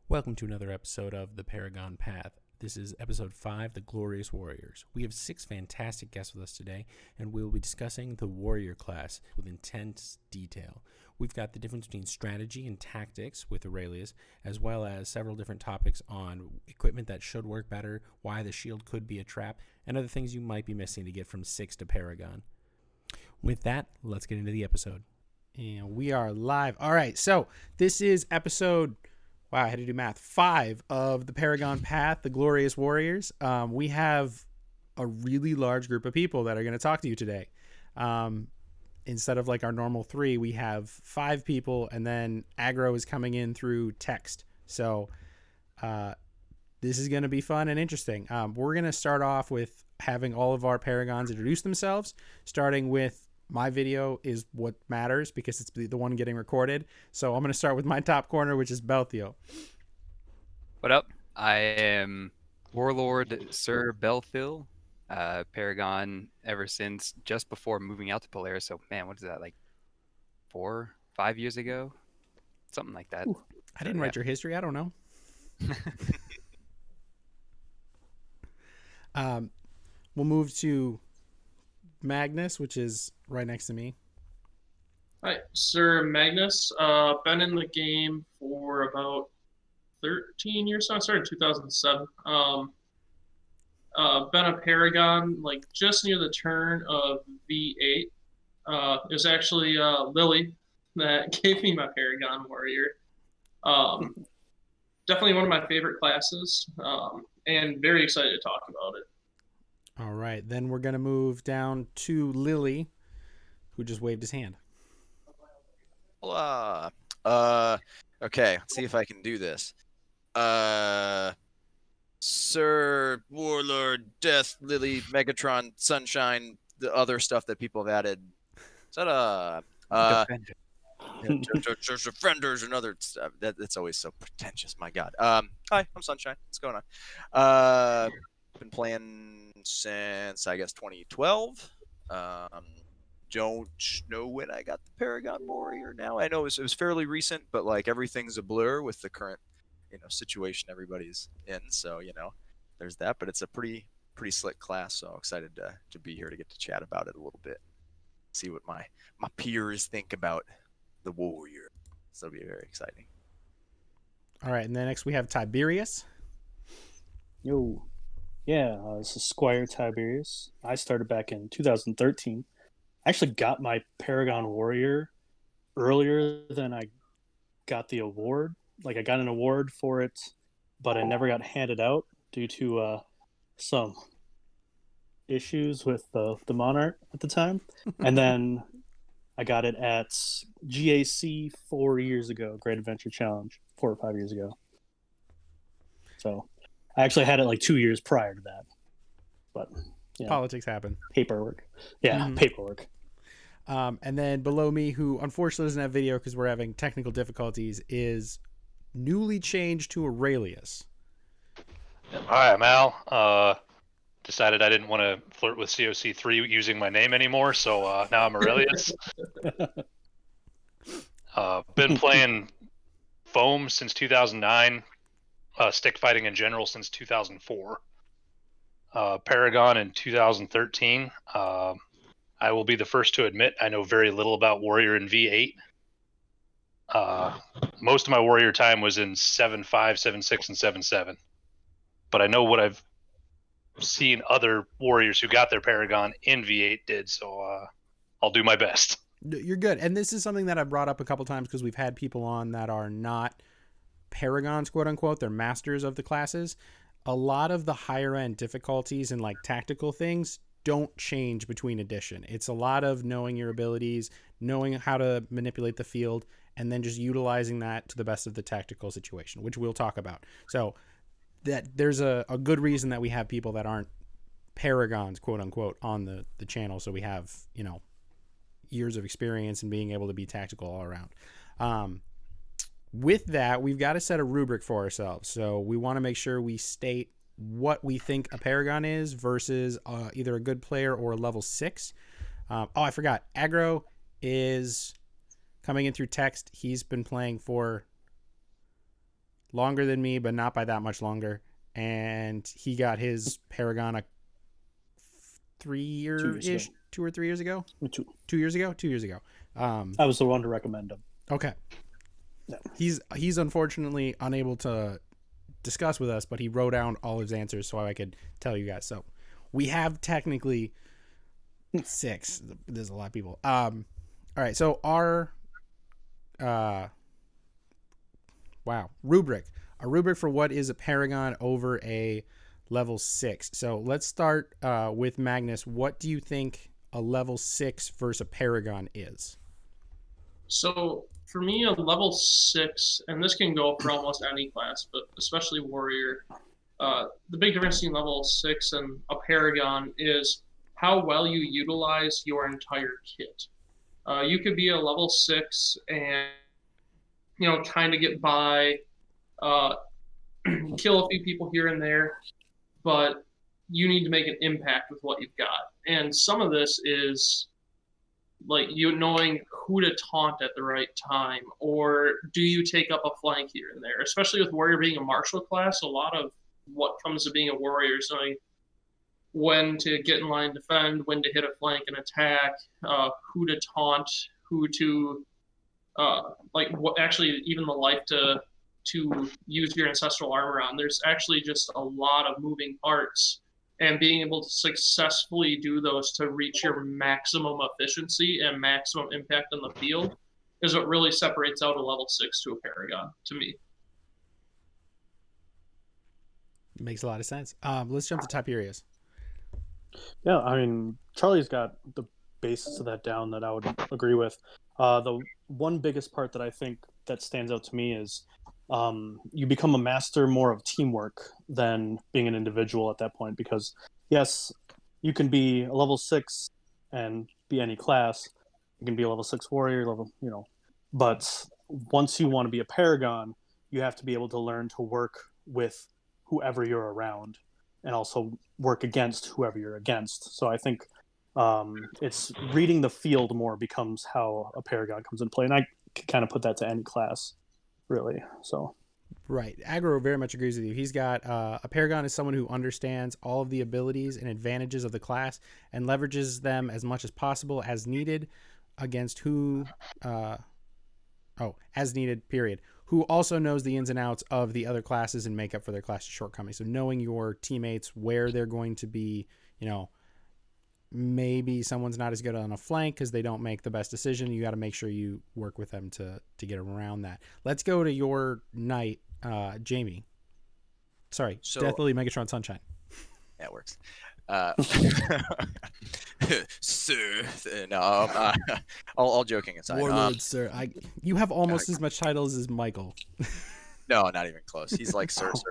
Welcome to another episode of The Paragon Path. This is episode 5, The Glorious Warriors. We have 6 fantastic guests with us today, and we will be discussing the warrior class with intense detail. We've got the difference between strategy and tactics with Aurelius, as well as several different topics on equipment that should work better, why the shield could be a trap, and other things you might be missing to get from 6 to Paragon. With that, let's get into the episode. And we are live. All right, so this is episode... Wow, I had to do math. 5 of the Paragon Path, the Glorious Warriors. We have a really large group of people that are going to talk to you today. Instead of like our normal 3, we have 5 people, and then Aggro is coming in through text. So this is going to be fun and interesting. We're going to start off with having all of our Paragons introduce themselves, starting with my video is what matters because it's the one getting recorded. So I'm going to start with my top corner, which is Belthil. What up? I am Warlord Sir Belthil, Paragon ever since just before moving out to Polaris. So, man, what is that, like 4, 5 years ago? Something like that. Ooh, I didn't write your history. I don't know. We'll move to Magnus, which is right next to me. Hi, Sir Magnus. Been in the game for about 13 years now. I started in 2007. Been a Paragon like just near the turn of V8. It was actually Lily that gave me my Paragon Warrior. Definitely one of my favorite classes, and very excited to talk about it. All right, then we're going to move down to Lily, who just waved his hand. Hola. Okay, let's see if I can do this. Sir Warlord Deathlily Megatron Sunshine, the other stuff that people have added. Defenders and other stuff. That's always so pretentious, my God. Hi, I'm Sunshine. What's going on? Been playing since, I guess, 2012. Don't know when I got the Paragon Warrior now. I know it was fairly recent, but like everything's a blur with the current, situation everybody's in. So, there's that. But it's a pretty slick class. So excited to be here to get to chat about it a little bit. See what my peers think about the Warrior. So it'll be very exciting. All right, and then next we have Tieberius. Yo. Yeah, this is Squire Tieberius. I started back in 2013. I actually got my Paragon Warrior earlier than I got the award. Like, I got an award for it, but I never got handed out due to some issues with the Monarch at the time. And then I got it at GAC 4 years ago, Great Adventure Challenge, 4 or 5 years ago. So I actually had it like 2 years prior to that, but Politics happen. Paperwork. Yeah, paperwork. And then below me, who unfortunately doesn't have video because we're having technical difficulties, is newly changed to Aurelius. Hi, I'm Al. Decided I didn't want to flirt with COC3 using my name anymore, so now I'm Aurelius. Been playing foam since 2009. Stick fighting in general since 2004. Paragon in 2013. I will be the first to admit I know very little about Warrior in V8. Most of my Warrior time was in 7.5, 7.6, and 7.7. But I know what I've seen other Warriors who got their Paragon in V8 did, so I'll do my best. You're good. And this is something that I brought up a couple times because we've had people on that are not Paragons, quote unquote. They're masters of the classes. A lot of the higher end difficulties and like tactical things don't change between edition. It's a lot of knowing your abilities, knowing how to manipulate the field, and then just utilizing that to the best of the tactical situation, which we'll talk about. So that there's a good reason that we have people that aren't Paragons, quote unquote, on the channel. So we have, years of experience and being able to be tactical all around. With that, we've got to set a rubric for ourselves. So we want to make sure we state what we think a Paragon is versus either a good player or a level 6. I forgot. Aggro is coming in through text. He's been playing for longer than me, but not by that much longer. And he got his Paragon 2 or 3 years ago. 2 years ago. 2 years ago. I was the one to recommend him. Okay. Yeah. He's unfortunately unable to discuss with us, but he wrote down all his answers so I could tell you guys. So we have technically 6. There's a lot of people. All right. So our rubric. A rubric for what is a Paragon over a level 6. So let's start with Magnus. What do you think a level 6 versus a Paragon is? So for me, a level 6, and this can go for almost any class, but especially Warrior, the big difference between level 6 and a Paragon is how well you utilize your entire kit. You could be a level 6 and, kind of get by, kill a few people here and there, but you need to make an impact with what you've got. And some of this is like you knowing who to taunt at the right time, or do you take up a flank here and there? Especially with Warrior being a martial class, a lot of what comes to being a Warrior is knowing when to get in line, defend, when to hit a flank and attack, who to taunt, who to actually even the life to use your ancestral armor on. There's actually just a lot of moving parts, and being able to successfully do those to reach your maximum efficiency and maximum impact on the field is what really separates out a level 6 to a Paragon to me. Makes a lot of sense. Let's jump to Tieberius. Yeah, I mean, Charlie's got the basis of that down that I would agree with. The one biggest part that I think that stands out to me is you become a master more of teamwork than being an individual at that point, because yes, you can be a level 6 and be any class. You can be a level 6 warrior, but once you want to be a Paragon, you have to be able to learn to work with whoever you're around and also work against whoever you're against. So I think it's reading the field more becomes how a Paragon comes into play, and I can kind of put that to any class, really. So, right, Aggro very much agrees with you. He's got a Paragon is someone who understands all of the abilities and advantages of the class and leverages them as much as possible as needed against as needed, period. Who also knows the ins and outs of the other classes and make up for their class's shortcomings. So knowing your teammates, where they're going to be, maybe someone's not as good on a flank because they don't make the best decision. You got to make sure you work with them to get around that. Let's go to your knight, Jamie. Sorry, Deathlily Megatron Sunshine. That works. Sir, no, all joking aside. Warlord, sir. You have almost as much titles as Michael. No, not even close. He's like sir. They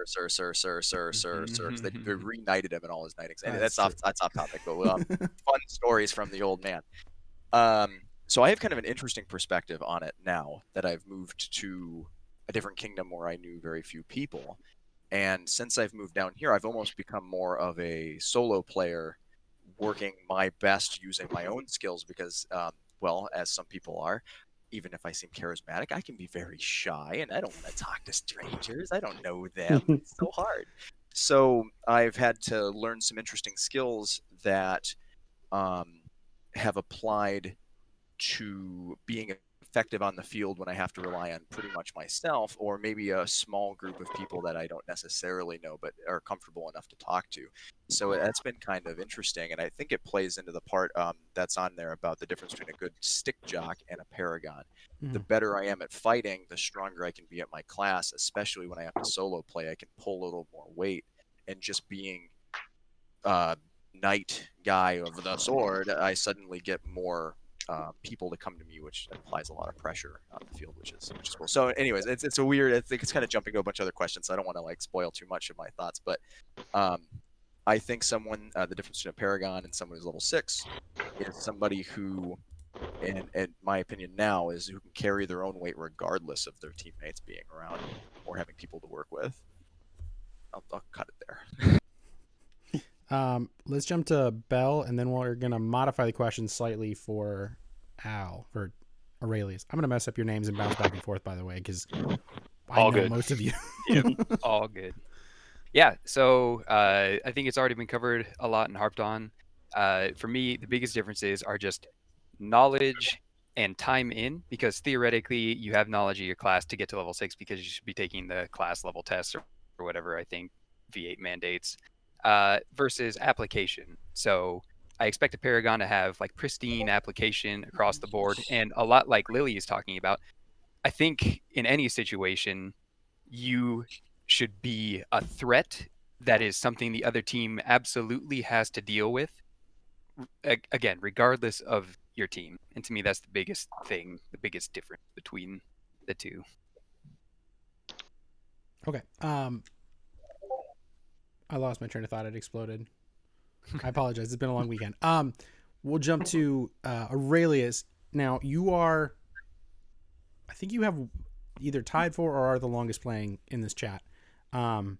reknighted him in all his knightings. Anyway, that's off topic, but fun stories from the old man. So I have kind of an interesting perspective on it now that I've moved to a different kingdom where I knew very few people. And since I've moved down here, I've almost become more of a solo player, working my best using my own skills because, as some people are, even if I seem charismatic, I can be very shy and I don't want to talk to strangers. I don't know them. It's so hard. So I've had to learn some interesting skills that have applied to being effective on the field when I have to rely on pretty much myself, or maybe a small group of people that I don't necessarily know but are comfortable enough to talk to. So that's been kind of interesting, and I think it plays into the part that's on there about the difference between a good stick-jock and a Paragon. The better I am at fighting, the stronger I can be at my class, especially when I have to solo play. I can pull a little more weight, and just being knight guy of the sword, I suddenly get more people to come to me, which applies a lot of pressure on the field, which is cool. So anyways, it's a weird, I think it's kind of jumping to a bunch of other questions, so I don't want to spoil too much of my thoughts, but I think the difference between a Paragon and someone who's level 6 is somebody who, in my opinion now, is who can carry their own weight regardless of their teammates being around or having people to work with. I'll cut it there. Let's jump to Bell, and then we're going to modify the question slightly for Aurelius. I'm going to mess up your names and bounce back and forth, by the way, because I All know good. most of you. Yep, all good. Yeah, so I think it's already been covered a lot and harped on. For me, the biggest differences are just knowledge and time in, because theoretically you have knowledge of your class to get to level 6 because you should be taking the class level tests or whatever I think V8 mandates, versus application. So I expect a Paragon to have like pristine application across the board, and a lot like Lily is talking about. I think in any situation, you should be a threat that is something the other team absolutely has to deal with. Again, regardless of your team. And to me, that's the biggest thing, the biggest difference between the two. Okay. I lost my train of thought. It exploded. I apologize. It's been a long weekend. We'll jump to Aurelius. Now, you are, I think you have either tied for or are the longest playing in this chat, and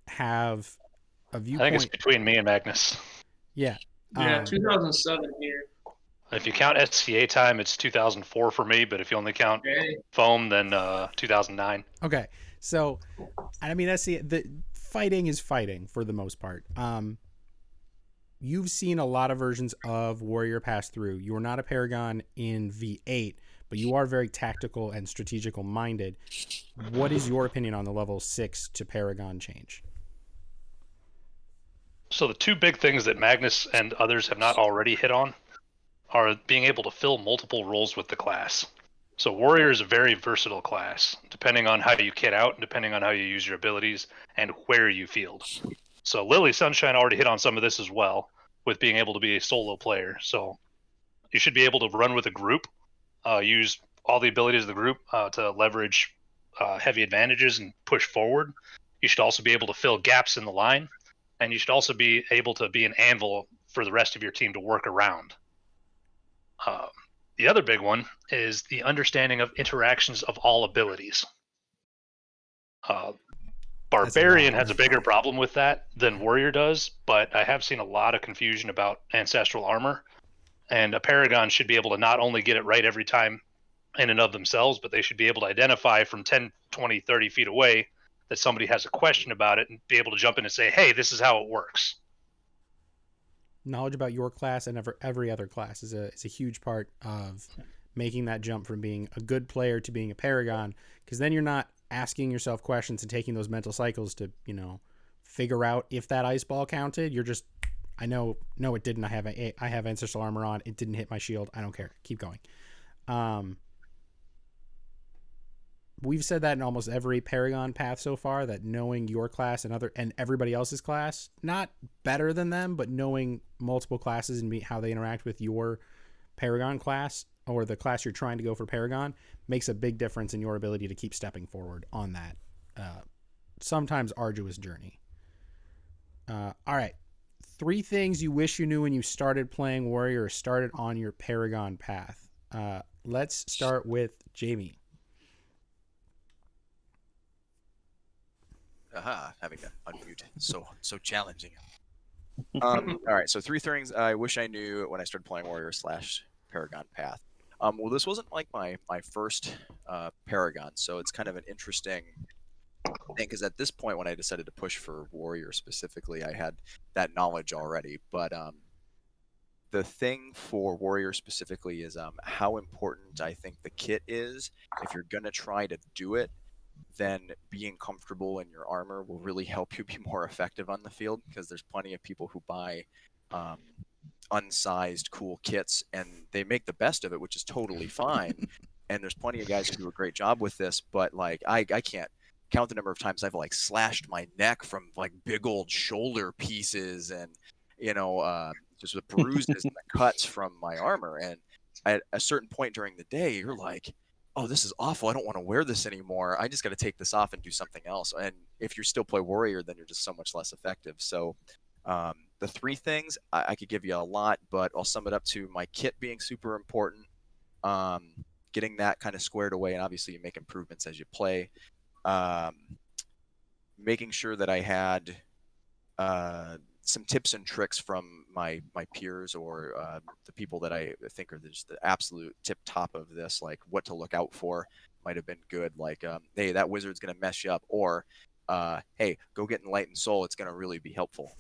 have a I viewpoint. think it's between me and Magnus. Yeah. Yeah, 2007 here. If you count SCA time, it's 2004 for me. But if you only count Okay. foam, then 2009. Okay. So, I mean, the fighting is fighting for the most part. You've seen a lot of versions of Warrior pass through. You're not a Paragon in V8, but you are very tactical and strategical minded. What is your opinion on the level 6 to Paragon change? So the two big things that Magnus and others have not already hit on are being able to fill multiple roles with the class. So Warrior is a very versatile class, depending on how you kit out and depending on how you use your abilities and where you field. So Lily Sunshine already hit on some of this as well, with being able to be a solo player. So you should be able to run with a group, use all the abilities of the group to leverage heavy advantages and push forward. You should also be able to fill gaps in the line, and you should also be able to be an anvil for the rest of your team to work around. The other big one is the understanding of interactions of all abilities. Barbarian has a bigger problem with that than Warrior does, but I have seen a lot of confusion about Ancestral Armor, and a Paragon should be able to not only get it right every time in and of themselves, but they should be able to identify from 10, 20, 30 feet away that somebody has a question about it and be able to jump in and say, hey, this is how it works. Knowledge about your class and every other class is a huge part of making that jump from being a good player to being a Paragon, because then you're not asking yourself questions and taking those mental cycles to, figure out if that ice ball counted. You're just, I know, no, it didn't. I have ancestral armor on. It didn't hit my shield. I don't care. Keep going. We've said that in almost every Paragon path so far, that knowing your class and everybody else's class, not better than them, but knowing multiple classes and how they interact with your Paragon class or the class you're trying to go for Paragon makes a big difference in your ability to keep stepping forward on that sometimes arduous journey. All right. 3 things you wish you knew when you started playing Warrior or started on your Paragon path. Let's start with Jamie. Having to unmute, so challenging. All right, so 3 things I wish I knew when I started playing Warrior / Paragon path. Well, this wasn't like my first Paragon, so it's kind of an interesting thing, because at this point when I decided to push for Warrior specifically, I had that knowledge already. But the thing for Warrior specifically is how important I think the kit is. If you're gonna try to do it, then being comfortable in your armor will really help you be more effective on the field, because there's plenty of people who buy unsized cool kits and they make the best of it, which is totally fine. And there's plenty of guys who do a great job with this, but like I can't count the number of times I've like slashed my neck from like big old shoulder pieces and just with bruises and the cuts from my armor. And at a certain point during the day, you're like, oh, this is awful. I don't want to wear this anymore. I just got to take this off and do something else. And if you still play Warrior, then you're just so much less effective. So the 3 things, I could give you a lot, but I'll sum it up to my kit being super important, getting that kind of squared away, and obviously you make improvements as you play. Making sure that I had some tips and tricks from my peers or the people that I think are just the absolute tip top of this, like what to look out for might have been good. Like, hey, that wizard's going to mess you up, or hey, go get Enlightened Soul. It's going to really be helpful.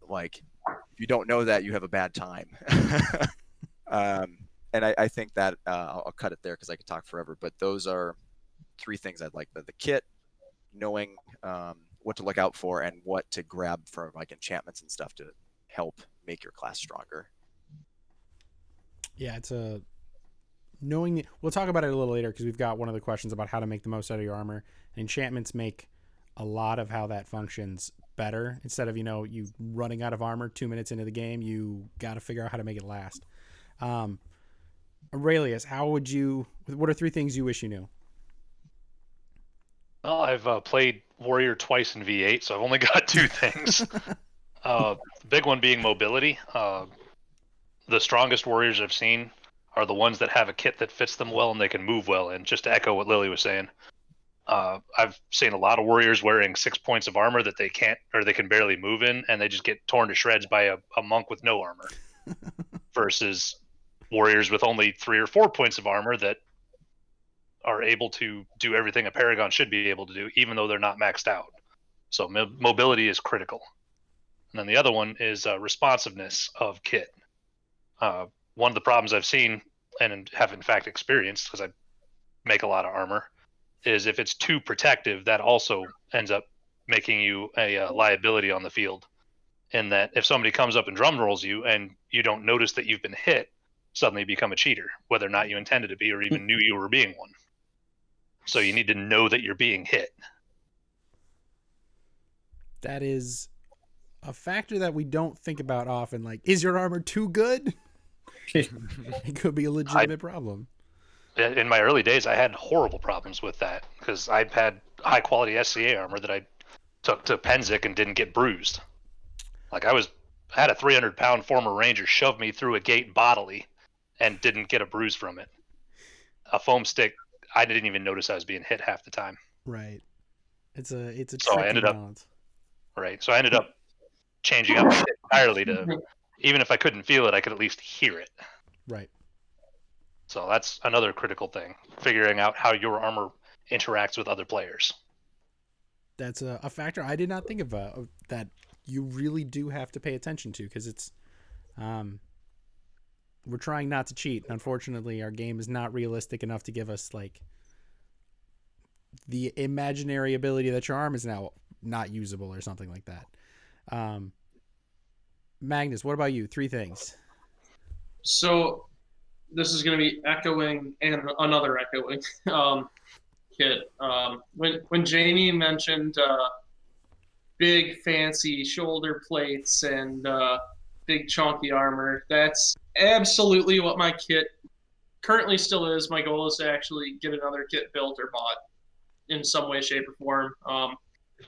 Like, if you don't know that, you have a bad time. And I think that I'll cut it there because I could talk forever. But those are 3 things I'd like: the kit, knowing what to look out for, and what to grab for like enchantments and stuff to help make your class stronger. Yeah, it's a knowing. We'll talk about it a little later because we've got one of the questions about how to make the most out of your armor. Enchantments make a lot of how that functions better. Instead of you running out of armor 2 minutes into the game, you got to figure out how to make it last. Aurelius, what are 3 things you wish you knew? Well, I've played Warrior twice in V8, so I've only got 2 things. The big one being mobility. The strongest warriors I've seen are the ones that have a kit that fits them well and they can move well. And just to echo what Lily was saying, I've seen a lot of warriors wearing 6 points of armor that they can't, or they can barely move in, and they just get torn to shreds by a monk with no armor. Versus warriors with only 3 or 4 points of armor that are able to do everything a Paragon should be able to do, even though they're not maxed out. So mobility is critical. And then the other one is responsiveness of kit. One of the problems I've seen and have in fact experienced, because I make a lot of armor, is if it's too protective, that also ends up making you a liability on the field. In that if somebody comes up and drum rolls you and you don't notice that you've been hit, suddenly you become a cheater, whether or not you intended to be or even knew you were being one. So you need to know that you're being hit. That is a factor that we don't think about often. Like, is your armor too good? It could be a legitimate problem. In my early days, I had horrible problems with that because I had high quality SCA armor that I took to Penzik and didn't get bruised. Like I had a 300-pound former ranger shove me through a gate bodily and didn't get a bruise from it. A foam stick, I didn't even notice I was being hit half the time. Right. It's a so I ended balance. So I ended up changing up my kit entirely to, even if I couldn't feel it, I could at least hear it. Right. So that's another critical thing, figuring out how your armor interacts with other players. That's a factor I did not think of that you really do have to pay attention to, because it's we're trying not to cheat. Unfortunately, our game is not realistic enough to give us like the imaginary ability that your arm is now not usable or something like that. Magnus, what about you? 3 things. So this is going to be echoing and another echoing kit. When Jamie mentioned big fancy shoulder plates and big chunky armor, that's absolutely what my kit currently still is. My goal is to actually get another kit built or bought in some way, shape, or form.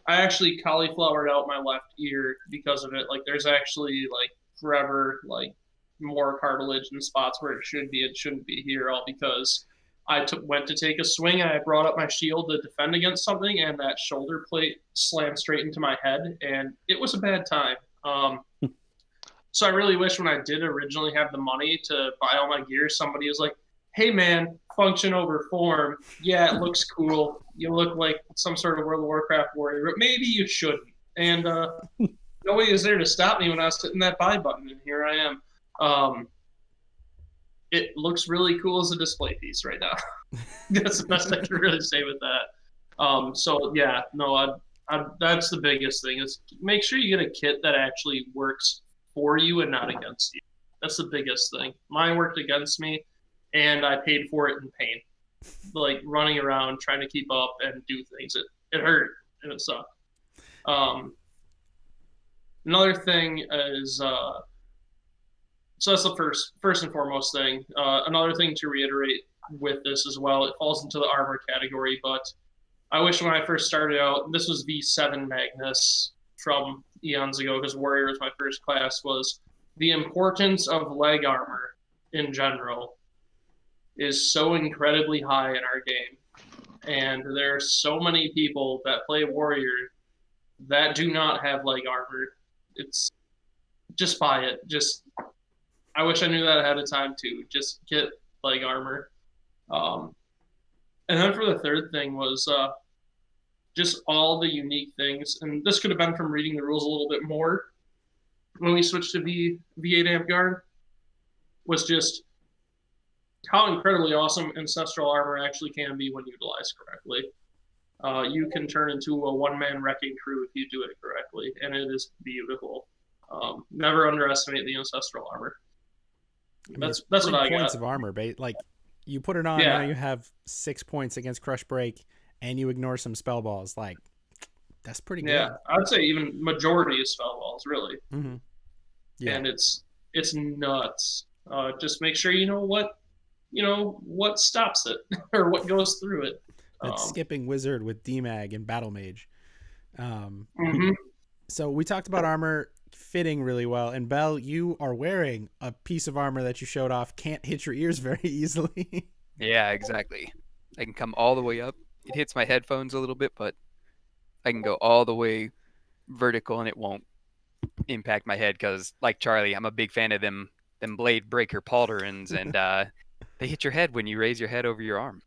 I actually cauliflowered out my left ear because of it. Like, there's actually like forever like more cartilage in spots where it should be. It shouldn't be here, all because I went to take a swing and I brought up my shield to defend against something, and that shoulder plate slammed straight into my head, and it was a bad time. So I really wish when I did originally have the money to buy all my gear, somebody was like, hey man, function over form. Yeah, it looks cool. You look like some sort of World of Warcraft warrior, but maybe you shouldn't. And nobody was there to stop me when I was hitting that buy button, and here I am. It looks really cool as a display piece right now. That's the best I can really say with that. So yeah, no, that's the biggest thing, is make sure you get a kit that actually works for you and not against you. That's the biggest thing. Mine worked against me, and I paid for it in pain. Like running around trying to keep up and do things. It hurt and it sucked. Another thing is so that's the first and foremost thing. Another thing to reiterate with this as well, it falls into the armor category, but I wish when I first started out, this was V7 Magnus from eons ago, because Warrior was my first class, was the importance of leg armor in general is so incredibly high in our game. And there are so many people that play Warrior that do not have leg armor. just buy it. I wish I knew that ahead of time too. Just get leg armor. And then for the third thing was just all the unique things. And this could have been from reading the rules a little bit more when we switched to V8 Amp Guard, was just how incredibly awesome Ancestral Armor actually can be when utilized correctly. You can turn into a one-man wrecking crew if you do it correctly, and it is beautiful. Never underestimate the Ancestral Armor. That's what I got. Points of armor, like you put it on, Yeah. now you have 6 points against Crush Break, and you ignore some spell balls. Like, that's pretty good. Yeah, I'd say even majority is spell balls, really. Mm-hmm. Yeah. And it's nuts. Just make sure you know what stops it or what goes through it. That's skipping wizard with DMAG and battle mage. Mhm. So we talked about armor fitting really well, and Bell, you are wearing a piece of armor that you showed off can't hit your ears very easily. Yeah, exactly. I can come all the way up. It hits my headphones a little bit, but I can go all the way vertical and it won't impact my head because, like Charlie, I'm a big fan of them blade breaker pauldrons, and they hit your head when you raise your head over your arm,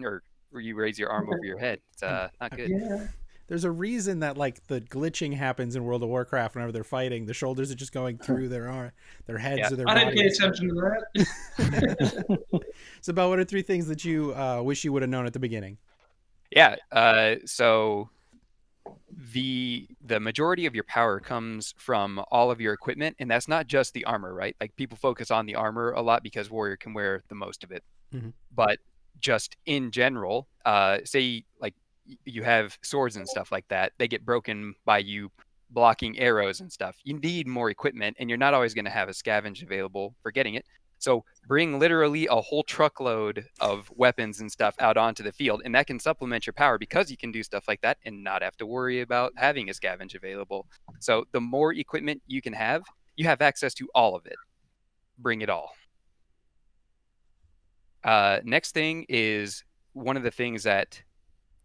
or you raise your arm over your head. It's not good. Yeah. There's a reason that like the glitching happens in World of Warcraft whenever they're fighting. The shoulders are just going through their heads Yeah. or their I didn't pay bodies. attention to that. So, Bell, what are 3 things that you wish you would have known at the beginning? Yeah. So the majority of your power comes from all of your equipment, and that's not just the armor, right? Like, people focus on the armor a lot because warrior can wear the most of it. Mhm. But just in general, say like you have swords and stuff like that, they get broken by you blocking arrows and stuff. You need more equipment, and you're not always going to have a scavenge available for getting it. So bring literally a whole truckload of weapons and stuff out onto the field, and that can supplement your power because you can do stuff like that and not have to worry about having a scavenge available. So the more equipment you can have, you have access to all of it. Bring it all. Next thing is one of the things that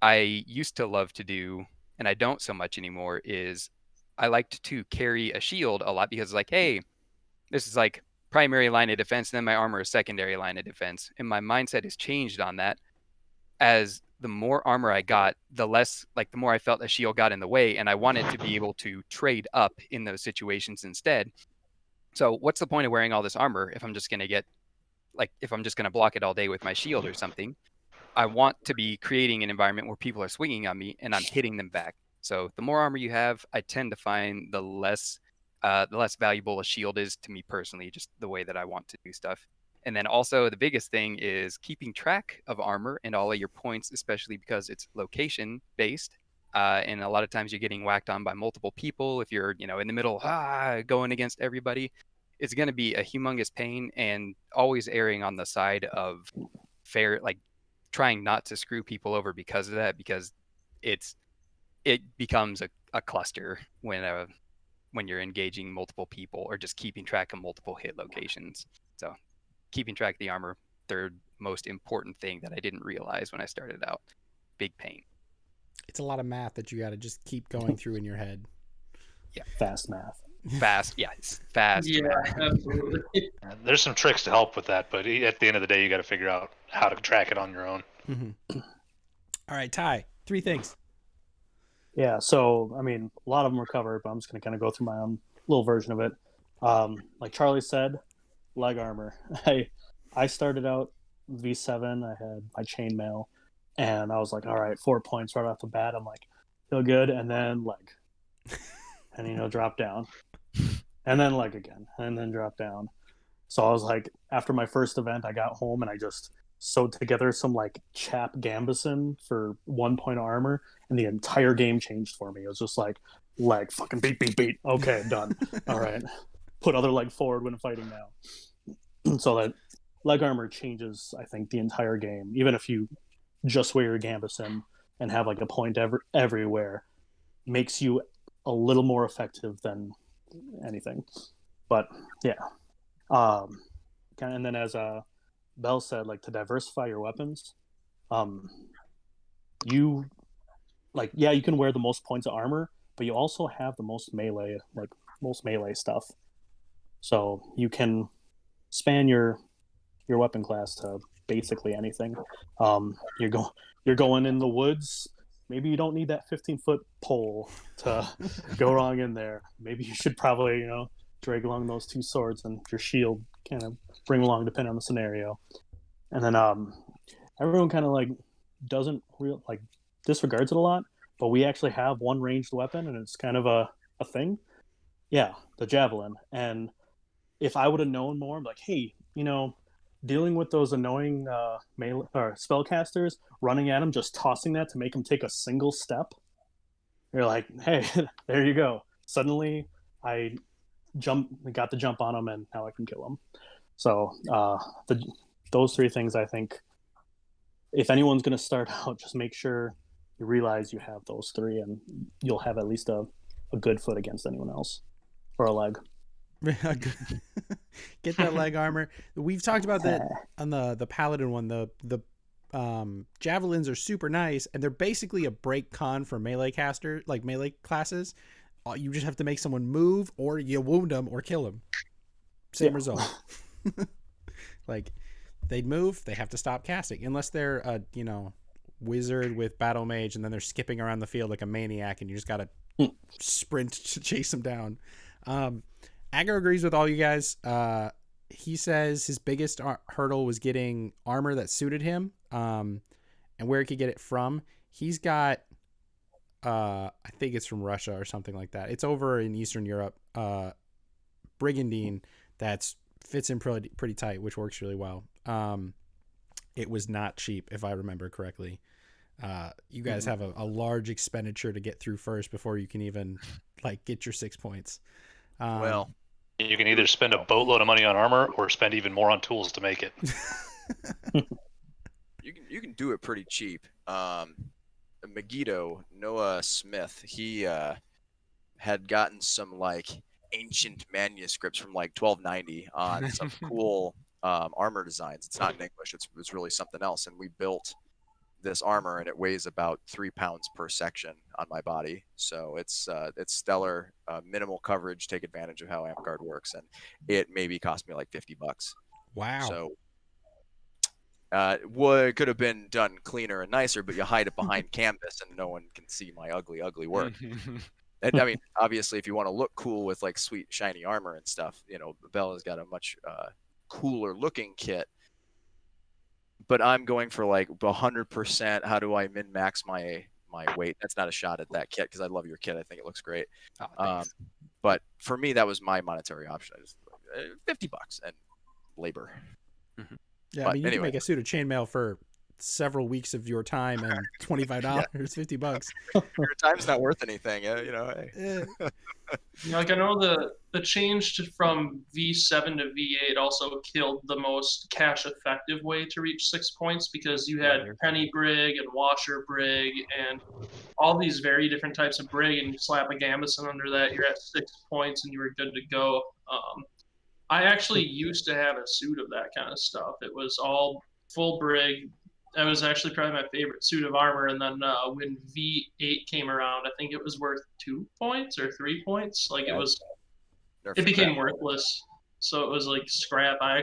I used to love to do, and I don't so much anymore, is I liked to carry a shield a lot because, like, hey, this is like primary line of defense, and then my armor is secondary line of defense. And my mindset has changed on that. As the more armor I got, the less, like, the more I felt a shield got in the way, and I wanted to be able to trade up in those situations instead. So what's the point of wearing all this armor if I'm just going to get, like, if I'm just going to block it all day with my shield or something? I want to be creating an environment where people are swinging on me and I'm hitting them back. So the more armor you have, I tend to find the less valuable a shield is to me personally, just the way that I want to do stuff. And then also the biggest thing is keeping track of armor and all of your points, especially because it's location based. And a lot of times you're getting whacked on by multiple people. If you're, in the middle, going against everybody, it's going to be a humongous pain, and always erring on the side of fair, like trying not to screw people over because of that, because it becomes a cluster when you're engaging multiple people or just keeping track of multiple hit locations. So keeping track of the armor, third most important thing that I didn't realize when I started out. Big pain. It's a lot of math that you got to just keep going through in your head. Yeah. Fast math. Fast. Yeah. It's fast. Yeah, absolutely. There's some tricks to help with that, but at the end of the day, you got to figure out how to track it on your own. Mm-hmm. All right, Ty, 3 things. Yeah, so I mean, a lot of them were covered, but I'm just gonna kind of go through my own little version of it. Like Charlie said, leg armor. I started out V7. I had my chainmail, and I was like, all right, 4 points right off the bat. I'm like, feel good, and then leg, and drop down, and then leg again, and then drop down. So I was like, after my first event, I got home and I just sewed together some like chap gambeson for 1 point of armor, and the entire game changed for me. It was just like leg, fucking beat. Okay, done. All right, put other leg forward when fighting now. So that leg armor changes, I think, the entire game. Even if you just wear your gambeson and have like a point everywhere, makes you a little more effective than anything. But yeah, and then as Bell said, like, to diversify your weapons, you can wear the most points of armor, but you also have the most melee stuff. So you can span your weapon class to basically anything. You're going in the woods. Maybe you don't need that 15-foot pole to go wrong in there. Maybe you should probably, drag along those 2 swords and your shield kind of bring along depending on the scenario. And then everyone kind of doesn't disregards it a lot, but we actually have one ranged weapon and it's kind of a thing. Yeah, the javelin. And if I would have known more, I'm like, hey, dealing with those annoying melee or spellcasters, running at them, just tossing that to make them take a single step. You're like, hey, there you go. Suddenly, I got the jump on them, and now I can kill them. So those 3 things, I think, if anyone's going to start out, just make sure you realize you have those 3, and you'll have at least a good foot against anyone else, or a leg. Get that leg armor. We've talked about that on the paladin one. The javelins are super nice, and they're basically a break con for melee classes. You just have to make someone move, or you wound them, or kill them. Same result. They'd move, they have to stop casting, unless they're a wizard with battle mage, and then they're skipping around the field like a maniac, and you just gotta sprint to chase them down. Aggro agrees with all you guys. He says his biggest hurdle was getting armor that suited him, and where he could get it from. He's got, I think it's from Russia or something like that. It's over in Eastern Europe. Brigandine that fits in pretty tight, which works really well. It was not cheap, if I remember correctly. You guys have a large expenditure to get through first before you can even get your 6 points. Well, you can either spend a boatload of money on armor or spend even more on tools to make it. you can do it pretty cheap. Megiddo, Noah Smith, he had gotten some ancient manuscripts from 1290 on some cool armor designs. It's not in English. It's really something else. And we built this armor, and it weighs about 3 pounds per section on my body. So it's stellar, minimal coverage. Take advantage of how Amguard works, and it maybe cost me $50. Wow. So it could have been done cleaner and nicer, but you hide it behind canvas, and no one can see my ugly work. And I mean, obviously, if you want to look cool with sweet shiny armor and stuff, Bella's got a much cooler looking kit. But I'm going for 100%. How do I min-max my weight? That's not a shot at that kit, because I love your kit. I think it looks great. But for me, that was my monetary option. I just $50 and labor. Mm-hmm. Yeah, but I mean, you can make a suit of chainmail for several weeks of your time and $25, $50. Your time's not worth anything, Hey. I know the change from V7 to V8 also killed the most cash effective way to reach 6 points, because you had penny brig and washer brig and all these very different types of brig, and you slap a gambeson under that, you're at 6 points and you were good to go. I actually used to have a suit of that kind of stuff. It was all full brig. That was actually probably my favorite suit of armor. And then when V8 came around, I think it was worth 2 points or 3 points. It became worthless. So it was scrap. I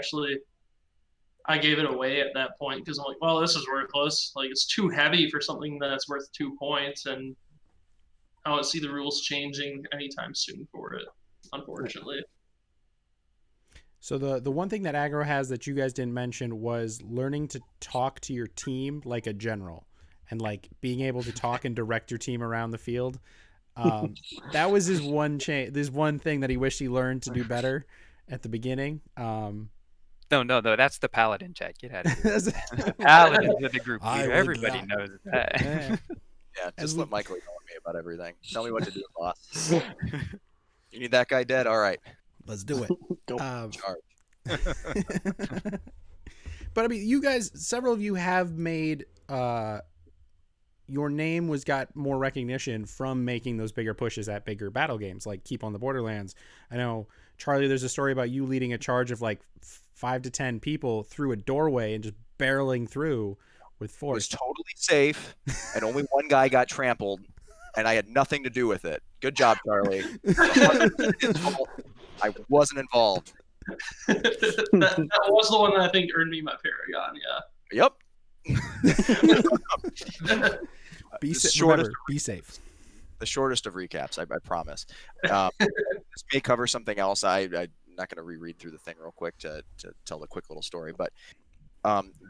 gave it away at that point, because I'm like, well, this is worthless. It's too heavy for something that's worth 2 points. And I don't see the rules changing anytime soon for it, unfortunately. So the one thing that Aggro has that you guys didn't mention was learning to talk to your team like a general, and being able to talk and direct your team around the field. That was his one thing that he wished he learned to do better at the beginning. No, that's the paladin check. Get out of here. The paladins are the group leader. Everybody knows that. Yeah, just let Michael know me about everything. Tell me what to do, boss. You need that guy dead? All right. Let's do it. Go. Charge. But I mean, you guys, several of you have made your name got more recognition from making those bigger pushes at bigger battle games, like Keep on the Borderlands. I know, Charlie, there's a story about you leading a charge of 5 to 10 people through a doorway and just barreling through with force. It was totally safe, and only one guy got trampled, and I had nothing to do with it. Good job, Charlie. I wasn't involved. that was the one that I think earned me my Paragon. Yeah. Yep. Remember, be safe. The shortest of recaps, I promise. This may cover something else. I'm not going to reread through the thing real quick to tell the quick little story, but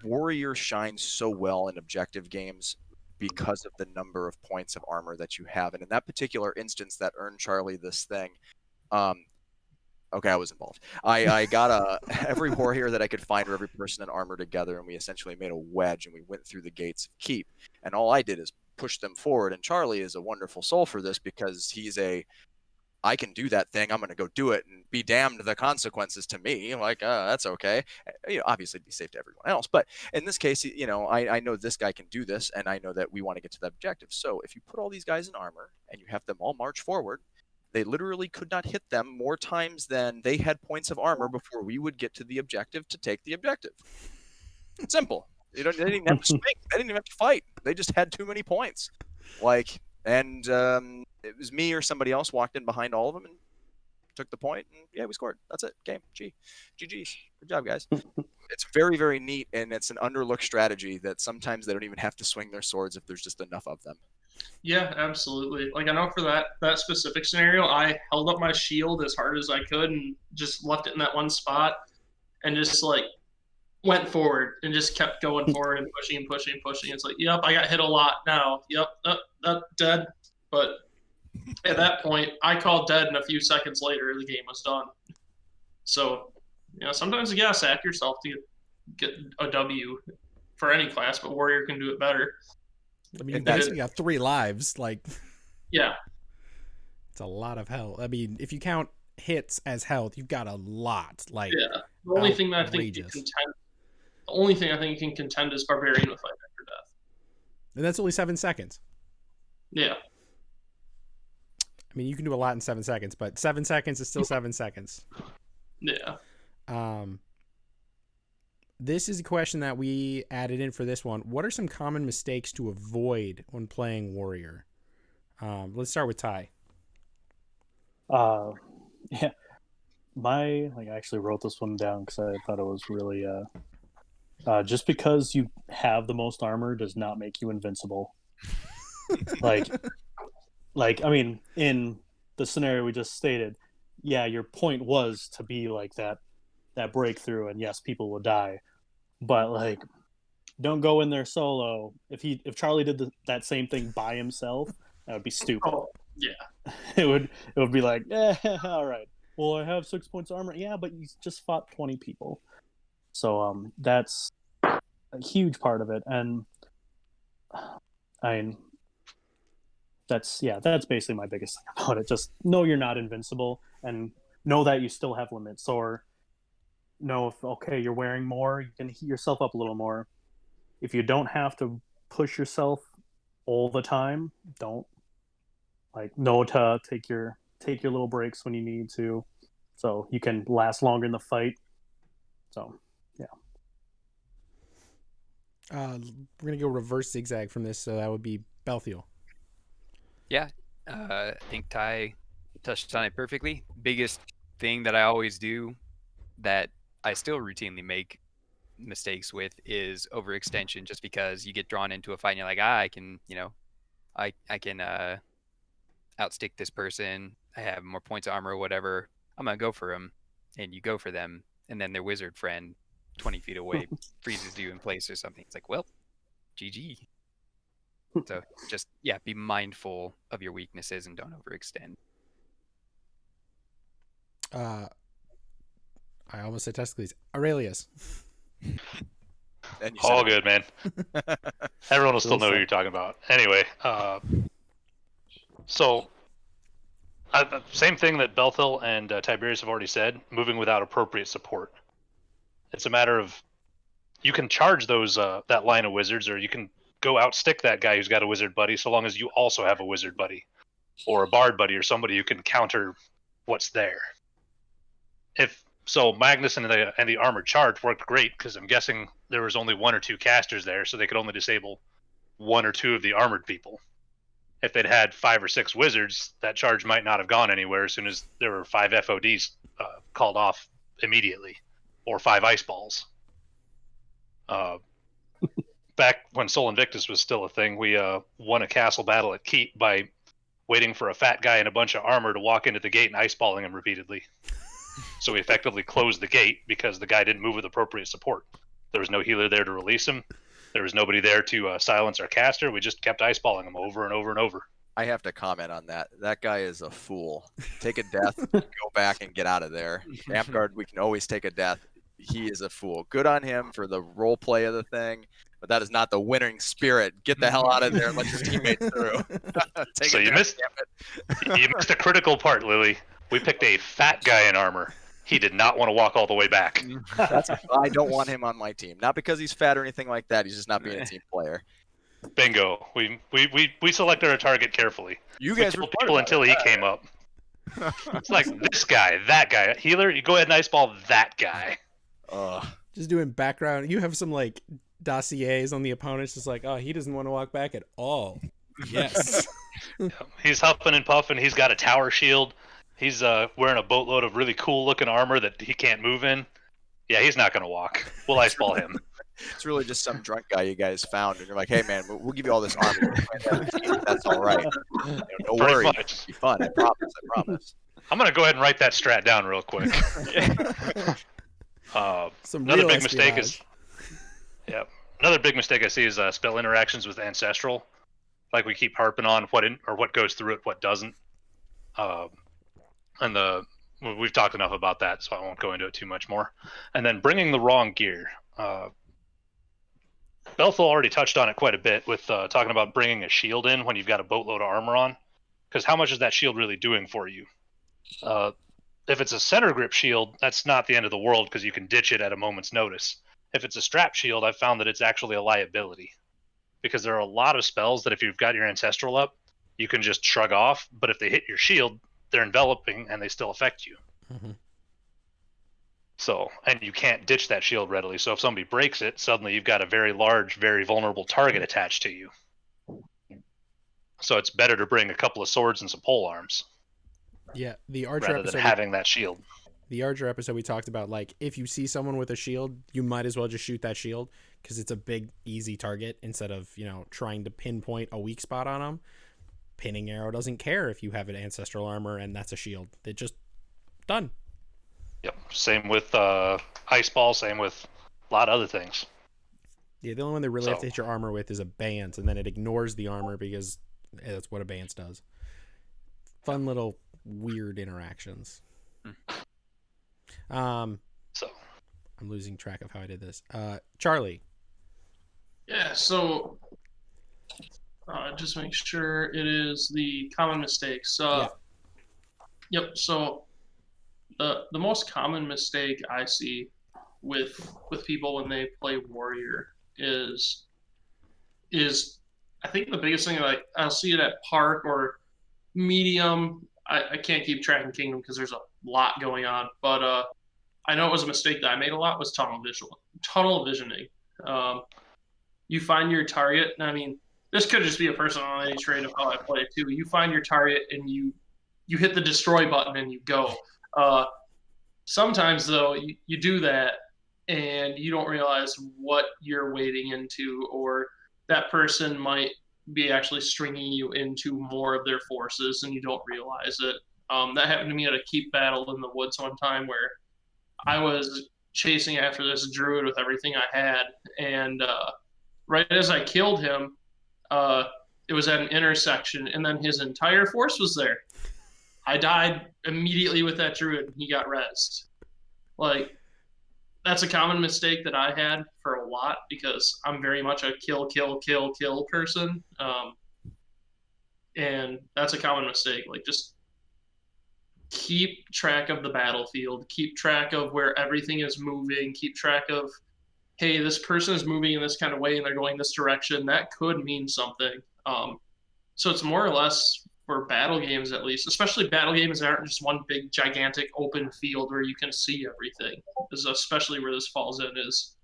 Warrior shines so well in objective games because of the number of points of armor that you have. And in that particular instance that earned Charlie this thing, okay, I was involved. I got every warrior that I could find, or every person in armor together, and we essentially made a wedge, and we went through the gates of keep. And all I did is push them forward. And Charlie is a wonderful soul for this because he's I can do that thing. I'm going to go do it and be damned the consequences to me. Like, that's okay. Obviously be safe to everyone else. But in this case, I know this guy can do this, and I know that we want to get to that objective. So if you put all these guys in armor and you have them all march forward, they literally could not hit them more times than they had points of armor before we would get to the objective to take the objective. Simple. They didn't even have to swing. They didn't even have to fight. They just had too many points. It was me or somebody else walked in behind all of them and took the point, and yeah, we scored. That's it. Game. GG's. Good job, guys. It's very, very neat, and it's an underlooked strategy that sometimes they don't even have to swing their swords if there's just enough of them. Yeah, absolutely. Like, I know for that specific scenario, I held up my shield as hard as I could and just left it in that one spot and just, like, went forward and just kept going forward and pushing and pushing and pushing. It's like, yep, I got hit a lot now. Yep, dead. But at that point, I called dead, and a few seconds later, the game was done. So, sometimes you gotta sack yourself to get a W for any class, but Warrior can do it better. I mean, you basically got 3 lives. Like, yeah, it's a lot of health. I mean, if you count hits as health, you've got a lot. Like, yeah. The only thing that I think you can contend is Barbarian with Fight After Death. And that's only 7 seconds. Yeah. I mean, you can do a lot in 7 seconds, but 7 seconds is still 7 seconds. Yeah. This is a question that we added in for this one. What are some common mistakes to avoid when playing Warrior? Let's start with Ty. Yeah. I actually wrote this one down because I thought it was really just because you have the most armor does not make you invincible. I mean, in the scenario we just stated, yeah, your point was to be like that breakthrough, and yes, people will die, but don't go in there solo. If Charlie did that same thing by himself, that would be stupid. Oh, yeah. It would be like, all right, well, I have 6 points armor. Yeah, but you just fought 20 people. So that's a huge part of it, and I mean, that's basically my biggest thing about it. Just know you're not invincible, and know that you still have limits, or know if you're wearing more, you can heat yourself up a little more. If you don't have to push yourself all the time, don't. Know to take your little breaks when you need to, so you can last longer in the fight. So yeah. We're gonna go reverse zigzag from this, so that would be Belthil. Yeah, I think Ty touched on it perfectly. Biggest thing that I always do that I still routinely make mistakes with is overextension, just because you get drawn into a fight and you're like, I can outstick this person. I have more points of armor or whatever. I'm going to go for them. And you go for them, and then their wizard friend 20 feet away freezes you in place or something. It's like, well, GG. So just, be mindful of your weaknesses and don't overextend. I almost said Testicles. Aurelius. All good, man. Everyone will still know what you're talking about. Anyway, so same thing that Belthil and Tiberius have already said, moving without appropriate support. It's a matter of, you can charge those that line of wizards, or you can go outstick that guy who's got a wizard buddy, so long as you also have a wizard buddy or a bard buddy or somebody who can counter what's there. So Magnus and the armored charge worked great, because I'm guessing there was only 1 or 2 casters there, so they could only disable 1 or 2 of the armored people. If they'd had 5 or 6 wizards, that charge might not have gone anywhere as soon as there were 5 FODs called off immediately, or 5 ice balls. Back when Sol Invictus was still a thing, we won a castle battle at Keep by waiting for a fat guy in a bunch of armor to walk into the gate and ice balling him repeatedly. So we effectively closed the gate because the guy didn't move with appropriate support. There was no healer there to release him. There was nobody there to silence our caster. We just kept ice balling him over and over and over. I have to comment on that. That guy is a fool. Take a death, go back and get out of there. Amp we can always take a death. He is a fool. Good on him for the role play of the thing, but that is not the winning spirit. Get the hell out of there and let your teammates through. So you missed a critical part, Lily. We picked a fat guy in armor. He did not want to walk all the way back. I don't want him on my team. Not because he's fat or anything like that. He's just not being a team player. Bingo. We selected our target carefully. You guys were people until he came up. It's like this guy, that guy. Healer, you go ahead and ice ball that guy. Just doing background. You have some like dossiers on the opponents. Just like, oh, he doesn't want to walk back at all. Yes. He's huffing and puffing. He's got a tower shield. He's wearing a boatload of really cool looking armor that he can't move in. Yeah, he's not going to walk. We'll ice ball him. It's really just some drunk guy you guys found, and you're like, hey, man, we'll give you all this armor. That's all right. No worries. It'll be fun. I promise. I'm going to go ahead and write that strat down real quick. Another big mistake is... Yeah. Another big mistake I see is spell interactions with Ancestral. Like we keep harping on what goes through it, what doesn't. We've talked enough about that, so I won't go into it too much more. And then bringing the wrong gear. Belthil already touched on it quite a bit with talking about bringing a shield in when you've got a boatload of armor on. Because how much is that shield really doing for you? If it's a center grip shield, that's not the end of the world because you can ditch it at a moment's notice. If it's a strap shield, I've found that it's actually a liability. Because there are a lot of spells that if you've got your Ancestral up, you can just shrug off. But if they hit your shield, they're enveloping and they still affect you. Mm-hmm. So, and you can't ditch that shield readily. So if somebody breaks it, suddenly you've got a very large, very vulnerable target attached to you. So it's better to bring a couple of swords and some pole arms. Yeah, the Archer rather episode, than having that shield. The Archer episode we talked about, like, if you see someone with a shield, you might as well just shoot that shield because it's a big, easy target instead of, trying to pinpoint a weak spot on them. Pinning arrow doesn't care if you have an ancestral armor and that's a shield. It just done. Yep. Same with ice ball. Same with a lot of other things. Yeah, the only one they really have to hit your armor with is a bance, and then it ignores the armor because that's what a bance does. Fun little weird interactions. So I'm losing track of how I did this. Charlie. Yeah. So. Just make sure it is the common mistakes. Yeah. Yep. So the most common mistake I see with people when they play Warrior is I think the biggest thing, like I'll see it at Park or Medium. I can't keep track in Kingdom because there's a lot going on. But I know it was a mistake that I made a lot was tunnel visioning. You find your target, and I mean, this could just be a personality trait of how I play it too. You find your target and you hit the destroy button and you go. Sometimes though you do that and you don't realize what you're wading into, or that person might be actually stringing you into more of their forces and you don't realize it. That happened to me at a keep battle in the woods one time where I was chasing after this druid with everything I had, and right as I killed him, it was at an intersection, and then his entire force was there. I died immediately with that druid, and he got rezzed. Like, that's a common mistake that I had for a lot because I'm very much a kill person. And that's a common mistake. Like, just keep track of the battlefield, keep track of where everything is moving, keep track of, hey, this person is moving in this kind of way and they're going this direction. That could mean something. So it's more or less for battle games, at least, especially battle games that aren't just one big, gigantic open field where you can see everything, is especially where this falls in, is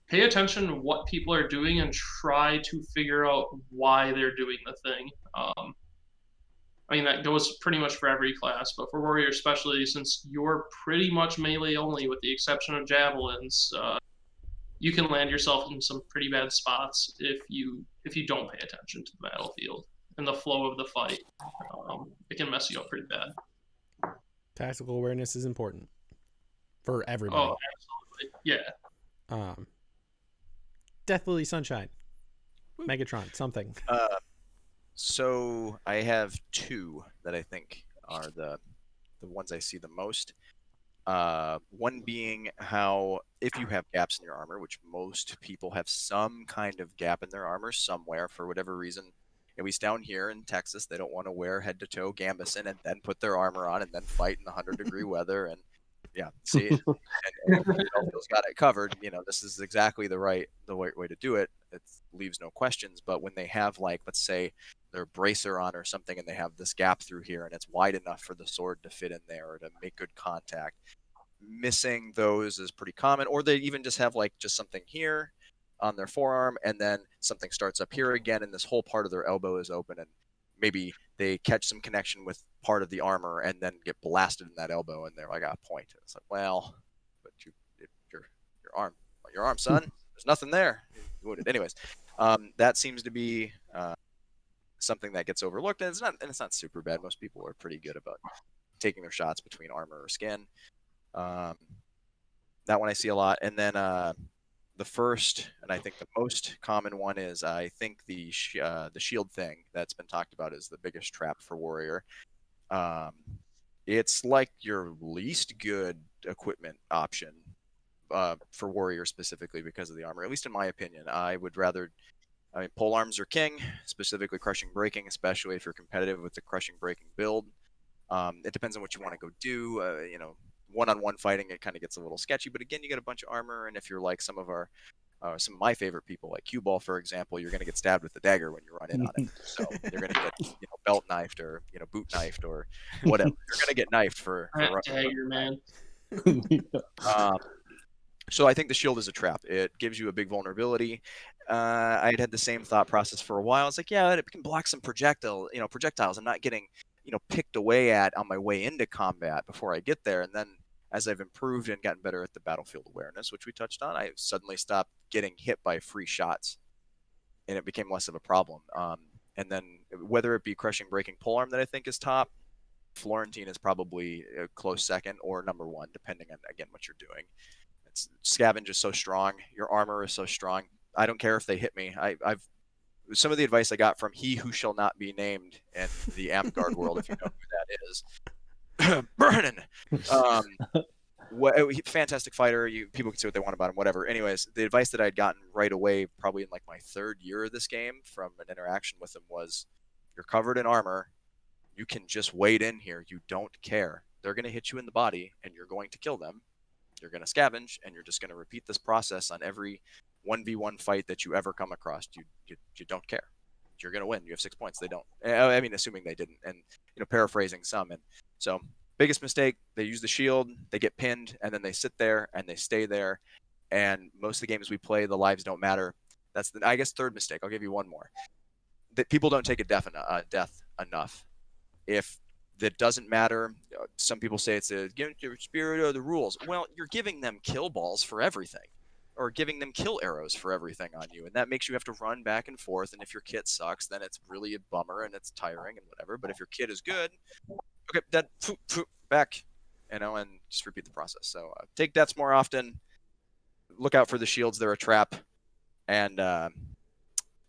pay attention to what people are doing and try to figure out why they're doing the thing. I mean, that goes pretty much for every class, but for Warrior especially, since you're pretty much melee only with the exception of javelins, you can land yourself in some pretty bad spots if you don't pay attention to the battlefield and the flow of the fight. It can mess you up pretty bad. Tactical awareness is important for everybody. Oh, absolutely. Yeah. Deathlily Sunshine. Megatron, something. So I have two that I think are the ones I see the most. One being how if you have gaps in your armor, which most people have some kind of gap in their armor somewhere for whatever reason, at least down here in Texas, they don't want to wear head to toe gambeson and then put their armor on and then fight in the 100-degree weather. And yeah, see, and Belthil's got it covered. This is exactly the right way to do it. It leaves no questions. But when they have, like, let's say their bracer on or something, and they have this gap through here, and it's wide enough for the sword to fit in there or to make good contact, missing those is pretty common. Or they even just have just something here on their forearm, and then something starts up here again, and this whole part of their elbow is open, and maybe they catch some connection with part of the armor and then get blasted in that elbow, and they're like, point. It's like, well, but your arm, son, there's nothing there. You wounded. Anyways, that seems to be something that gets overlooked, and it's not super bad. Most people are pretty good about taking their shots between armor or skin. That one I see a lot, and then the first, and I think the most common one is, I think the shield thing that's been talked about is the biggest trap for Warrior. It's like your least good equipment option for Warrior specifically because of the armor, at least in my opinion. I would rather, pole arms are king, specifically crushing breaking, especially if you're competitive with the crushing breaking build. It depends on what you want to go do. One-on-one fighting, it kind of gets a little sketchy, but again, you get a bunch of armor, and if you're like some of my favorite people, like Cue Ball, for example, you're going to get stabbed with the dagger when you run in on it. So you're going to get belt knifed or boot knifed or whatever. You're going to get knifed for running. Dagger, man. So I think the shield is a trap. It gives you a big vulnerability. I had the same thought process for a while. It's like, yeah, it can block some projectiles. I'm not getting picked away at on my way into combat before I get there. And then as I've improved and gotten better at the battlefield awareness, which we touched on, I suddenly stopped getting hit by free shots, and it became less of a problem. And then whether it be crushing, breaking, polearm that I think is top, Florentine is probably a close second or number one, depending on, again, what you're doing. Scavenge is so strong. Your armor is so strong. I don't care if they hit me. I've some of the advice I got from he who shall not be named in the Amtgard world, if you know who that is. Burnin. Fantastic fighter. People can say what they want about him, whatever. Anyways, the advice that I'd gotten right away, probably in like my third year of this game from an interaction with him, was, you're covered in armor. You can just wade in here. You don't care. They're going to hit you in the body, and you're going to kill them. You're going to scavenge, and you're just going to repeat this process on every 1v1 fight that you ever come across. You don't care. You're going to win. You have 6 points. They don't. I mean, assuming they didn't. And, paraphrasing some. And so, biggest mistake, they use the shield, they get pinned, and then they sit there, and they stay there. And most of the games we play, the lives don't matter. That's the, I guess, third mistake. I'll give you one more. That people don't take a death enough. If that doesn't matter, some people say it's a spirit of the rules. Well, you're giving them kill balls for everything, or giving them kill arrows for everything on you, and that makes you have to run back and forth. And if your kit sucks, then it's really a bummer and it's tiring and whatever. But if your kit is good, okay, that back, and just repeat the process. So take deaths more often. Look out for the shields; they're a trap, and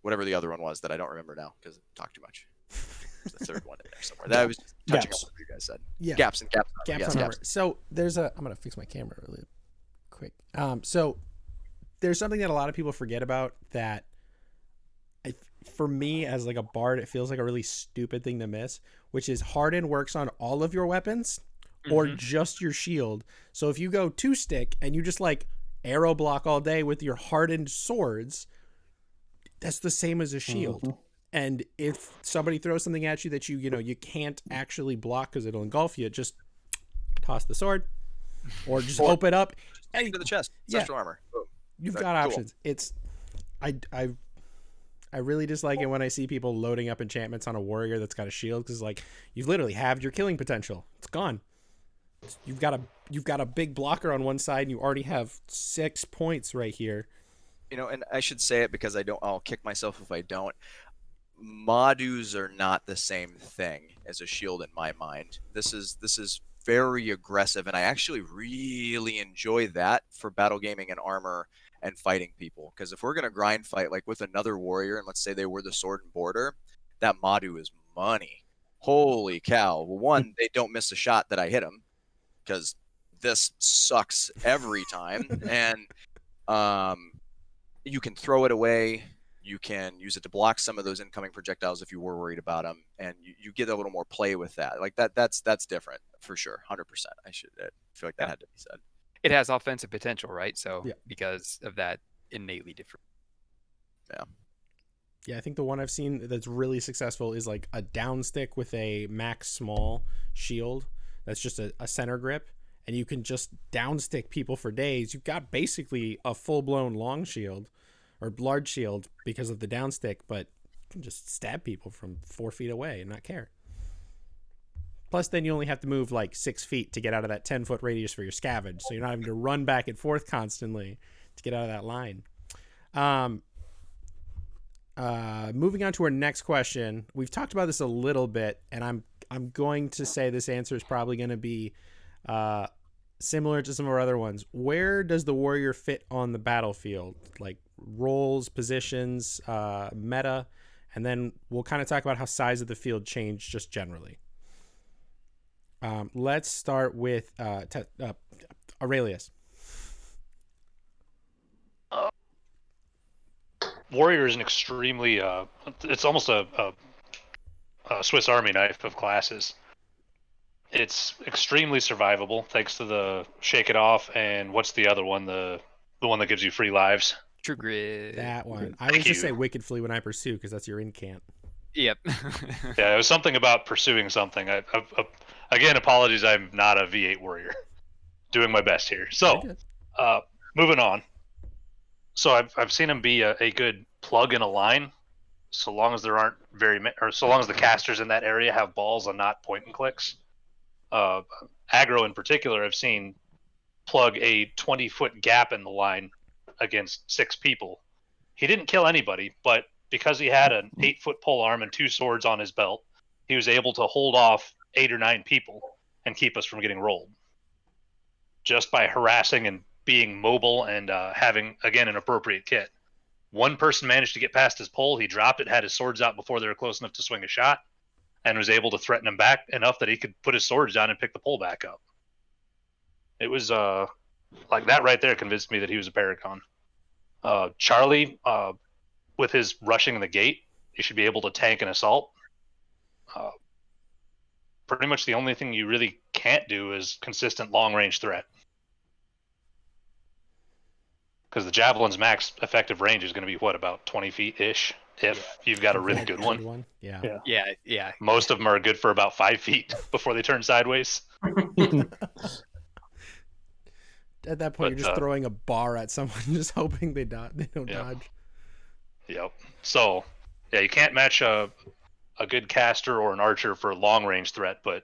whatever the other one was that I don't remember now because I talked too much. There's the third one in there somewhere. That was just touching on what you guys said. Yeah. Gaps on armor. So there's I'm gonna fix my camera really quick. So there's something that a lot of people forget about that for me as like a bard, it feels like a really stupid thing to miss, which is harden works on all of your weapons or just your shield. So if you go 2-stick and you just like arrow block all day with your hardened swords, that's the same as a shield. And if somebody throws something at you that you can't actually block because it'll engulf you, just toss the sword or just open it up. Into the chest. Special armor. Boom. You've But got cool. options. I really dislike it when I see people loading up enchantments on a warrior that's got a shield, because like you've literally halved your killing potential. It's gone. You've got a big blocker on one side, and you already have 6 points right here. And I should say it because I'll kick myself if I don't. Madus are not the same thing as a shield in my mind. This is very aggressive, and I actually really enjoy that for battle gaming and armor and fighting people. Because if we're gonna grind fight like with another warrior, and let's say they were the sword and border, that Madu is money. Holy cow! Well, one, they don't miss a shot that I hit them, because this sucks every time, and you can throw it away. You can use it to block some of those incoming projectiles if you were worried about them, and you get a little more play with that. Like that's different for sure, 100%. I feel like that had to be said. It has offensive potential, right? So Yeah. because of that, innately different. Yeah, I think the one I've seen that's really successful is like a down stick with a max small shield. That's just a center grip, and you can just down stick people for days. You've got basically a full-blown long shield or large shield because of the down stick, but you can just stab people from 4 feet away and not care. Plus, then you only have to move like 6 feet to get out of that 10-foot radius for your scavenge, so you're not having to run back and forth constantly to get out of that line. Moving on to our next question. We've talked about this a little bit, and I'm going to say this answer is probably going to be similar to some of our other ones. Where does the warrior fit on the battlefield? Like roles, positions, meta, and then we'll kind of talk about how size of the field changed just generally. Let's start with Aurelius. Warrior is an extremely it's almost a Swiss Army knife of classes. It's extremely survivable thanks to the shake it off and what's the other one, the one that gives you free lives. True Grit. That one. I always just say Wicked Flee when I pursue, because that's your incant. Yep. Yeah, it was something about pursuing something. Again, apologies, I'm not a V8 warrior. Doing my best here. So, moving on. So I've seen him be a good plug in a line, so long as there aren't so long as the casters in that area have balls and not point and clicks. Aggro in particular, I've seen plug a 20-foot gap in the line against 6 people. He didn't kill anybody, but because he had an 8-foot pole arm and 2 swords on his belt, he was able to hold off 8 or 9 people and keep us from getting rolled. Just by harassing and being mobile and having, again, an appropriate kit. One person managed to get past his pole. He dropped it, had his swords out before they were close enough to swing a shot, and was able to threaten him back enough that he could put his swords down and pick the pole back up. It was like that right there convinced me that he was a Paragon. Charlie, with his rushing the gate, he should be able to tank an assault. Pretty much the only thing you really can't do is consistent long-range threat. Because the Javelin's max effective range is going to be, what, about 20 feet-ish, if you've got a really good one. Yeah. Most of them are good for about 5 feet before they turn sideways. At that point, you're just throwing a bar at someone, just hoping they don't dodge. Yep. So, yeah, you can't match a good caster or an archer for long-range threat, but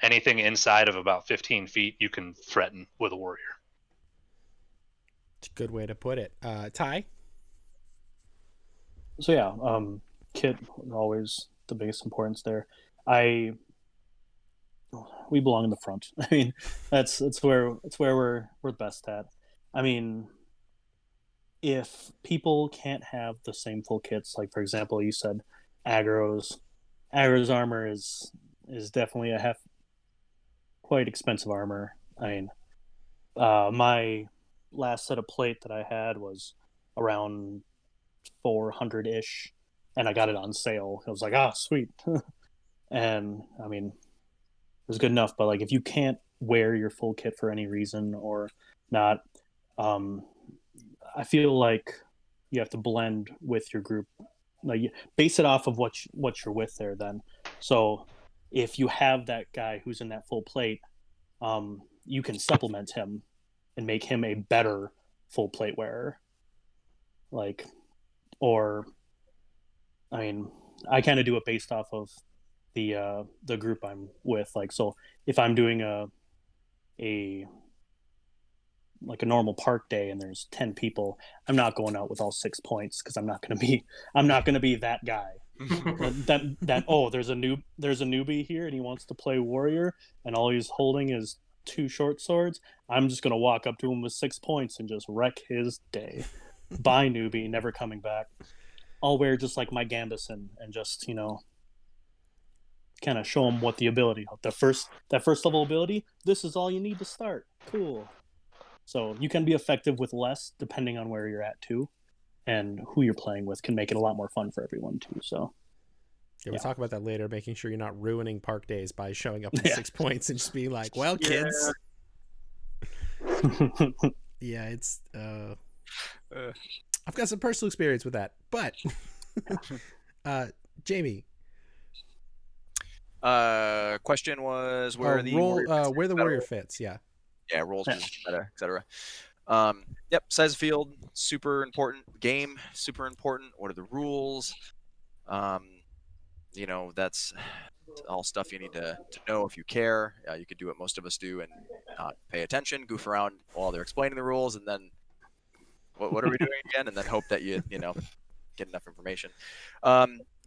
anything inside of about 15 feet, you can threaten with a warrior. It's a good way to put it. Ty? So yeah, kit always the biggest importance there. We belong in the front. I mean, that's where we're best at. I mean, if people can't have the same full kits, like for example, you said Aggro's armor is definitely quite expensive armor. I mean, my last set of plate that I had was around 400-ish, and I got it on sale. I was like, sweet. And I mean, it was good enough, but like if you can't wear your full kit for any reason or not, I feel like you have to blend with your group. Like base it off of what you're with there then. So if you have that guy who's in that full plate, you can supplement him and make him a better full plate wearer. like, or I mean, I kind of do it based off of the group I'm with. Like, so if I'm doing a like a normal park day and there's 10 people, I'm not going out with all 6 points because I'm not going to be that guy. Oh, there's a newbie here and he wants to play warrior and all he's holding is 2 short swords. I'm just going to walk up to him with 6 points and just wreck his day. Bye, newbie, never coming back. I'll wear just like my Gambus and just, kind of show him what the ability, that first level ability, this is all you need to start. Cool. So you can be effective with less depending on where you're at too, and who you're playing with can make it a lot more fun for everyone too. So yeah, we'll talk about that later, making sure you're not ruining park days by showing up with 6 points and just being like, well, kids. Yeah, it's I've got some personal experience with that. But Jamie. Question was where the warrior fits, yeah. Yeah, roles, meta, etc. Yep, size of field, super important. Game, super important. What are the rules? That's all stuff you need to know if you care. You could do what most of us do and not pay attention, goof around while they're explaining the rules, and then what are we doing again? And then hope that you get enough information.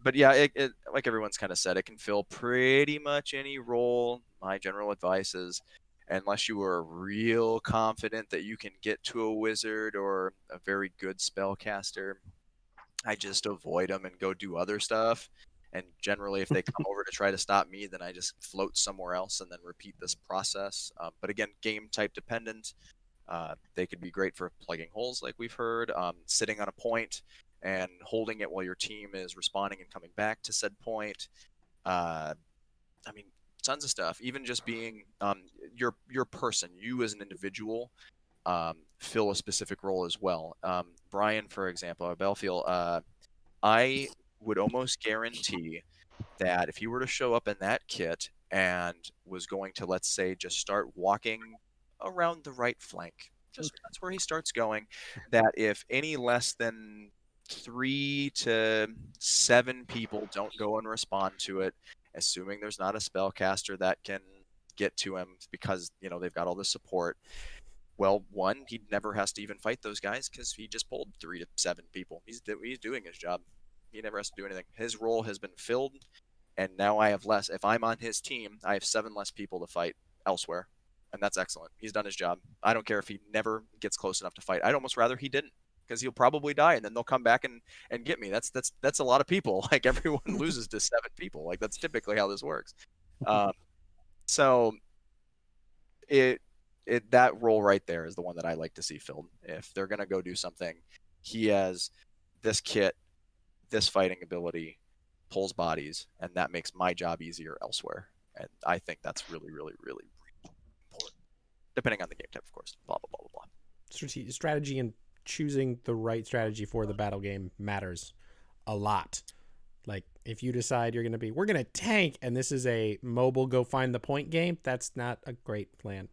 But yeah, it like everyone's kind of said, it can fill pretty much any role. My general advice is, unless you are real confident that you can get to a wizard or a very good spellcaster, I just avoid them and go do other stuff. And generally, if they come over to try to stop me, then I just float somewhere else and then repeat this process. But again, game type dependent. They could be great for plugging holes, like we've heard, sitting on a point and holding it while your team is responding and coming back to said point. Tons of stuff. Even just being your person, you as an individual, fill a specific role as well. Brian, for example, Belthil, I would almost guarantee that if he were to show up in that kit and was going to, let's say, just start walking around the right flank, just that's where he starts going, that if any less than 3 to 7 people don't go and respond to it, assuming there's not a spellcaster that can get to him because they've got all the support, well, one, he never has to even fight those guys because he just pulled 3 to 7 people. He's doing his job. He never has to do anything. His role has been filled, and now I have less. If I'm on his team, I have 7 less people to fight elsewhere, and that's excellent. He's done his job. I don't care if he never gets close enough to fight. I'd almost rather he didn't, because he'll probably die, and then they'll come back and get me. That's a lot of people. Like, everyone loses to 7 people. Like, that's typically how this works. So that role right there is the one that I like to see filled. If they're gonna go do something, he has this kit, this fighting ability, pulls bodies, and that makes my job easier elsewhere. And I think that's really, really, really, really important. Depending on the game type, of course. Blah blah blah blah blah. Strategy and choosing the right strategy for the battle game matters a lot. Like, if you decide we're going to tank, and this is a mobile go find the point game, that's not a great plan.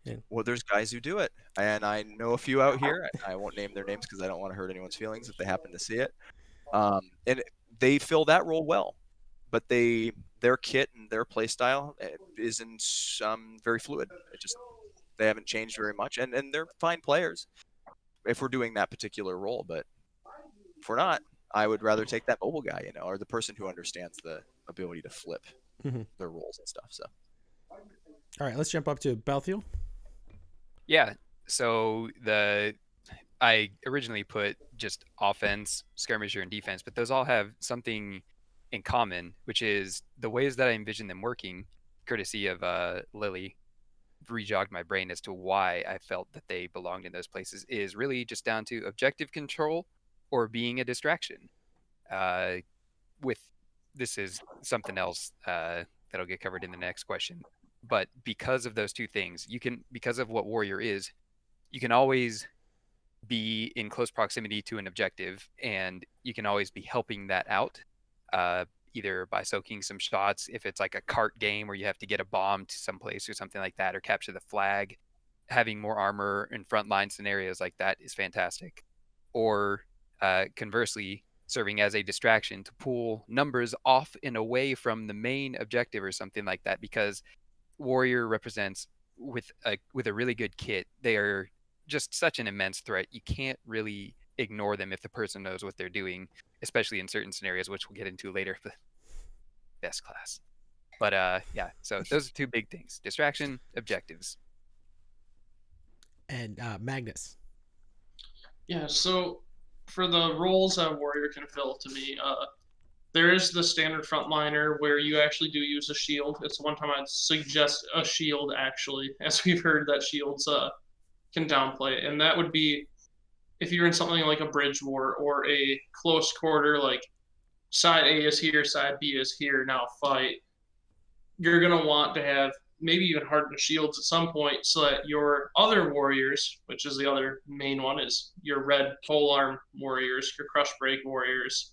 Yeah. Well, there's guys who do it, and I know a few out here. I won't name their names because I don't want to hurt anyone's feelings if they happen to see it. And they fill that role well, but their kit and their play style isn't very fluid. They haven't changed very much, and they're fine players if we're doing that particular role. But if we're not, I would rather take that mobile guy, or the person who understands the ability to flip their roles and stuff. So, all right, let's jump up to Belthil. Yeah. So I originally put just offense, skirmisher, and defense, but those all have something in common, which is the ways that I envision them working, courtesy of Lily, rejogged my brain as to why I felt that they belonged in those places, is really just down to objective control or being a distraction. This is something else that'll get covered in the next question. But because of those two things, because of what warrior is, you can always be in close proximity to an objective, and you can always be helping that out, either by soaking some shots, if it's like a cart game where you have to get a bomb to someplace or something like that, or capture the flag. Having more armor in frontline scenarios like that is fantastic. Or conversely serving as a distraction to pull numbers off and away from the main objective or something like that, because warrior represents with a really good kit, they are just such an immense threat. You can't really ignore them if the person knows what they're doing, especially in certain scenarios, which we'll get into later. The best class. But yeah, so those are two big things: distraction, objectives. And Magnus. Yeah, so for the roles a warrior can fill, to me, there is the standard frontliner where you actually do use a shield. It's the one time I'd suggest a shield, actually, as we've heard that shields can downplay. And that would be if you're in something like a bridge war or a close quarter, like side A is here, side B is here, now fight. You're going to want to have maybe even hardened shields at some point so that your other warriors, which is the other main one, is your red polearm warriors, your crush break warriors,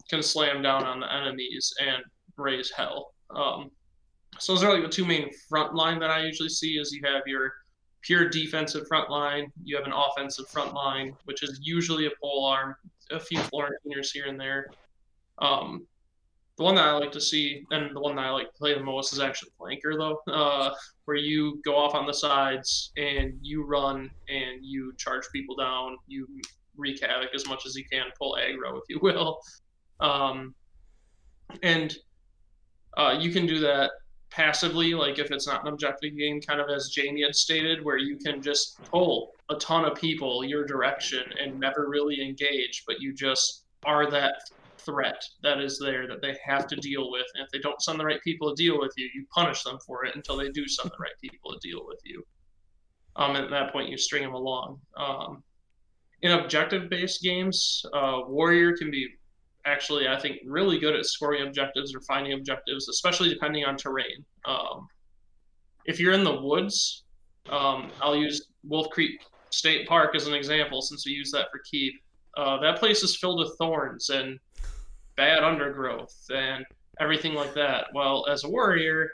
can slam down on the enemies and raise hell. So those are like the two main front line that I usually see. Is you have your pure defensive front line, you have an offensive front line, which is usually a polearm, a few Florentines here and there. The one that I like to see, and the one that I like to play the most, is actually flanker, though, where you go off on the sides and you run and you charge people down, you wreak havoc as much as you can, pull aggro, if you will. And you can do that passively, like if it's not an objective game, kind of as Jamie had stated, where you can just pull a ton of people your direction and never really engage, but you just are that threat that is there that they have to deal with. And if they don't send the right people to deal with you, you punish them for it until they do send the right people to deal with you. At that point, you string them along. In objective-based games, Warrior can be actually, I think, really good at scoring objectives or finding objectives, especially depending on terrain. If you're in the woods, I'll use Wolf Creek State Park as an example, since we use that for keep. That place is filled with thorns and bad undergrowth and everything like that. Well, as a warrior,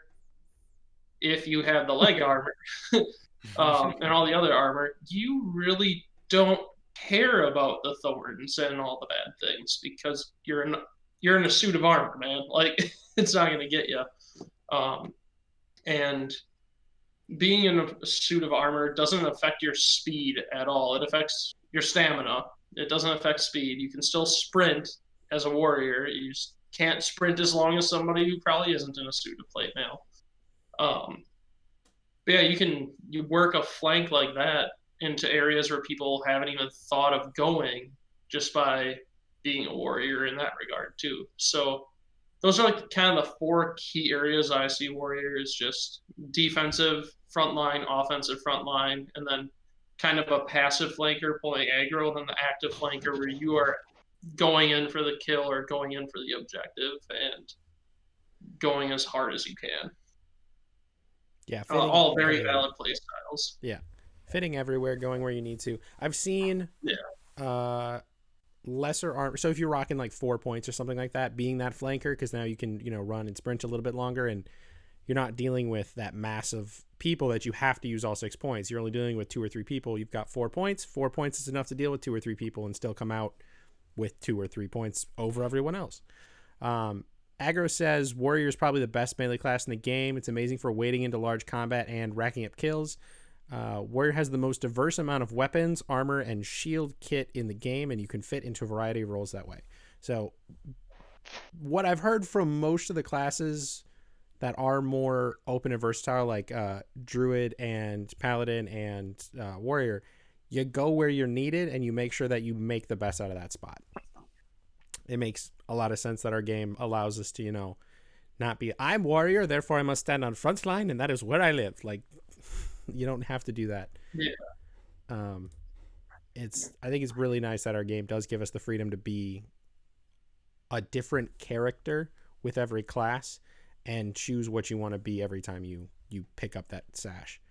if you have the leg armor and all the other armor, you really don't care about the thorns and all the bad things, because you're in a suit of armor, man. Like, it's not going to get you. And being in a suit of armor doesn't affect your speed at all. It affects your stamina. It doesn't affect speed. You can still sprint as a warrior. You just can't sprint as long as somebody who probably isn't in a suit of plate mail. But yeah, you work a flank like that into areas where people haven't even thought of going, just by being a warrior in that regard too. So those are like kind of the four key areas I see warrior is just defensive front line, offensive front line, and then kind of a passive flanker pulling aggro, and then the active flanker where you are going in for the kill or going in for the objective and going as hard as you can. Yeah, all very valid play styles. Yeah, fitting everywhere, going where you need to. I've seen lesser armor. So if you're rocking like 4 points or something like that, being that flanker, because now you can run and sprint a little bit longer, and you're not dealing with that mass of people that you have to use all 6 points. You're only dealing with 2 or 3 people. You've got 4 points. 4 points is enough to deal with 2 or 3 people and still come out with 2 or 3 points over everyone else. Aggro says Warrior is probably the best melee class in the game. It's amazing for wading into large combat and racking up kills. Warrior has the most diverse amount of weapons, armor, and shield kit in the game, and you can fit into a variety of roles that way. So what I've heard from most of the classes that are more open and versatile, like Druid and Paladin and Warrior, you go where you're needed and you make sure that you make the best out of that spot. It makes a lot of sense that our game allows us to, not be, I'm Warrior, therefore I must stand on front line, and that is where I live. Like, you don't have to do that. Yeah. I think it's really nice that our game does give us the freedom to be a different character with every class and choose what you want to be every time you pick up that sash.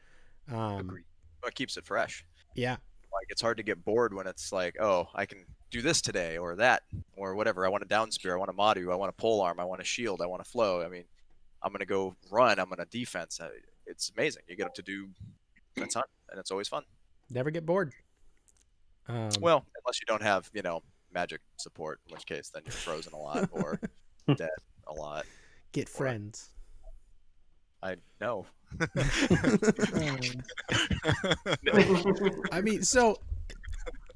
Agreed. Well, it keeps it fresh. Yeah. Like, it's hard to get bored when it's like, oh, I can do this today or that or whatever. I want a down spear, I want a Madu, I want a pole arm, I want a shield, I want a flow. I mean, I'm gonna go run, I'm gonna defense. It's amazing. You get to do a ton, and it's always fun. Never get bored. Well, unless you don't have magic support, in which case then you're frozen a lot or dead a lot. Get friends. I know. I mean, so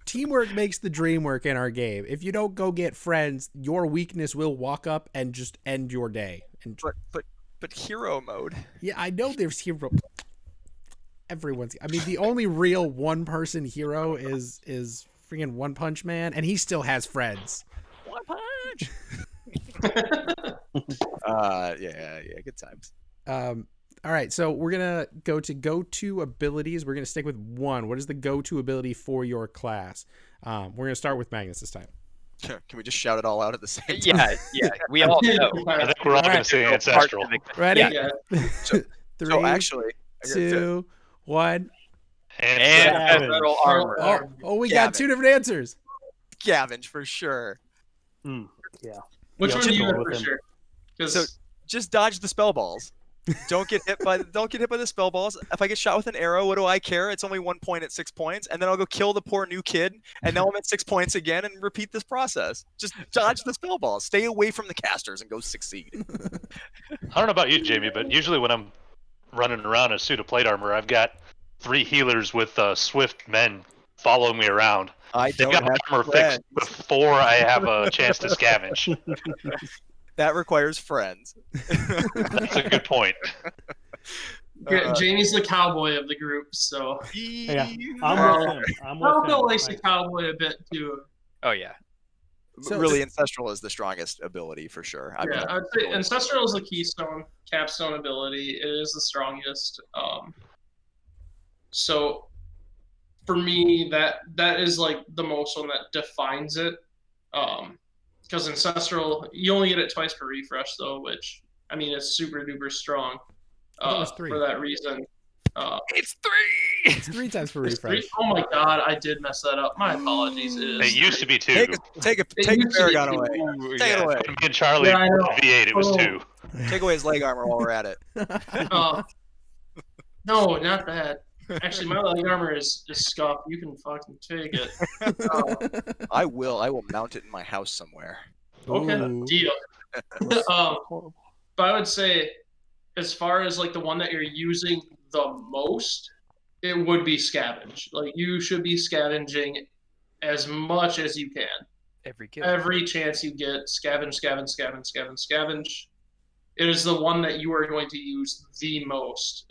teamwork makes the dream work in our game. If you don't go get friends, your weakness will walk up and just end your day. And But hero mode. yeah, I know there's hero. I mean, the only real one-person hero is freaking One Punch Man, and he still has friends. One punch. Yeah, good times. All right, so we're gonna go to abilities. We're gonna stick with one. What is the go-to ability for your class? We're gonna start with Magnus this time. Can we just shout it all out at the same time? Yeah, we all know. I think we're all going to say ancestral. Ready? Yeah. Three, So actually, 2, 1. Ancestral armor. Oh, we got two different answers. Scavenge for sure. Yeah. Which Yeah, one do you I'll have go for with him. sure? 'Cause- So just dodge the spell balls. Don't get hit by the spell balls. If I get shot with an arrow, what do I care? It's only 1 point at 6 points, and then I'll go kill the poor new kid, and now I'm at 6 points again, and repeat this process. Just dodge the spell balls. Stay away from the casters and go succeed. I don't know about you, Jamie, but usually when I'm running around in a suit of plate armor, I've got 3 healers with swift men following me around. I They've don't got have armor friends. fixed before I have a chance to scavenge. That requires friends. That's a good point. Jamie's the cowboy of the group, so Yeah, I'm with him. I'm with Belthil him. likes the cowboy a bit too. Oh yeah. So- really, ancestral is the strongest ability for sure. I mean, I'd say ancestral is the keystone, capstone ability. It is the strongest. So for me, that is like the most one that defines it. Because ancestral, you only get it twice per refresh though, which I mean it's super duper strong. I thought it was 3. For that reason. It's 3. It's 3 times per refresh. Oh my god, I did mess that up. My apologies. It used to be 2. take It a used to be Paragon 2. away. Take it away. Me and Charlie Yeah, I know. V8, it was 2. Take away his leg armor while we're at it. No, not that. Actually, my leg armor is scuffed. You can fucking take it. I will mount it in my house somewhere. Okay, Ooh. deal. Horrible. But I would say, as far as like the one that you're using the most, it would be scavenge. Like you should be scavenging as much as you can. Every kill. Every chance you get, scavenge. It is the one that you are going to use the most.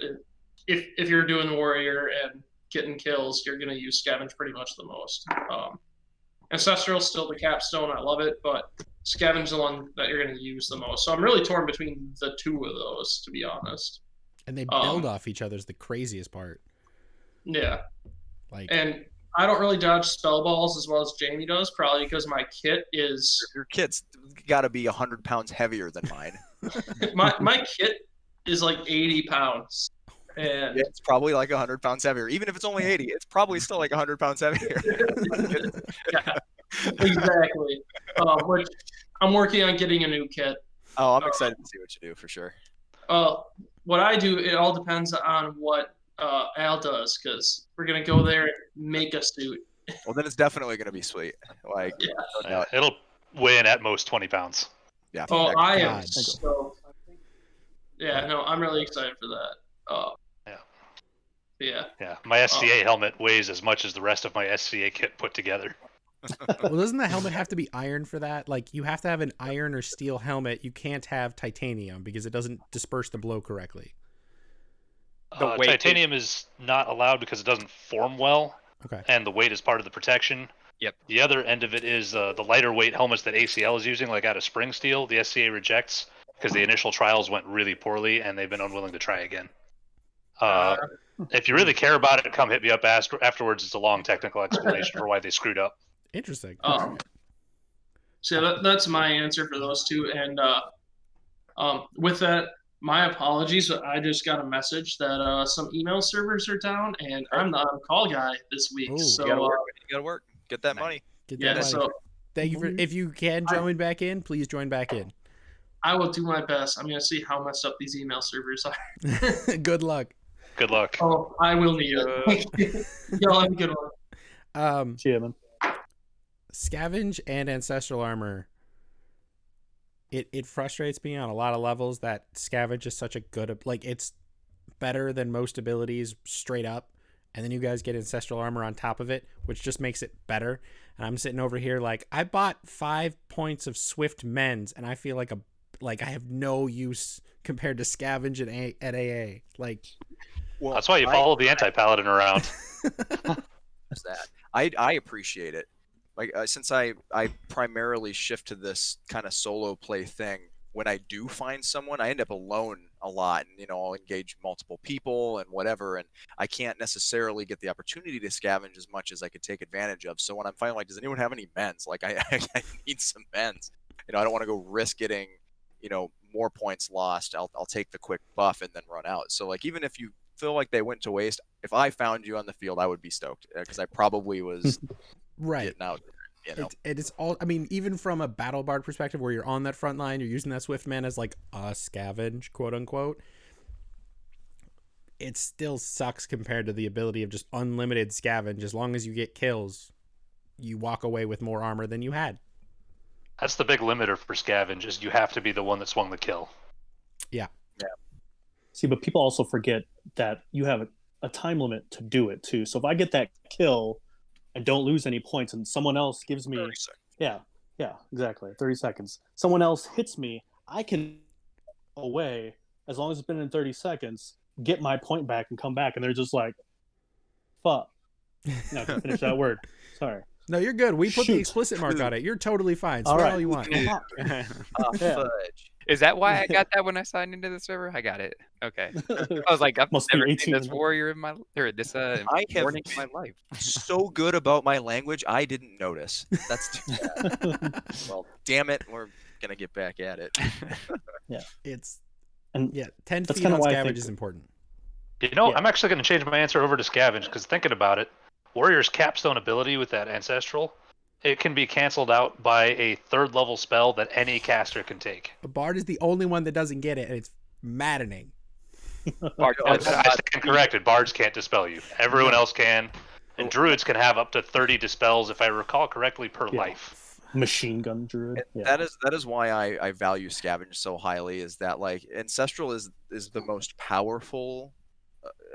If you're doing warrior and getting kills, you're going to use scavenge pretty much the most. Ancestral still the capstone. I love it, but scavenge the one that you're going to use the most. So I'm really torn between the two of those, to be honest. And they build off each other's the craziest part. Yeah. Like, And I don't really dodge spell balls as well as Jamie does, probably because my kit is Your kit's got to be 100 pounds heavier than mine. my kit is like 80 pounds. And It's probably like 100 pounds heavier. Even if it's only 80, it's probably still like 100 pounds heavier. yeah, exactly. Which I'm working on getting a new kit. Oh, I'm excited to see what you do for sure. What I do, it all depends on what Al does, because we're gonna go there and make a suit. Well, then it's definitely going to be sweet. Like, Yeah. no doubt. It'll weigh in at most 20 pounds. Yeah. Oh, that- I am God. so. Yeah, no, I'm really excited for that. Yeah. Yeah. Yeah, my SCA helmet weighs as much as the rest of my SCA kit put together. well, doesn't the helmet have to be iron for that? Like, you have to have an iron or steel helmet. You can't have titanium because it doesn't disperse the blow correctly. The weight Titanium is not allowed because it doesn't form well, Okay. and the weight is part of the protection. Yep. The other end of it is the lighter weight helmets that ACL is using, like out of spring steel. The SCA rejects because the initial trials went really poorly, and they've been unwilling to try again. If you really care about it, come hit me up afterwards. It's a long technical explanation for why they screwed up. Interesting. So that's my answer for those two. And with that, my apologies, but I just got a message that some email servers are down, and I'm the on-call guy this week. Ooh. So You gotta work. Get that money. Get yeah, that money. so Thank you for. If you can join back in, please join back in. I will do my best. I'm gonna see how messed up these email servers are. Good luck. Good luck. Oh, I will need it. Y'all have a good one. See ya, man. Scavenge and Ancestral Armor. It frustrates me on a lot of levels that Scavenge is such a good, like, it's better than most abilities straight up, and then you guys get Ancestral Armor on top of it, which just makes it better. And I'm sitting over here like, I bought 5 points of Swift Mends, and I feel like I have no use compared to Scavenge at AA. Like, Well, That's why you follow the anti-paladin around. that. I appreciate it. Like since I primarily shift to this kind of solo play thing, when I do find someone, I end up alone a lot, and I'll engage multiple people and whatever, and I can't necessarily get the opportunity to scavenge as much as I could take advantage of. So when I'm finally like, does anyone have any mends? Like I need some mends. I don't want to go risk getting more points lost. I'll take the quick buff and then run out. So like even if you feel like they went to waste, if I found you on the field, I would be stoked because I probably was right. getting out. It's all, I mean, even from a battle bard perspective where you're on that front line, you're using that Swift Man as like a scavenge, quote unquote. It still sucks compared to the ability of just unlimited scavenge. As long as you get kills, you walk away with more armor than you had. That's the big limiter for scavenge, is you have to be the one that swung the kill. Yeah. See, but people also forget that you have a time limit to do it too. So if I get that kill and don't lose any points, and someone else gives me 30 seconds. yeah, exactly, 30 seconds. Someone else hits me, I can away as long as it's been in 30 seconds, get my point back and come back, and they're just like, "Fuck." No, I can finish that word. Sorry. No, you're good. We put the Shoot. explicit mark on it. You're totally fine. All Swear right. all you want. Fudge. Is that why I got that when I signed into the server? I got it. Okay. I was like, I've Must be never 18 seen this and- warrior in my or this I have- warning in my life. So good about my language, I didn't notice. That's too bad. Well, damn it, we're gonna get back at it. It's, And 10 that's feet kinda on why I scavenge think- is important. Yeah. Yeah. I'm actually going to change my answer over to scavenge, because thinking about it, Warrior's capstone ability with that ancestral, it can be canceled out by a 3rd level spell that any caster can take. A bard is the only one that doesn't get it, and it's maddening. Bard, I stand corrected. Bards can't dispel you. Everyone else can. And druids can have up to 30 dispels, if I recall correctly, per Yeah. life. Machine gun druid. Yeah. That is why I value scavenge so highly. Is that like ancestral is the most powerful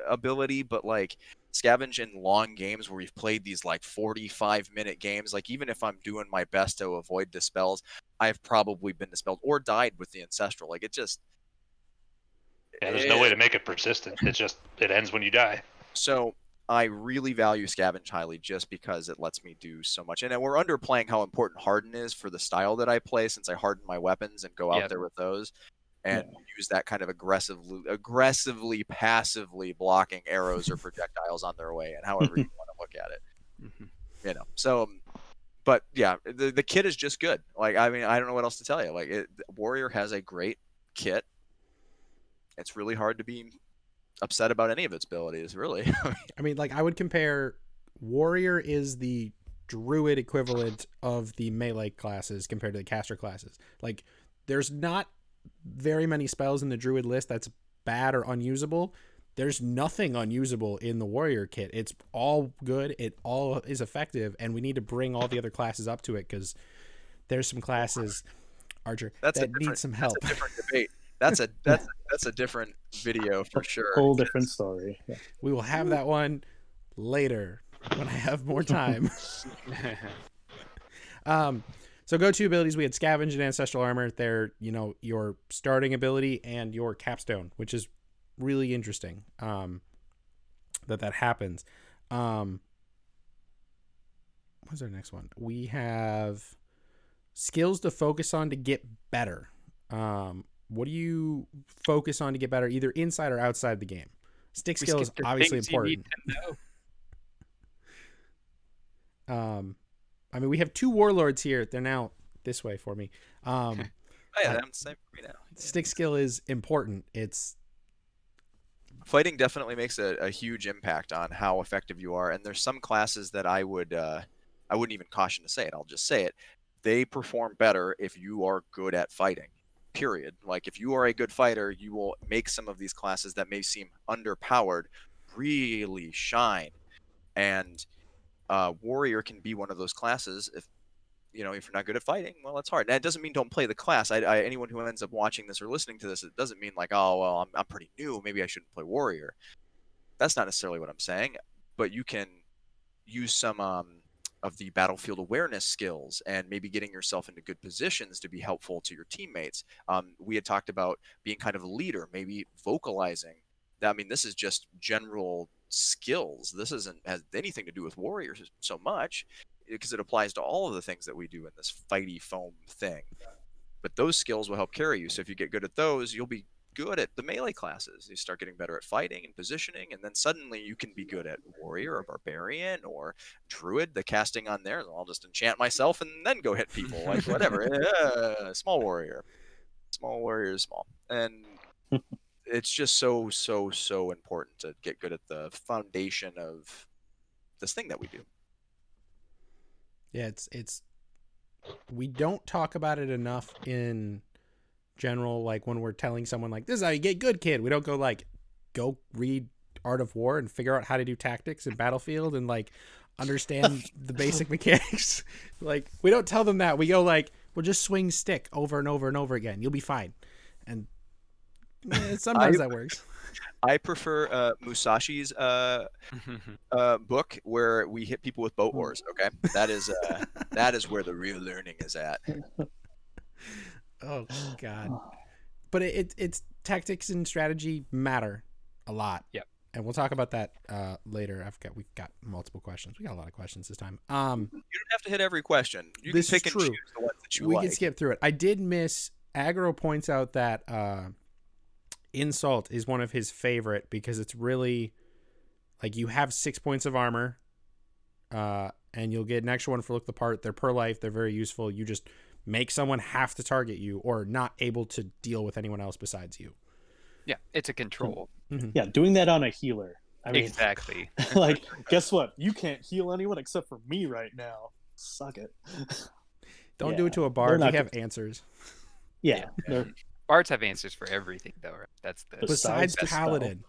ability, but like scavenge in long games where we've played these like 45-minute games, like even if I'm doing my best to avoid dispels, I've probably been dispelled or died with the ancestral. Like it just There's no way to make it persistent. It ends when you die. So I really value scavenge highly just because it lets me do so much. And we're underplaying how important harden is for the style that I play, since I harden my weapons and go out there with those and use that kind of aggressively, passively blocking arrows or projectiles on their way, and however you want to look at it. Mhm. So, but yeah, the kit is just good. Like, I mean, I don't know what else to tell you. Like, Warrior has a great kit. It's really hard to be upset about any of its abilities, really. I mean, like, I would compare Warrior is the druid equivalent of the melee classes compared to the caster classes. Like, there's not very many spells in the druid list that's bad or unusable. There's nothing unusable in the warrior kit. It's all good. It all is effective, and we need to bring all the other classes up to it, because there's some classes, Archer, that need some help. That's a different debate. That's a different video for sure. Whole different story. Yeah. We will have that one later when I have more time. So go-to abilities, we had Scavenge and Ancestral Armor. They're, your starting ability and your capstone, which is really interesting that happens. What's our next one? We have skills to focus on to get better. What do you focus on to get better, either inside or outside the game? Stick skill is obviously important. I mean, we have 2 warlords here. They're now this way for me. I'm same for me now. Stick skill is important. It's fighting definitely makes a huge impact on how effective you are. And there's some classes that I wouldn't even caution to say it. I'll just say it. They perform better if you are good at fighting. Period. Like, if you are a good fighter, you will make some of these classes that may seem underpowered really shine. And warrior can be one of those classes you know, if you're not good at fighting, well, it's hard. That doesn't mean don't play the class. Anyone who ends up watching this or listening to this, it doesn't mean like, oh, well, I'm pretty new, maybe I shouldn't play warrior. That's not necessarily what I'm saying. But you can use some of the battlefield awareness skills and maybe getting yourself into good positions to be helpful to your teammates. We had talked about being kind of a leader, maybe vocalizing. I mean, this is just general skills. This isn't has anything to do with warriors so much, because it applies to all of the things that we do in this fighty foam thing. But those skills will help carry you. So if you get good at those, you'll be good at the melee classes. You start getting better at fighting and positioning, and then suddenly you can be good at warrior or barbarian or druid. The casting on there, I'll just enchant myself and then go hit people, like whatever. Small warrior is small, and it's just so important to get good at the foundation of this thing that we do. Yeah, it's we don't talk about it enough in general, like when we're telling someone like, this is how you get good, kid. We don't go like, go read Art of War and figure out how to do tactics in Battlefield and like understand the basic mechanics. Like, we don't tell them that. We go like, well, just swing stick over and over and over again. You'll be fine. And sometimes that works. I prefer Musashi's book where we hit people with boat wars. Okay, that is where the real learning is at. Oh God! But it's tactics and strategy matter a lot. Yep. And we'll talk about that later. We've got multiple questions. We got a lot of questions this time. You don't have to hit every question. You this can pick is and true. choose the ones that you we like. can skip through it. I did miss. Aggro points out that Insult is one of his favorite because it's really like you have 6 points of armor, and you'll get an extra one for look the part. They're per life. They're very useful. You just make someone have to target you or not able to deal with anyone else besides you. Yeah, it's a control. Mm-hmm. Yeah, doing that on a healer. I mean, Exactly. like, guess what? You can't heal anyone except for me right now. Suck it. Don't Yeah, do it to a they're bard. We not have good. answers. Yeah, they're Bards have answers for everything, though. Right? That's the Besides Besides Paladin.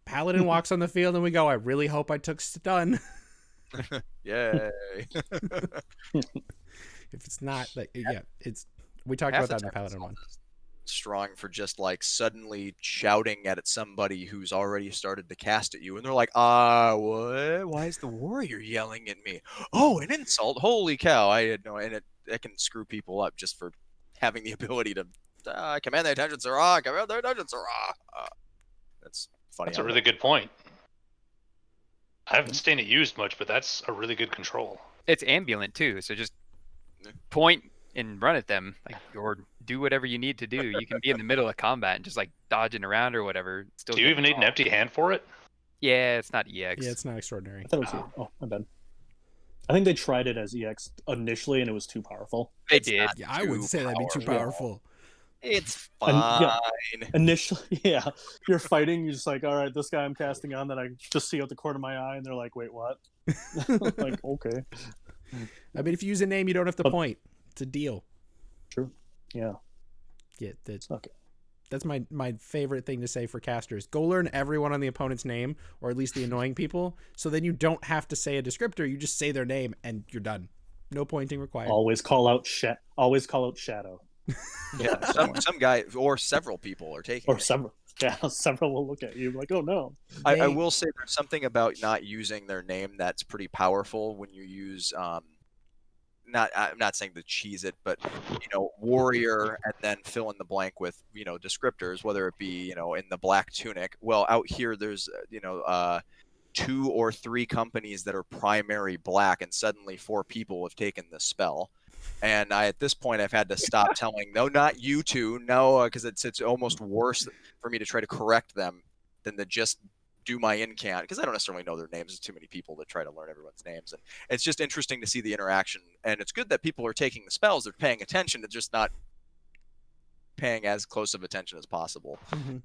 Paladin walks on the field and we go, I really hope I took stun. Yay! If it's not like, yeah, it's, we talked Half about the that in the time Paladin one. Insult is strong for just like suddenly shouting at somebody who's already started to cast at you, and they're like, what? Why is the warrior yelling at me? Oh, an insult! Holy cow! I had no, and it can screw people up just for having the ability to command their attention, Sirrah! Command their attention, Sirrah! That's funny. That's a really good point. I haven't seen it used much, but that's a really good control. it's ambulent too. So just point and run at them, like, or do whatever you need to do. You can be in the middle of combat and just like dodging around or whatever. Still Do you get even need an involved. empty hand for it? Yeah, it's not EX. Yeah, it's not extraordinary. I thought it was. Oh, my bad. I think they tried it as EX initially, and it was too powerful. They It's did. not Yeah, I wouldn't say that'd be too powerful. It's And, fine. yeah. Initially, yeah, you're fighting. You're just like, all right, this guy I'm casting on that I just see out the corner of my eye, and they're like, wait, what? Like, okay, I mean, if you use a name, you don't have to point. It's a deal. true. Yeah, Yeah, that's okay. That's my favorite thing to say for casters. Go learn everyone on the opponent's name, or at least the annoying people, so then you don't have to say a descriptor. You just say their name, and you're done. No pointing required. Always call out Shadow, Yeah, some guy or several people are taking or it. several. Yeah, several will look at you like, oh no. I They- will say there's something about not using their name that's pretty powerful when you use I'm not saying to cheese it, but warrior and then fill in the blank with descriptors, whether it be in the black tunic. Well, out here there's 2 or 3 companies that are primary black, and suddenly 4 people have taken this spell. And at this point, I've had to stop telling, no, not you two, no, because it's almost worse for me to try to correct them than to just do my incant, because I don't necessarily know their names. There's too many people to try to learn everyone's names, and it's just interesting to see the interaction. And it's good that people are taking the spells; they're paying attention. They're just not paying as close of attention as possible. Mm-hmm.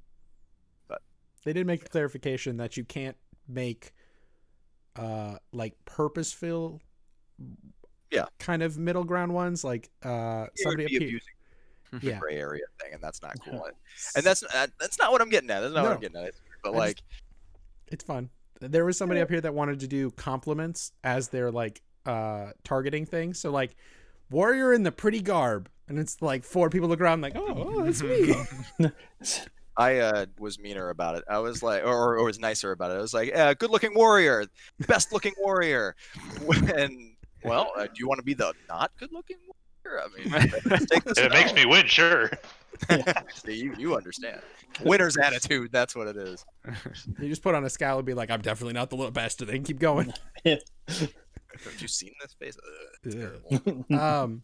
But they did make the clarification that you can't make like purposeful kind of middle ground ones, like somebody up here. abusing the Yeah. gray area thing, and that's not cool. And that's not what I'm getting at. That's not what I'm No. getting at. But I like, It's fun. There was somebody up here that wanted to do compliments as their like targeting thing. So like warrior in the pretty garb, and it's like 4 people look around like, oh, that's me. I was meaner about it. I was like, or was nicer about it. I was like, good-looking warrior, best-looking warrior. And well, do you want to be the not good-looking warrior? I mean, let's take this. If it makes me win, sure. See, you understand. Winner's attitude. That's what it is. You just put on a scowl and be like, I'm definitely not the best, and then keep going. Have you seen this face? It's terrible.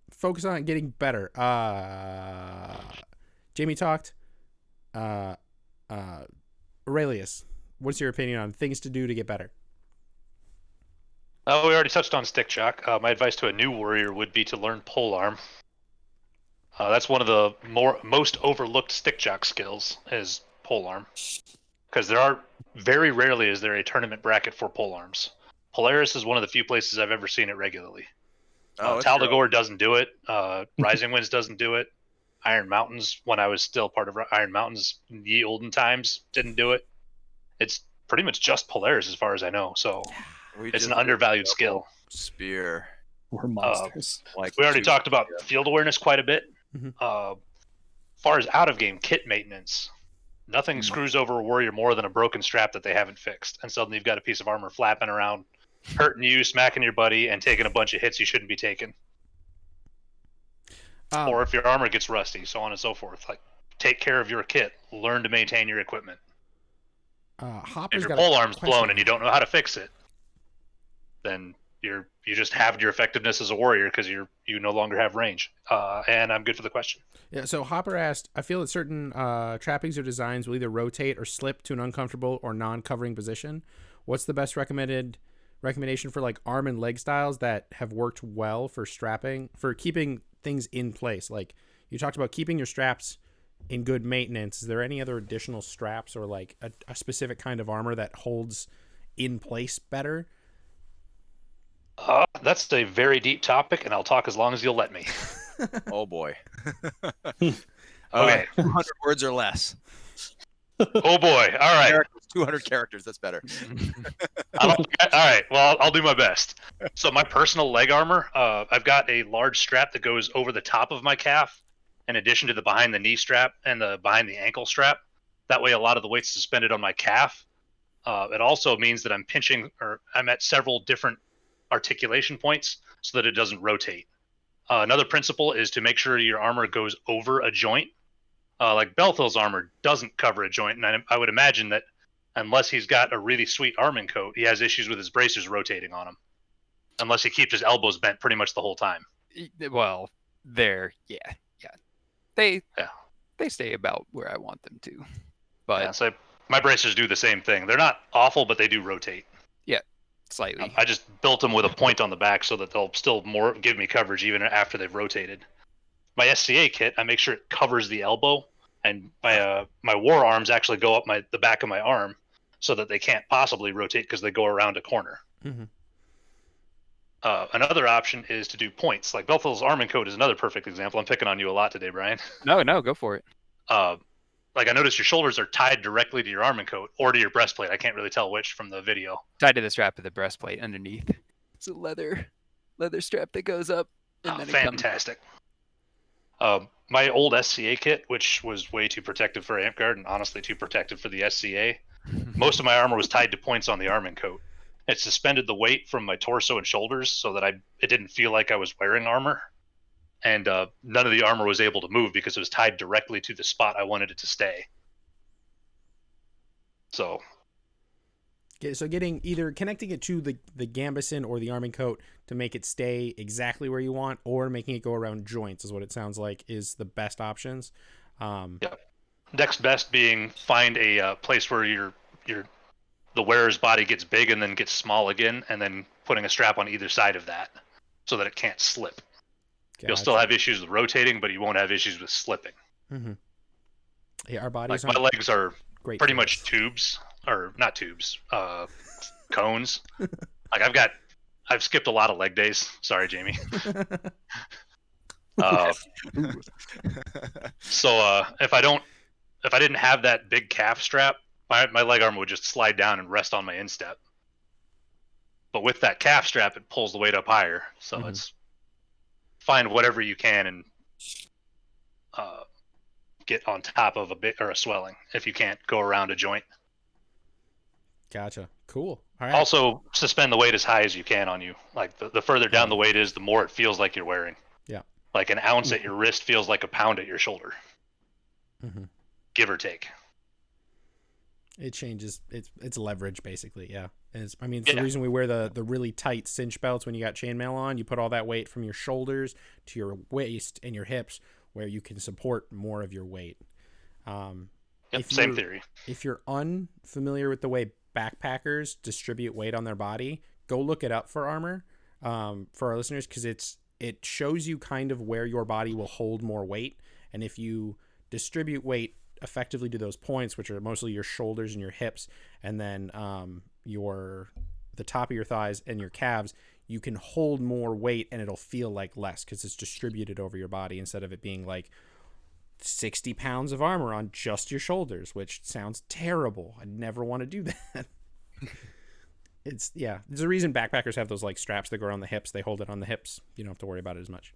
Focus on getting better. Jamie talked. Aurelius, what's your opinion on things to do to get better? Oh, we already touched on Stick-jock. My advice to a new warrior would be to learn polearm. That's one of the most overlooked Stick-jock skills is polearm, because very rarely is there a tournament bracket for polearms. Polaris is one of the few places I've ever seen it regularly. Taldagor doesn't do it. Rising Winds doesn't do it. Iron Mountains, when I was still part of Iron Mountains in the olden times, didn't do it. It's pretty much just Polaris as far as I know. So it's an undervalued skill. Spear. We're monsters. We already talked about field awareness quite a bit. Mm-hmm. Far as out-of-game kit maintenance, nothing screws over a warrior more than a broken strap that they haven't fixed. And suddenly you've got a piece of armor flapping around, hurting you, smacking your buddy, and taking a bunch of hits you shouldn't be taking. Or if your armor gets rusty, so on and so forth. Like, take care of your kit. Learn to maintain your equipment. Hopper's if your got polearm's blown and you don't know how to fix it, then you just halved your effectiveness as a warrior because you no longer have range. And I'm good for the question. Yeah. So Hopper asked, I feel that certain trappings or designs will either rotate or slip to an uncomfortable or non-covering position. What's the best recommendation for like arm and leg styles that have worked well for strapping, for keeping things in place? Like you talked about keeping your straps in good maintenance. Is there any other additional straps or like a specific kind of armor that holds in place better? That's a very deep topic, and I'll talk as long as you'll let me. Oh boy. Okay. 200 words or less. Oh boy. All right. 200 characters. That's better. All right. Well, I'll do my best. So my personal leg armor, I've got a large strap that goes over the top of my calf, in addition to the behind the knee strap and the behind the ankle strap. That way, a lot of the weight's suspended on my calf. It also means that I'm at several different articulation points so that it doesn't rotate. Another principle is to make sure your armor goes over a joint. Like Belthil's armor doesn't cover a joint, and I would imagine that unless he's got a really sweet arming coat, he has issues with his bracers rotating on him. Unless he keeps his elbows bent pretty much the whole time. Well, they stay about where I want them to. But yeah, so my bracers do the same thing. They're not awful, but they do rotate. Slightly. I just built them with a point on the back so that they'll still give me coverage even after they've rotated. My SCA kit, I make sure it covers the elbow, and my war arms actually go up the back of my arm so that they can't possibly rotate because they go around a corner. Mm-hmm. Another option is to do points. Like Belthil's arming coat is another perfect example. I'm picking on you a lot today, Brian. No, go for it. Like I noticed your shoulders are tied directly to your arming coat or to your breastplate. I can't really tell which from the video. Tied to the strap of the breastplate underneath. It's a leather strap that goes up. And then fantastic. My old SCA kit, which was way too protective for Amp Guard and honestly too protective for the SCA, most of my armor was tied to points on the arming coat. It suspended the weight from my torso and shoulders so that it didn't feel like I was wearing armor. And none of the armor was able to move because it was tied directly to the spot I wanted it to stay. So connecting it to the gambeson or the arming coat to make it stay exactly where you want, or making it go around joints is what it sounds like is the best options. Yeah. Next best being find a place where the wearer's body gets big and then gets small again, and then putting a strap on either side of that so that it can't slip. Gotcha. You'll still have issues with rotating, but you won't have issues with slipping. Mm-hmm. Yeah, our bodies. Like my legs are pretty much tubes, or not tubes, cones. Like I've skipped a lot of leg days. Sorry, Jamie. So if I didn't have that big calf strap, my leg armor would just slide down and rest on my instep. But with that calf strap, it pulls the weight up higher, so find whatever you can and get on top of a bit or a swelling if you can't go around a joint. Gotcha. Cool. All right. Also, suspend the weight as high as you can on you. Like the further down the weight is, the more it feels like you're wearing. Yeah. Like an ounce at your wrist feels like a pound at your shoulder, give or take. It changes. It's leverage basically. Yeah. And it's the reason we wear the really tight cinch belts when you got chainmail on. You put all that weight from your shoulders to your waist and your hips, where you can support more of your weight. Same theory. If you're unfamiliar with the way backpackers distribute weight on their body, go look it up for armor, for our listeners, because it shows you kind of where your body will hold more weight, and if you distribute weight effectively to those points, which are mostly your shoulders and your hips, and then the top of your thighs and your calves, you can hold more weight and it'll feel like less because it's distributed over your body instead of it being like 60 pounds of armor on just your shoulders, which sounds terrible. I never want to do that. There's a reason backpackers have those like straps that go around the hips. They hold it on the hips. You don't have to worry about it as much.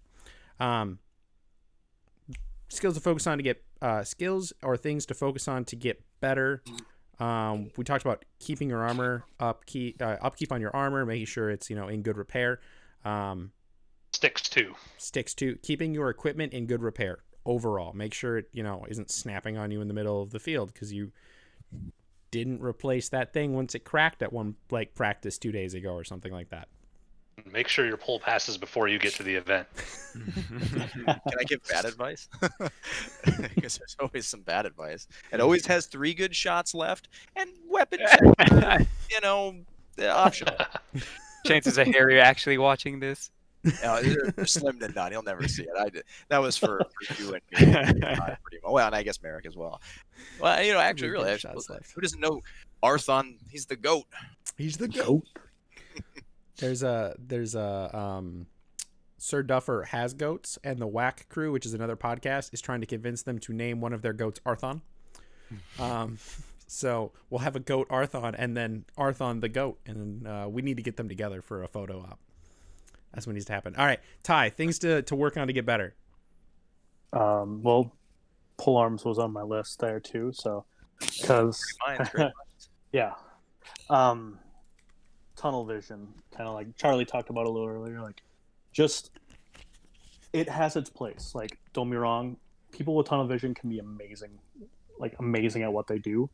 Skills to focus on to get skills or things to focus on to get better. We talked about keeping your armor upkeep on your armor, making sure it's in good repair. Sticks too. Keeping your equipment in good repair overall. Make sure it isn't snapping on you in the middle of the field because you didn't replace that thing once it cracked at one practice 2 days ago or something like that. Make sure your pull passes before you get to the event. Can I give bad advice? Because there's always some bad advice. It always has 3 good shots left, and weapon check are, optional. Chances of Harry actually watching this? They're slim to none. He'll never see it. That was for you and me. Pretty much. Well, and I guess Merrick as well. Well, actually, really, who doesn't know Arthon? He's the GOAT. He's the GOAT. There's a Sir Duffer has goats, and the Whack Crew, which is another podcast, is trying to convince them to name one of their goats Arthon. So we'll have a goat Arthon, and then Arthon the goat, and we need to get them together for a photo op. That's what needs to happen. All right, Ty, things to work on to get better. Well, pole arms was on my list there too. So, because yeah, tunnel vision, kind of like Charlie talked about a little earlier. Like, just it has its place. Like, don't be wrong, people with tunnel vision can be amazing at what they do,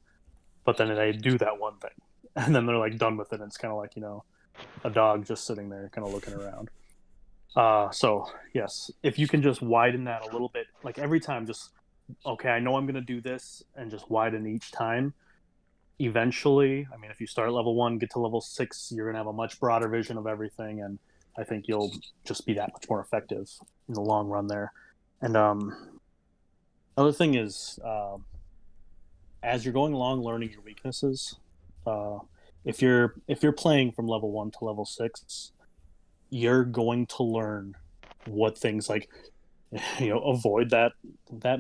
but then they do that one thing, and then they're like done with it. And it's kind of like a dog just sitting there kind of looking around. So yes, if you can just widen that a little bit, like every time, just okay, I know I'm going to do this, and just widen each time. Eventually, if you start level 1, get to level 6, you're going to have a much broader vision of everything, and I think you'll just be that much more effective in the long run there. And other thing is, as you're going along learning your weaknesses, if you're playing from level 1 to level 6, you're going to learn what things like avoid that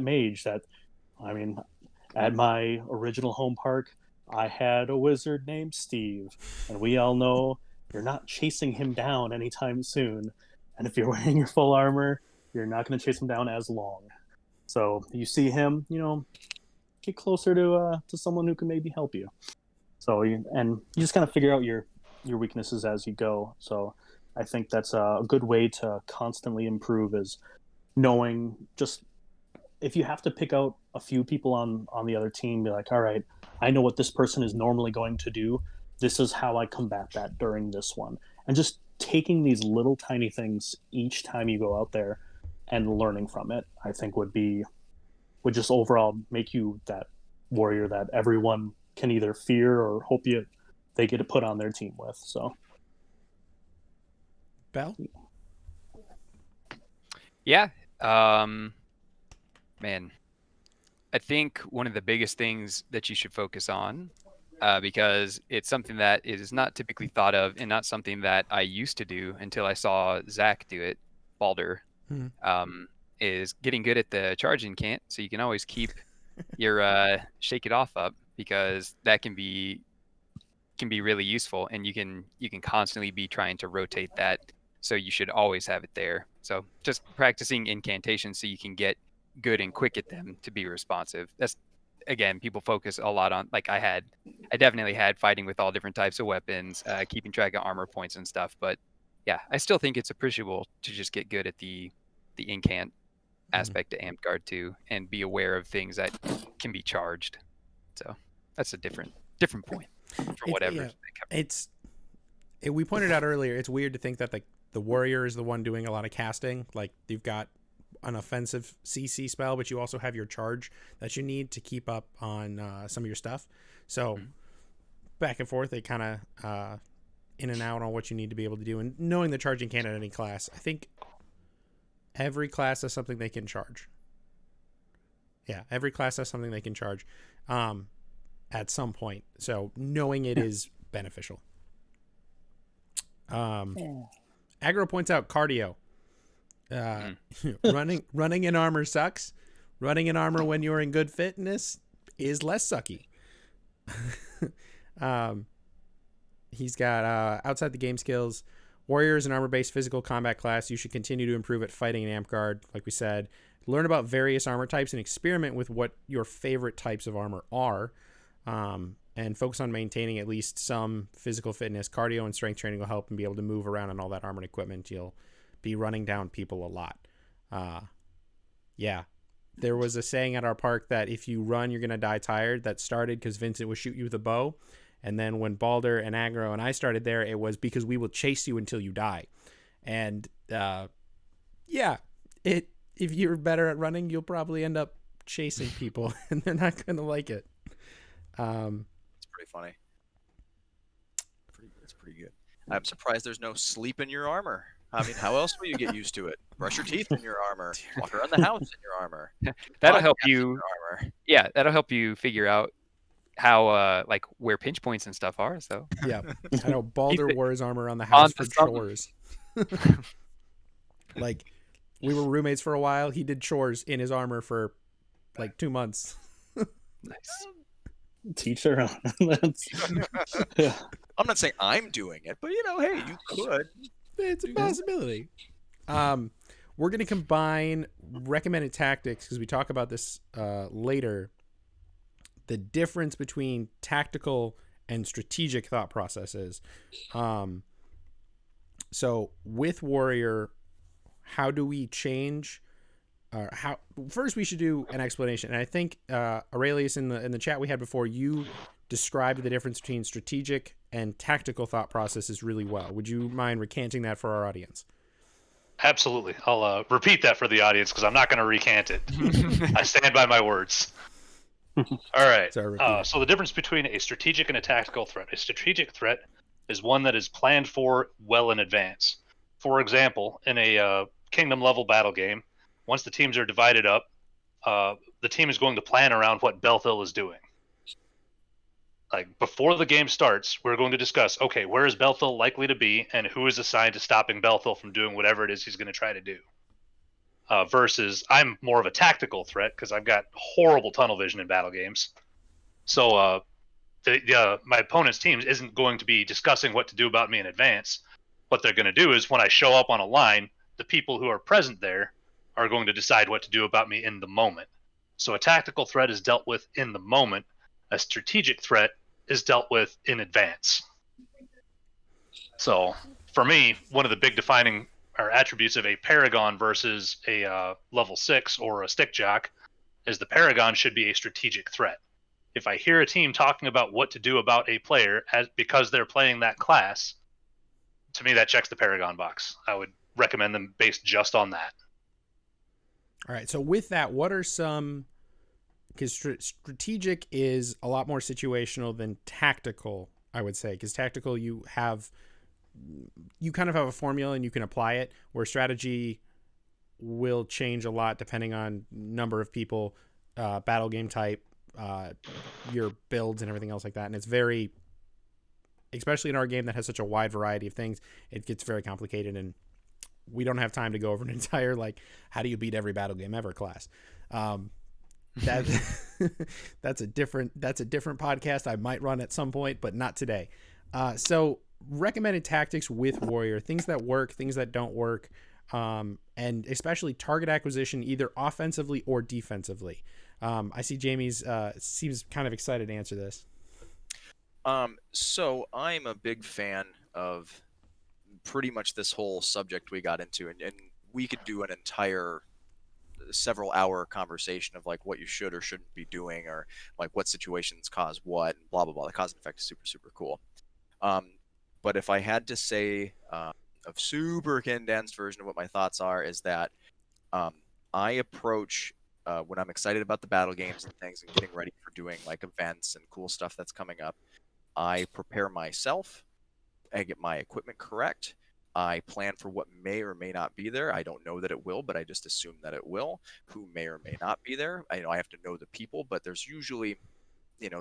mage. That at my original home park, I had a wizard named Steve, and we all know you're not chasing him down anytime soon. And if you're wearing your full armor, you're not going to chase him down as long. So you see him, get closer to someone who can maybe help you. So you just kind of figure out your weaknesses as you go. So I think that's a good way to constantly improve, is knowing, just if you have to pick out a few people on the other team, be like, all right, I know what this person is normally going to do. This is how I combat that during this one. And just taking these little tiny things each time you go out there and learning from it, I think would just overall make you that warrior that everyone can either fear or hope they get to put on their team with. So, Bell? Yeah. Man, I think one of the biggest things that you should focus on, because it's something that is not typically thought of, and not something that I used to do until I saw Zach do it, Balder, is getting good at the charging cant, so you can always keep your shake it off up, because that can be really useful, and you can constantly be trying to rotate that so you should always have it there. So just practicing incantations so you can get good and quick at them to be responsive. That's, again, people focus a lot on, like I definitely had fighting with all different types of weapons, keeping track of armor points and stuff. But yeah, I still think it's appreciable to just get good at the incant aspect of Amped Guard too, and be aware of things that can be charged. So that's a different point for whatever. We pointed out earlier, it's weird to think that the warrior is the one doing a lot of casting. Like, you've got an offensive CC spell, but you also have your charge that you need to keep up on some of your stuff. So back and forth, they kind of in and out on what you need to be able to do. And knowing the charging can at any class, I think every class has something they can charge. Yeah, every class has something they can charge at some point. So knowing it is beneficial. Aggro points out cardio. Running in armor sucks. Running in armor when you're in good fitness is less sucky. He's got outside the game skills. Warrior is an armor-based physical combat class. You should continue to improve at fighting and Amped Guard, like we said. Learn about various armor types and experiment with what your favorite types of armor are. And focus on maintaining at least some physical fitness. Cardio and strength training will help and be able to move around on all that armored equipment. You'll be running down people a lot. Yeah. There was a saying at our park that if you run, you're going to die tired. That started because Vincent would shoot you with a bow. And then when Balder and Aggro and I started there, it was because we will chase you until you die. And if you're better at running, you'll probably end up chasing people and they're not going to like it. It's pretty funny. It's pretty good. I'm surprised there's no sleep in your armor. I mean, how else will you get used to it? Brush your teeth in your armor. Walk around the house in your armor. That'll help you. Your armor. Yeah, that'll help you figure out how like where pinch points and stuff are. So yeah, I know Balder wore his armor on the house for chores. Like, we were roommates for a while. He did chores in his armor for like 2 months. nice. Teach their own. Yeah. I'm not saying I'm doing it, but hey, you could. It's a possibility. We're going to combine recommended tactics because we talk about this later. The difference between tactical and strategic thought processes. So with Warrior, how do we change? First we should do an explanation. And I think Aurelius in the chat we had before, you described the difference between strategic and tactical thought processes really well. Would you mind recanting that for our audience? Absolutely. I'll repeat that for the audience because I'm not going to recant it. I stand by my words. All right. So the difference between a strategic and a tactical threat. A strategic threat is one that is planned for well in advance. For example, in a kingdom level battle game, once the teams are divided up, the team is going to plan around what Belthil is doing. Like, before the game starts, we're going to discuss, okay, where is Belthil likely to be, and who is assigned to stopping Belthil from doing whatever it is he's going to try to do. Versus, I'm more of a tactical threat, because I've got horrible tunnel vision in battle games. So my opponent's team isn't going to be discussing what to do about me in advance. What they're going to do is, when I show up on a line, the people who are present there are going to decide what to do about me in the moment. So a tactical threat is dealt with in the moment. A strategic threat is dealt with in advance. So for me, one of the big defining attributes of a Paragon versus a level 6 or a Stick-jock is the Paragon should be a strategic threat. If I hear a team talking about what to do about a player because they're playing that class, to me that checks the Paragon box. I would recommend them based just on that. All right, so with that, what are some... Because strategic is a lot more situational than tactical, I would say. Because tactical, you kind of have a formula and you can apply it, where strategy will change a lot depending on number of people, battle game type, your builds and everything else like that. And it's very, especially in our game that has such a wide variety of things, it gets very complicated, and we don't have time to go over an entire, like, how do you beat every battle game ever class. That's a different podcast I might run at some point, but not today. So recommended tactics with Warrior, things that work, things that don't work, and especially target acquisition, either offensively or defensively. I see Jamie's seems kind of excited to answer this. So I'm a big fan of pretty much this whole subject we got into, and we could do an entire several hour conversation of like what you should or shouldn't be doing, or like what situations cause what, and blah blah blah. The cause and effect is super super cool. But if I had to say a super condensed version of what my thoughts are, is that I approach when I'm excited about the battle games and things and getting ready for doing like events and cool stuff that's coming up, I prepare myself. I get my equipment correct. I plan for what may or may not be there. I don't know that it will, but I just assume that it will. Who may or may not be there. I know I have to know the people, but there's usually,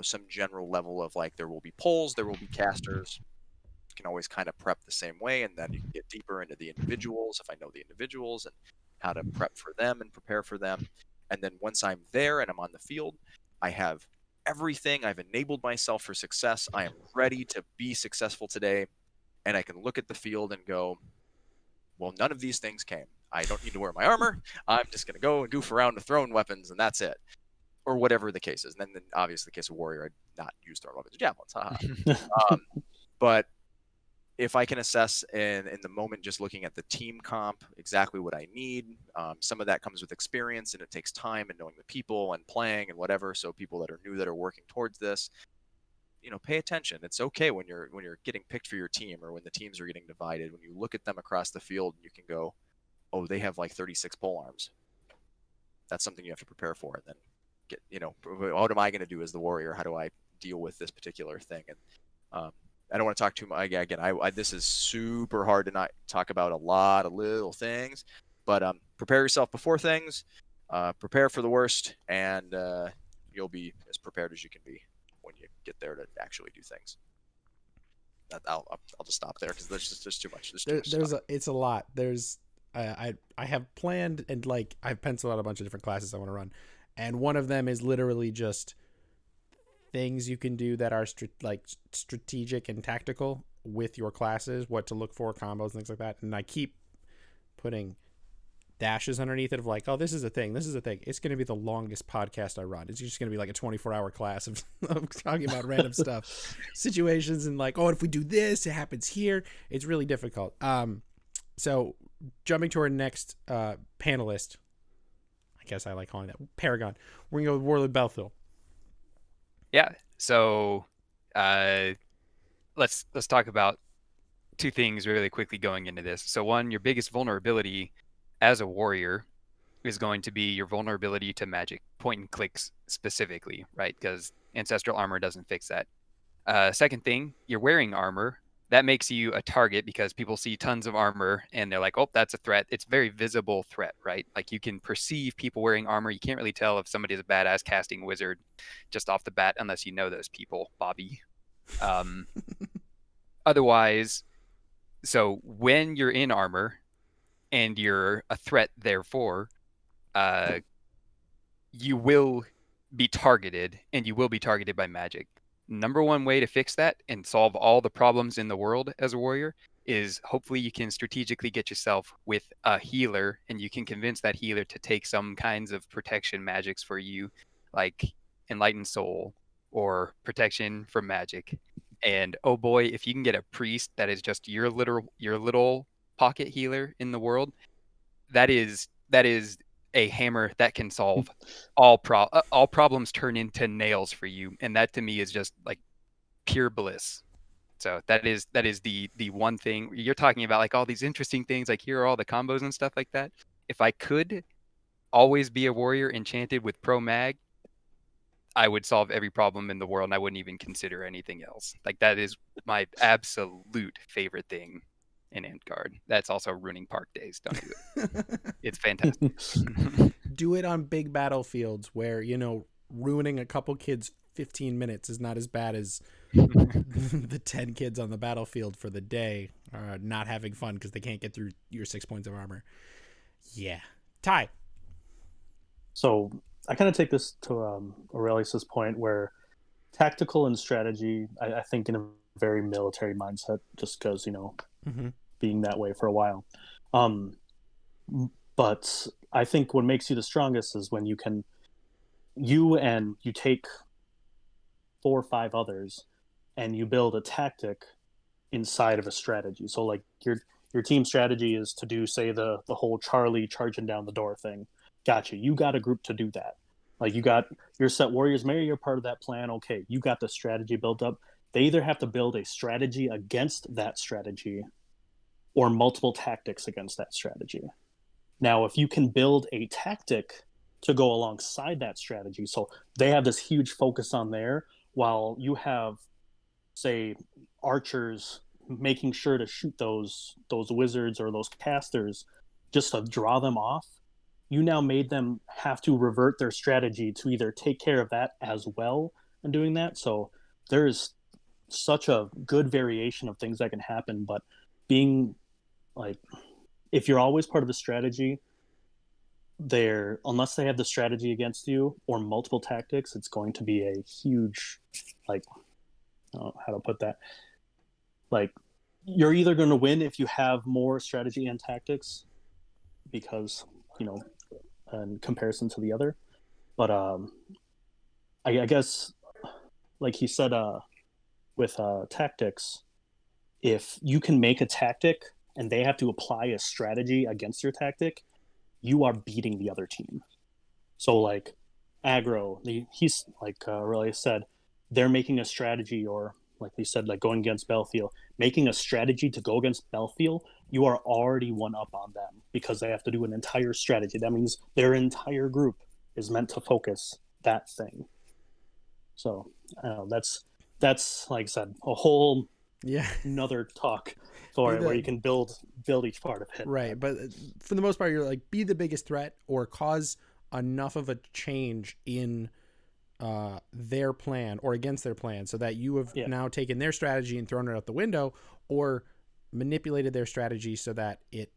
some general level of like there will be polls, there will be casters. You can always kind of prep the same way, and then you can get deeper into the individuals if I know the individuals and how to prep for them and prepare for them. And then once I'm there and I'm on the field, I have everything. I've enabled myself for success. I am ready to be successful today. And I can look at the field and go, well, none of these things came. I don't need to wear my armor. I'm just going to go and goof around with thrown weapons, and that's it. Or whatever the case is. And then obviously, the case of Warrior, I'd not use thrown weapons. Javelins, haha. But if I can assess in the moment, just looking at the team comp, exactly what I need, some of that comes with experience, and it takes time and knowing the people and playing and whatever. So people that are new that are working towards this, pay attention. It's okay when you're getting picked for your team, or when the teams are getting divided. When you look at them across the field, you can go, "Oh, they have like 36 pole arms." That's something you have to prepare for, and then get, what am I going to do as the warrior? How do I deal with this particular thing? And I don't want to talk too much. Again, this is super hard to not talk about a lot of little things, but prepare yourself before things. Prepare for the worst, and you'll be as prepared as you can be when you get there to actually do things. I'll just stop there because there's too much. It's a lot. I have planned, and like I've penciled out a bunch of different classes I want to run, and one of them is literally just things you can do that are strategic and tactical with your classes, what to look for, combos, things like that. And I keep putting dashes underneath it of like, oh, this is a thing. It's going to be the longest podcast I run. It's just going to be like a 24-hour class of talking about random stuff, situations, and like, oh, if we do this, it happens here. It's really difficult. So jumping to our next panelist, I guess I like calling that Paragon. We're going to go with Warlord Belthil. Yeah. So let's talk about two things really quickly going into this. So one, your biggest vulnerability as a warrior is going to be your vulnerability to magic, point and clicks specifically, right? Because ancestral armor doesn't fix that. Second thing, you're wearing armor. That makes you a target because people see tons of armor and they're like, oh, that's a threat. It's a very visible threat, right? Like you can perceive people wearing armor. You can't really tell if somebody's a badass casting wizard just off the bat unless you know those people, Bobby. Otherwise, so when you're in armor and you're a threat, therefore, you will be targeted, and you will be targeted by magic. Number one way to fix that and solve all the problems in the world as a warrior is hopefully you can strategically get yourself with a healer, and you can convince that healer to take some kinds of protection magics for you, like Enlightened Soul or protection from magic. And oh boy, if you can get a priest that is just your little pocket healer in the world, that is a hammer that can solve all problems, turn into nails for you, and that to me is just like pure bliss. So that is the one thing you're talking about, like all these interesting things, like here are all the combos and stuff like that. If I could always be a warrior enchanted with pro mag, I would solve every problem in the world, and I wouldn't even consider anything else. Like that is my absolute favorite thing in Antgard. That's also ruining park days. Don't do it. It's fantastic. Do it on big battlefields where, ruining a couple kids 15 minutes is not as bad as the 10 kids on the battlefield for the day are not having fun because they can't get through your 6 points of armor. Yeah. Ty. So I kind of take this to Aurelius's point where tactical and strategy, I think, in very military mindset, just because Mm-hmm. being that way for a while. But I think what makes you the strongest is when you take 4 or 5 others and you build a tactic inside of a strategy. So like your team strategy is to do, say, the whole Charlie charging down the door thing. Gotcha. You got a group to do that. Like you got your set warriors, maybe you're part of that plan. Okay, you got the strategy built up. They either have to build a strategy against that strategy or multiple tactics against that strategy. Now, if you can build a tactic to go alongside that strategy, so they have this huge focus on there, while you have, say, archers making sure to shoot those wizards or those casters just to draw them off, you now made them have to revert their strategy to either take care of that as well in doing that. So there's such a good variation of things that can happen, but being like, if you're always part of the strategy, unless they have the strategy against you or multiple tactics, it's going to be a huge, like, how to put that, like, you're either going to win if you have more strategy and tactics, because in comparison to the other. But I guess, like he said, with tactics, if you can make a tactic and they have to apply a strategy against your tactic, you are beating the other team. So like Aggro, he's like Aurelius said, they're making a strategy, or like we said, like going against Belthil, making a strategy to go against Belthil, you are already one up on them because they have to do an entire strategy. That means their entire group is meant to focus that thing. So that's like I said, a whole another talk for it, where you can build each part of it. Right, but for the most part, you're like, be the biggest threat or cause enough of a change in their plan or against their plan, so that you have now taken their strategy and thrown it out the window, or manipulated their strategy so that it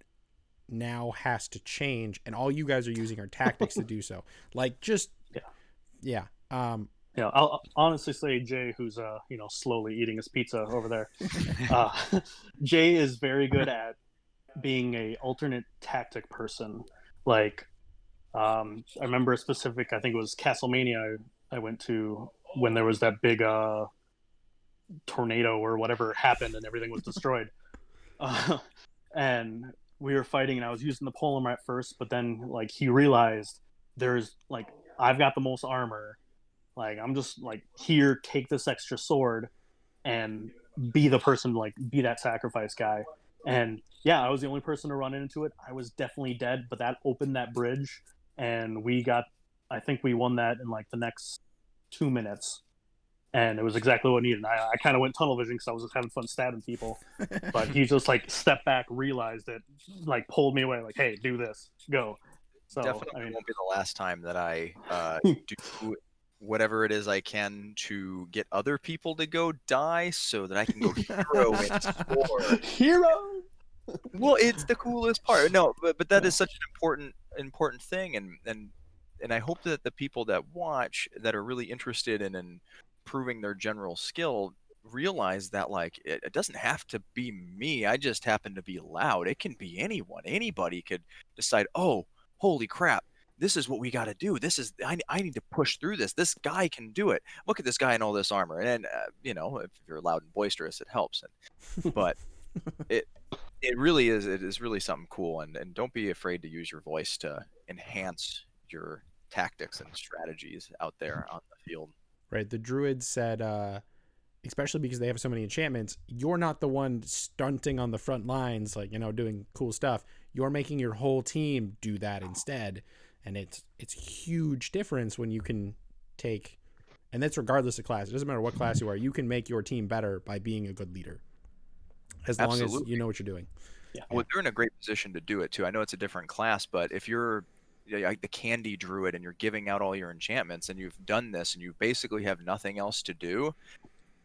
now has to change, and all you guys are using are tactics to do so. Like, just I'll honestly say Jay, who's slowly eating his pizza over there. Jay is very good at being a alternate tactic person. Like, I remember a specific, I think it was Castlemania I went to, when there was that big tornado or whatever happened and everything was destroyed. And we were fighting, and I was using the polearm at first, but then like he realized there's like, I've got the most armor. Like, I'm just like, here, take this extra sword and be the person, like, be that sacrifice guy. And yeah, I was the only person to run into it. I was definitely dead, but that opened that bridge, and I think we won that in like the next 2 minutes. And it was exactly what I needed. I kind of went tunnel vision because I was just having fun stabbing people. But he just like stepped back, realized it, like pulled me away, like, hey, do this, go. So Definitely won't be the last time that I do whatever it is I can to get other people to go die so that I can go hero and score. Hero. Well, it's the coolest part. No, but that is such an important thing, and I hope that the people that watch, that are really interested in improving their general skill, realize that like it doesn't have to be me. I just happen to be loud. It can be anyone. Anybody could decide, oh, holy crap, this is what we got to do. I need to push through this. This guy can do it. Look at this guy in all this armor. And if you're loud and boisterous, it helps. But it really is. It is really something cool. And don't be afraid to use your voice to enhance your tactics and strategies out there on the field. Right. The druids said, especially because they have so many enchantments, you're not the one stunting on the front lines, like, doing cool stuff. You're making your whole team do that instead. And it's a huge difference when you can take, and that's regardless of class. It doesn't matter what class you are. You can make your team better by being a good leader, as long as you know what you're doing. Yeah. Well, they're in a great position to do it too. I know it's a different class, but if you're like the candy druid and you're giving out all your enchantments and you've done this and you basically have nothing else to do,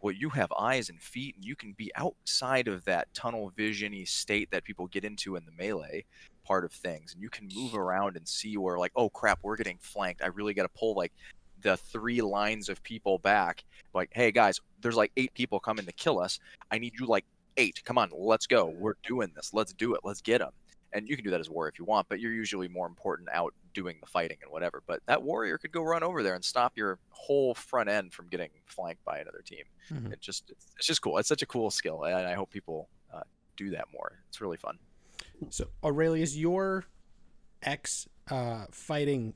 well, you have eyes and feet, and you can be outside of that tunnel vision-y state that people get into in the melee part of things, and you can move around and see where, like, oh crap, we're getting flanked. I really got to pull like the 3 lines of people back, like, hey guys, there's like 8 people coming to kill us. I need you like 8. Come on, let's go. We're doing this. Let's do it. Let's get them. And you can do that as a warrior if you want, but you're usually more important out doing the fighting and whatever. But that warrior could go run over there and stop your whole front end from getting flanked by another team. Mhm. It's just cool. It's such a cool skill, and I hope people do that more. It's really fun. So Aurelius, your fighting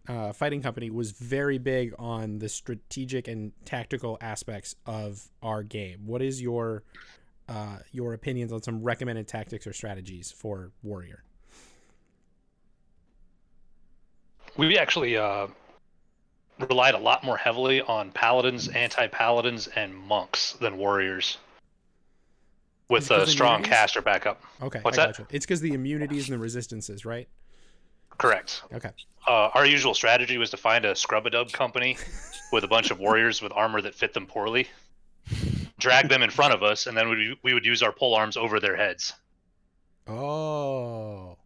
company was very big on the strategic and tactical aspects of our game. What is your opinions on some recommended tactics or strategies for Warrior? We actually relied a lot more heavily on paladins, anti-paladins, and monks than warriors, with a strong caster backup. Okay, What's I that? gotcha. It's because the immunities and the resistances, right? Correct. Okay. Our usual strategy was to find a scrub-a-dub company with a bunch of warriors with armor that fit them poorly, drag them in front of us, and then we would use our pole arms over their heads. Oh.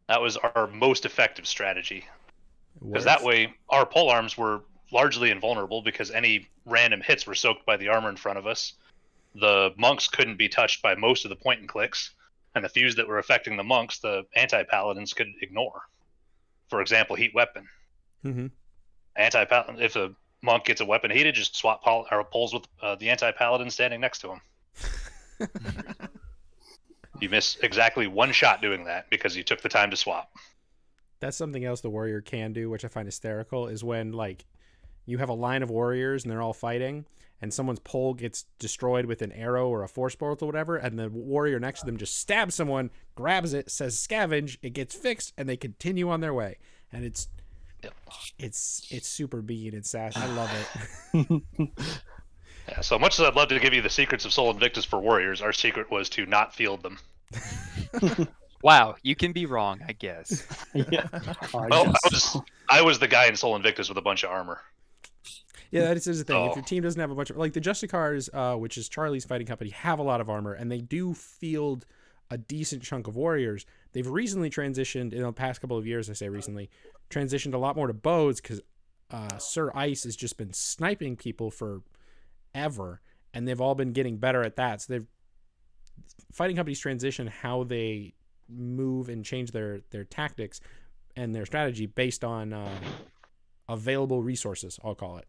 That was our most effective strategy. Because Works. that way, our pole arms were largely invulnerable because any random hits were soaked by the armor in front of us. The monks couldn't be touched by most of the point and clicks, and the few that were affecting the monks, the anti-paladins could ignore. For example, heat weapon. Mm-hmm. Anti-paladin, if a monk gets a weapon heated, just swap poles with the anti-paladin standing next to him. You miss exactly 1 shot doing that because you took the time to swap. That's something else the warrior can do, which I find hysterical, is when like you have a line of warriors and they're all fighting, and someone's pole gets destroyed with an arrow or a force bolt or whatever, and the warrior next to them just stabs someone, grabs it, says scavenge, it gets fixed, and they continue on their way. And it's super mean and sassy. I love it. Yeah, so much as I'd love to give you the secrets of Sol Invictus for warriors, our secret was to not field them. Wow, you can be wrong, I guess. Yeah. Well, I was the guy in Sol Invictus with a bunch of armor. Yeah, that is the thing. If Oh. your team doesn't have a bunch of, like the Justicars, which is Charlie's fighting company, have a lot of armor, and they do field a decent chunk of warriors. They've recently transitioned, in the past couple of years, I say recently, transitioned a lot more to bows because Sir Ice has just been sniping people forever, and they've all been getting better at that. So fighting companies transition how they move and change their tactics and their strategy based on available resources, I'll call it.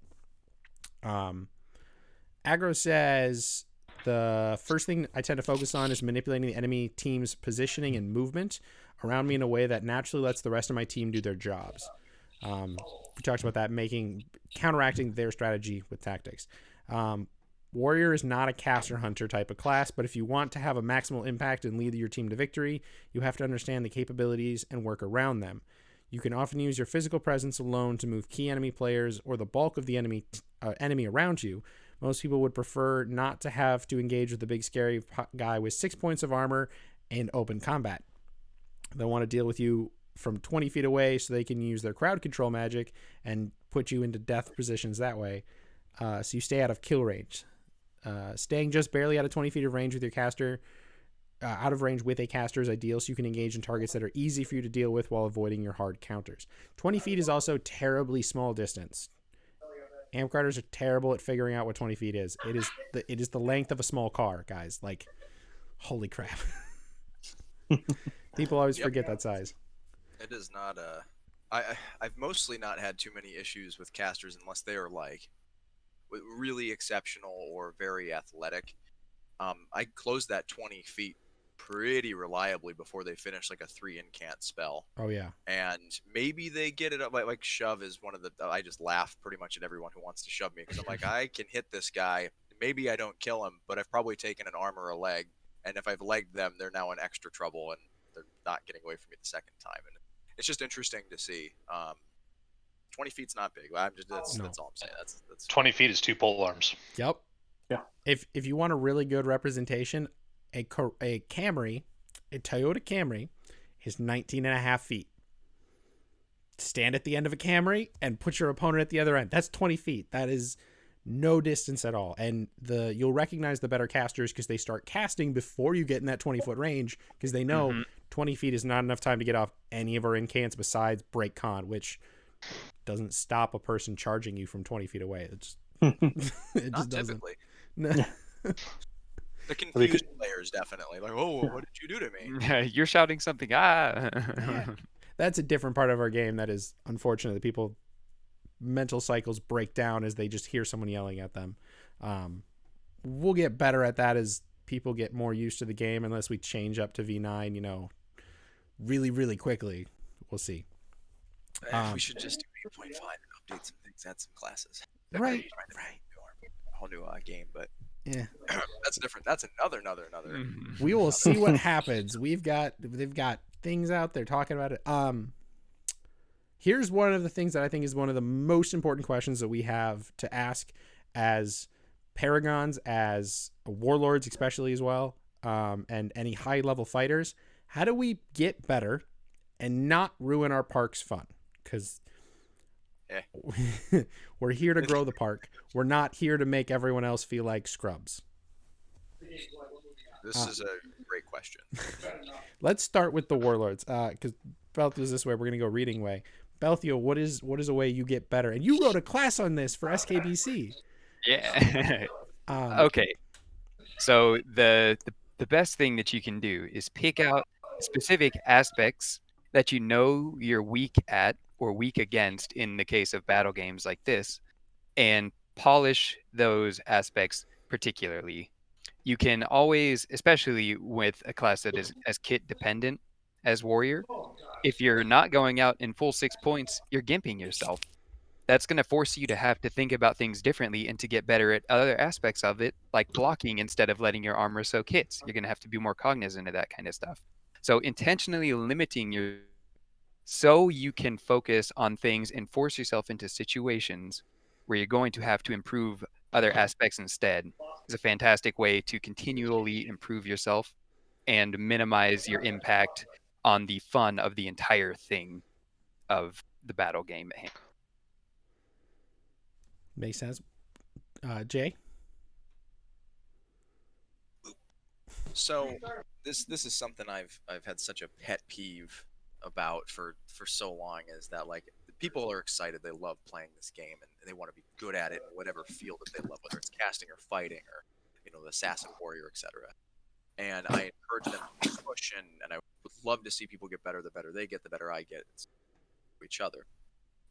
Aggro says the first thing I tend to focus on is manipulating the enemy team's positioning and movement around me in a way that naturally lets the rest of my team do their jobs. We talked about that, counteracting their strategy with tactics. Warrior is not a caster hunter type of class, but if you want to have a maximal impact and lead your team to victory, you have to understand the capabilities and work around them. You can often use your physical presence alone to move key enemy players or the bulk of the enemy around you. Most people would prefer not to have to engage with the big scary guy with 6 points of armor and open combat. They want to deal with you from 20 feet away so they can use their crowd control magic and put you into death positions that way. So you stay out of kill range. Staying just barely out of 20 feet of range with your caster, out of range with a caster is ideal, so you can engage in targets that are easy for you to deal with while avoiding your hard counters. 20 feet is also terribly small distance. Amp riders are terrible at figuring out what 20 feet is. It is the length of a small car, guys. Like, holy crap. People always forget that size. It is not I've mostly not had too many issues with casters unless they are like really exceptional or very athletic. I closed that 20 feet pretty reliably before they finish like a 3 incant spell. Oh yeah. And maybe they get it up like shove is one of the I just laugh pretty much at everyone who wants to shove me because I'm like I can hit this guy. Maybe I don't kill him, but I've probably taken an arm or a leg, and if I've legged them, they're now in extra trouble and they're not getting away from me the second time. And it's just interesting to see. 20 feet's not big. That's all I'm saying. That's 20 feet is 2 pole arms. Yep. Yeah. If you want a really good representation, a Camry, a Toyota Camry, is 19 and a half feet. Stand at the end of a Camry and put your opponent at the other end. That's 20 feet. That is no distance at all. And you'll recognize the better casters because they start casting before you get in that 20-foot range because they know 20 feet is not enough time to get off any of our incants besides Break Con, which doesn't stop a person charging you from 20 feet away. It just, it Not just doesn't. typically. No. The confused players definitely like, oh, what did you do to me? You're shouting something. Ah. That's a different part of our game that is unfortunate that people mental cycles break down as they just hear someone yelling at them. We'll get better at that as people get more used to the game, unless we change up to V9, you know, really, really quickly. We'll see. We should just do 8.5 and update some things, add some classes. Right. A whole new game, but Yeah. that's different. That's another. We will see what happens. They've got things out there talking about it. Here's one of the things that I think is one of the most important questions that we have to ask as Paragons, as Warlords especially as well, and any high level fighters. How do we get better and not ruin our park's fun? Because we're here to grow the park. We're not here to make everyone else feel like scrubs. This is a great question. Let's start with the Warlords, because Belthil is this way. We're going to go reading way. Belthil, what is a way you get better? And you wrote a class on this for SKBC. Yeah. Okay. So the best thing that you can do is pick out specific aspects that you know you're weak at or weak against in the case of battle games like this, and polish those aspects particularly. You can always, especially with a class that is as kit dependent as Warrior, if you're not going out in full 6 points, you're gimping yourself. That's going to force you to have to think about things differently and to get better at other aspects of it, like blocking instead of letting your armor soak hits. You're going to have to be more cognizant of that kind of stuff. So intentionally limiting your so you can focus on things and force yourself into situations where you're going to have to improve other aspects instead is a fantastic way to continually improve yourself and minimize your impact on the fun of the entire thing of the battle game at hand. Makes sense. Jay? So this is something I've had such a pet peeve about for so long, is that like people are excited, they love playing this game and they want to be good at it in whatever field that they love, whether it's casting or fighting or, you know, the assassin warrior, etc. And I encourage them to push, and I would love to see people get better. The better they get, the better I get. It's each other.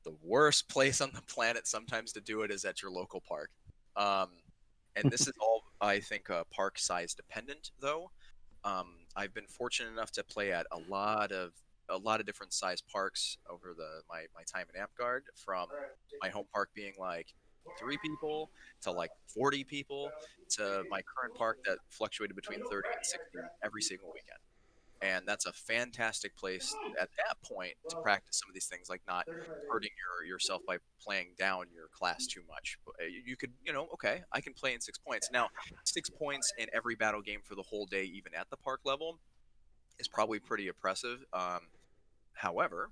The worst place on the planet sometimes to do it is at your local park. And this is all, I think, park size dependent, though. I've been fortunate enough to play at a lot of different size parks over my time in Amtgard, from my home park being like 3 people to like 40 people to my current park that fluctuated between 30 and 60 every single weekend. And that's a fantastic place at that point to practice some of these things, like not hurting yourself by playing down your class too much. You could, okay, I can play in 6 points. Now, 6 points in every battle game for the whole day, even at the park level, is probably pretty oppressive. However,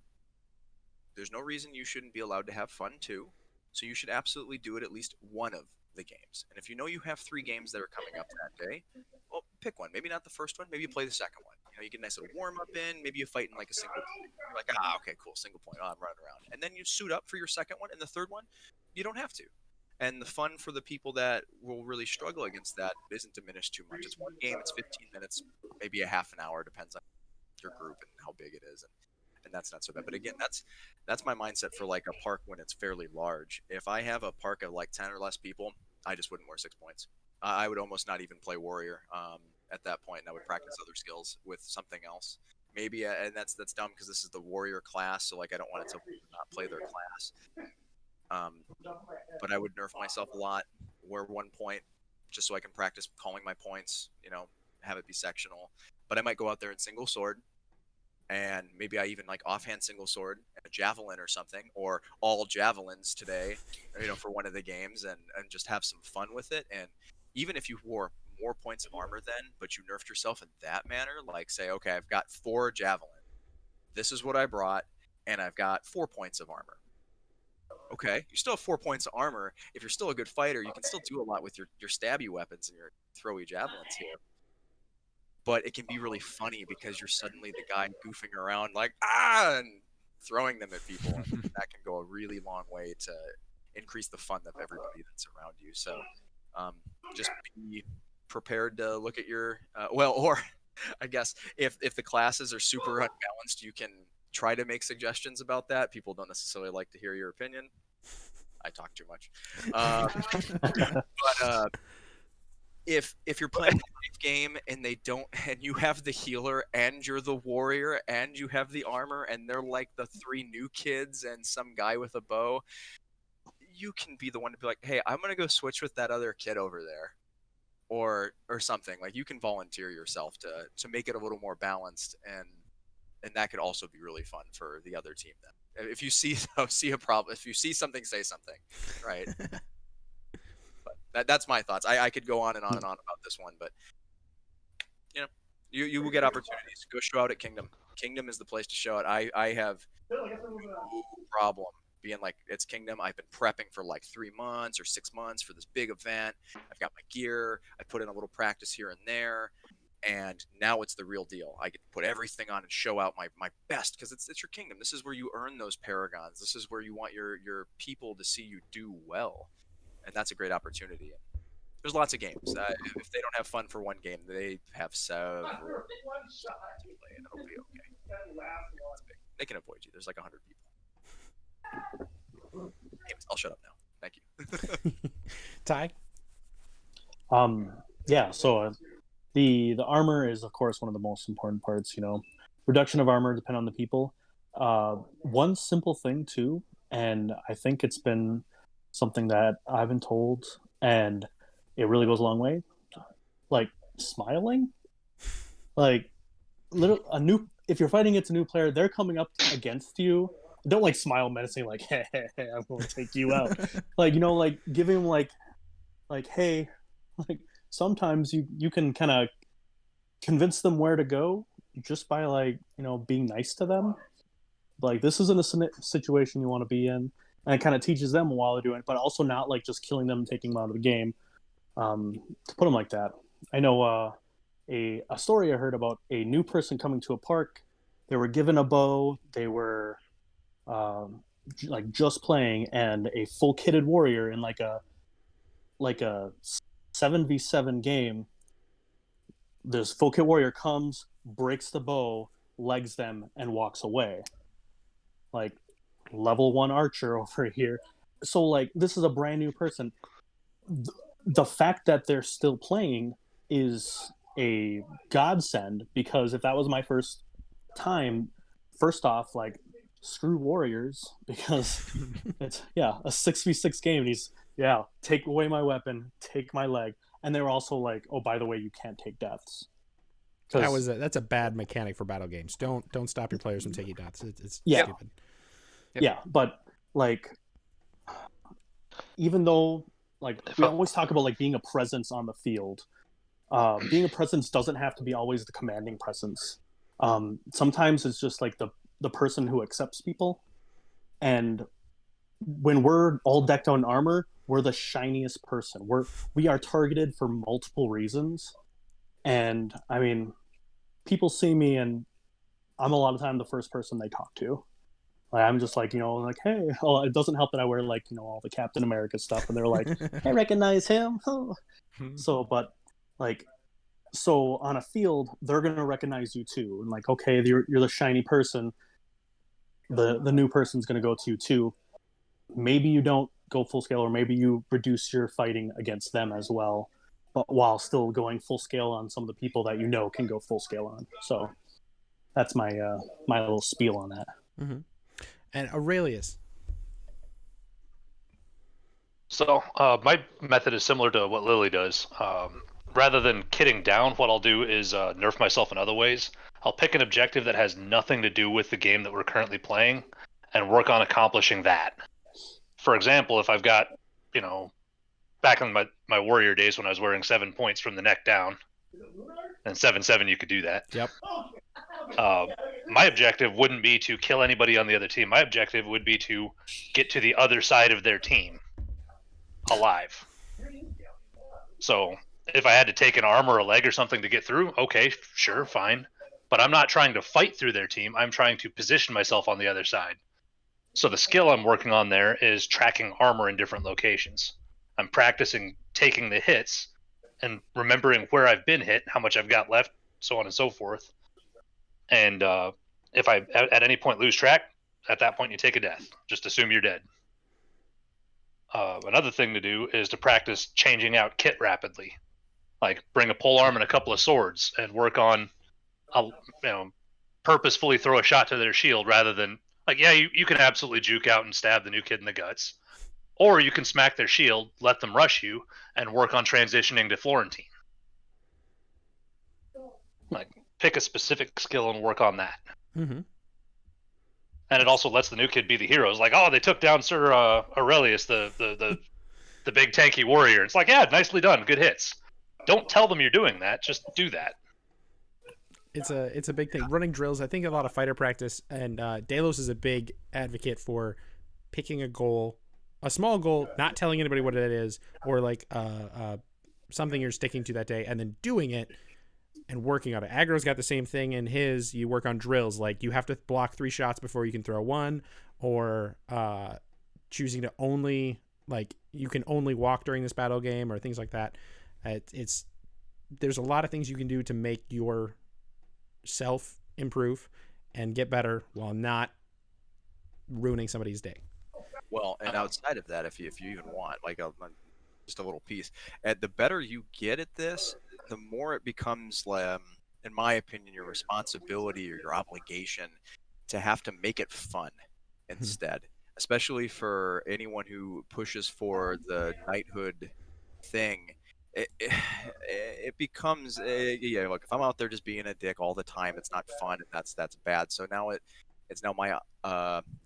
there's no reason you shouldn't be allowed to have fun too. So you should absolutely do it at least one of the games. And if you know you have 3 games that are coming up that day, well, pick one. Maybe not the first one. Maybe you play the second one. You get a nice little warm up in. Maybe you fight in like a single point. You're like, okay, cool, single point. Oh, I'm running around. And then you suit up for your second one, and the third one, you don't have to. And the fun for the people that will really struggle against that isn't diminished too much. It's one game. It's 15 minutes, maybe a half an hour, depends on your group and how big it is. And that's not so bad. But again, that's my mindset for like a park when it's fairly large. If I have a park of like 10 or less people, I just wouldn't wear 6 points. I would almost not even play Warrior at that point, and I would practice other skills with something else. Maybe, and that's dumb because this is the Warrior class, so like I don't want it to not play their class. But I would nerf myself a lot, wear 1 point, just so I can practice calling my points, have it be sectional. But I might go out there in single sword, and maybe I even like offhand single sword and a javelin or something, or all javelins today, for one of the games, and just have some fun with it. And even if you wore more points of armor then, but you nerfed yourself in that manner, like say, okay, I've got 4 javelin. This is what I brought, and I've got 4 points of armor. Okay, you still have 4 points of armor. If you're still a good fighter, you can still do a lot with your stabby weapons and your throwy javelins here. But it can be really funny because you're suddenly the guy goofing around like, and throwing them at people, and that can go a really long way to increase the fun of everybody that's around you. So just be prepared to look at your or I guess if the classes are super unbalanced, you can try to make suggestions about that. People don't necessarily like to hear your opinion. I talk too much. But if you're playing a life game and you have the healer and you're the warrior and you have the armor and they're like the 3 new kids and some guy with a bow, you can be the one to be like, hey, I'm gonna go switch with that other kid over there, or something. Like, you can volunteer yourself to make it a little more balanced, and that could also be really fun for the other team. Then if you see a problem, if you see something, say something, right? But that's my thoughts. I could go on and on and on about this one, but you will get opportunities. Go show out at Kingdom. Kingdom is the place to show it. I have no problem being like, it's Kingdom. I've been prepping for like 3 months or 6 months for this big event. I've got my gear. I put in a little practice here and there, and now it's the real deal. I get to put everything on and show out my best, because it's your Kingdom. This is where you earn those paragons. This is where you want your people to see you do well, and that's a great opportunity. There's lots of games. If they don't have fun for one game, they have several to play, and it'll be okay. They can avoid you. There's like 100 people. Anyways, I'll shut up now. Thank you. Ty? Yeah, so the armor is, of course, one of the most important parts, Reduction of armor depend on the people. One simple thing, too, and I think it's been something that I've been told, and it really goes a long way, like smiling. Like, if you're fighting against a new player, they're coming up against you. Don't like smile menacing, like, hey, I'm going to take you out. Like, give him like, hey, like, sometimes you can kind of convince them where to go just by, like, being nice to them. Like, this isn't a situation you want to be in. And it kind of teaches them while they're doing it, but also not like just killing them and taking them out of the game. To put them like that. I know a story I heard about a new person coming to a park. They were given a bow. They were like just playing, and a full kitted warrior in like a 7v7 game. This full kit warrior comes, breaks the bow, legs them, and walks away. Like, level 1 archer over here. So, like, this is a brand new person. The fact that they're still playing is a godsend, because if that was my first time, first off, like, screw warriors, because it's a 6v6 game, and he's take away my weapon, take my leg, and they were also like, oh, by the way, you can't take deaths. That's a bad mechanic for battle games. Don't stop your players from taking deaths. It's stupid. Yeah, but like, even though, like, we always talk about like being a presence on the field, being a presence doesn't have to be always the commanding presence. Sometimes it's just like the person who accepts people, and when we're all decked out in armor, we're the shiniest person. We are targeted for multiple reasons, and I mean, people see me, and I'm a lot of time the first person they talk to. Like, I'm just like, like, hey. Oh, it doesn't help that I wear, like, all the Captain America stuff, and they're like, I recognize him. So, but like, so on a field, they're gonna recognize you too, and like, okay, you're the shiny person. The new person's gonna go to you too. Maybe you don't go full scale, or maybe you reduce your fighting against them as well, but while still going full scale on some of the people that can go full scale on. So that's my my little spiel on that. Mm-hmm. And Aurelius. So my method is similar to what Lily does. Rather than kitting down, what I'll do is nerf myself in other ways. I'll pick an objective that has nothing to do with the game that we're currently playing and work on accomplishing that. For example, if I've got, back in my warrior days when I was wearing 7 points from the neck down, and 7/7 you could do that. Yep. My objective wouldn't be to kill anybody on the other team. My objective would be to get to the other side of their team alive. So if I had to take an arm or a leg or something to get through, okay, sure, fine. but I'm not trying to fight through their team. I'm trying to position myself on the other side. So the skill I'm working on there is tracking armor in different locations. I'm practicing taking the hits and remembering where I've been hit, how much I've got left, so on and so forth. And if I at any point lose track, at that point you take a death. Just assume you're dead. Another thing to do is to practice changing out kit rapidly. Like bring a polearm and a couple of swords and work on, purposefully throw a shot to their shield rather than, like, yeah, you can absolutely juke out and stab the new kid in the guts. Or you can smack their shield, let them rush you, and work on transitioning to Florentine. Like, pick a specific skill and work on that. Mm-hmm. And it also lets the new kid be the hero. It's like, oh, they took down Sir Aurelius, the big tanky warrior. It's like, yeah, nicely done, good hits. Don't tell them you're doing that, just do that. It's a big thing. Running drills, I think a lot of fighter practice, and Delos is a big advocate for picking a goal, a small goal, not telling anybody what it is, or like something you're sticking to that day, and then doing it and working on it. Aggro's got the same thing in his. You work on drills, like you have to block 3 shots before you can throw 1, or choosing to only, like, you can only walk during this battle game, or things like that. There's a lot of things you can do to make your self improve and get better while not ruining somebody's day. Well, and outside of that, if you even want, like, just a little piece, the better you get at this, the more it becomes, in my opinion, your responsibility or your obligation to have to make it fun instead. Especially for anyone who pushes for the knighthood thing. It becomes, look, if I'm out there just being a dick all the time, it's not fun, and that's bad. So now it's now my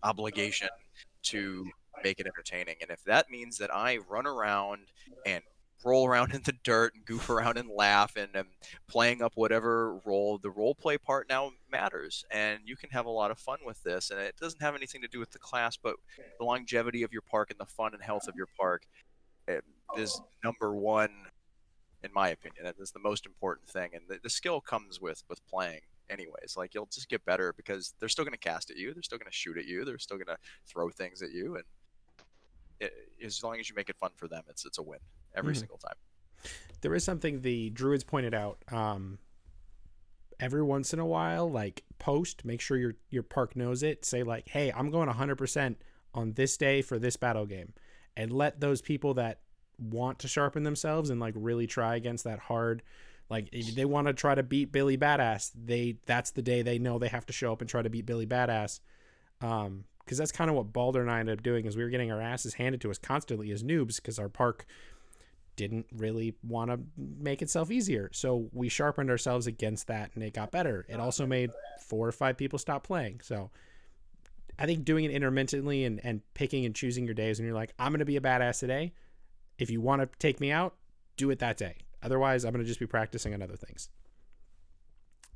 obligation to make it entertaining. And if that means that I run around and roll around in the dirt and goof around and laugh and am playing up whatever role, the role play part now matters, and you can have a lot of fun with this. And it doesn't have anything to do with the class, but the longevity of your park and the fun and health of your park is number one, in my opinion. That is the most important thing, and the skill comes with playing anyways. Like, you'll just get better because they're still going to cast at you, they're still going to shoot at you, they're still going to throw things at you, and as long as you make it fun for them, it's a win every single time. There is something the druids pointed out, every once in a while, like, make sure your park knows it, say, like, hey, I'm going 100% on this day for this battle game, and let those people that want to sharpen themselves and, like, really try against that hard, like, if they want to try to beat Billy Badass, that's the day they know they have to show up and try to beat Billy Badass. Because that's kind of what Balder and I ended up doing, is we were getting our asses handed to us constantly as noobs because our park didn't really want to make itself easier. So we sharpened ourselves against that, and it got better. It also made 4 or 5 people stop playing. So I think doing it intermittently and picking and choosing your days, and you're like, I'm going to be a badass today. If you want to take me out, do it that day. Otherwise, I'm going to just be practicing on other things.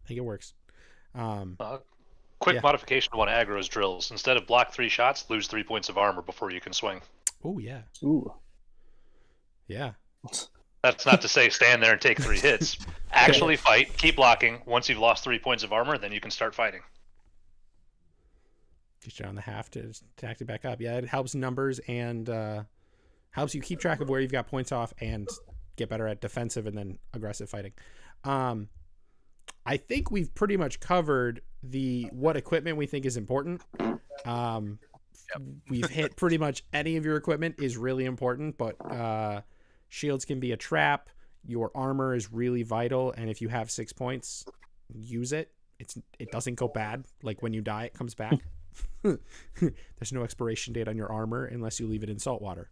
I think it works. Quick modification to one of Aggro's drills. Instead of block 3 shots, lose 3 points of armor before you can swing. Oh, yeah. Ooh. Yeah. That's not to say stand there and take 3 hits. Actually fight, keep blocking. Once you've lost 3 points of armor, then you can start fighting. Get you on the half to tack it back up. Yeah, it helps numbers and helps you keep track of where you've got points off and get better at defensive and then aggressive fighting. I think we've pretty much covered what equipment we think is important. We've hit pretty much any of your equipment is really important, but shields can be a trap. Your armor is really vital, and if you have 6 points, use it. It doesn't go bad. Like, when you die, it comes back. There's no expiration date on your armor unless you leave it in salt water.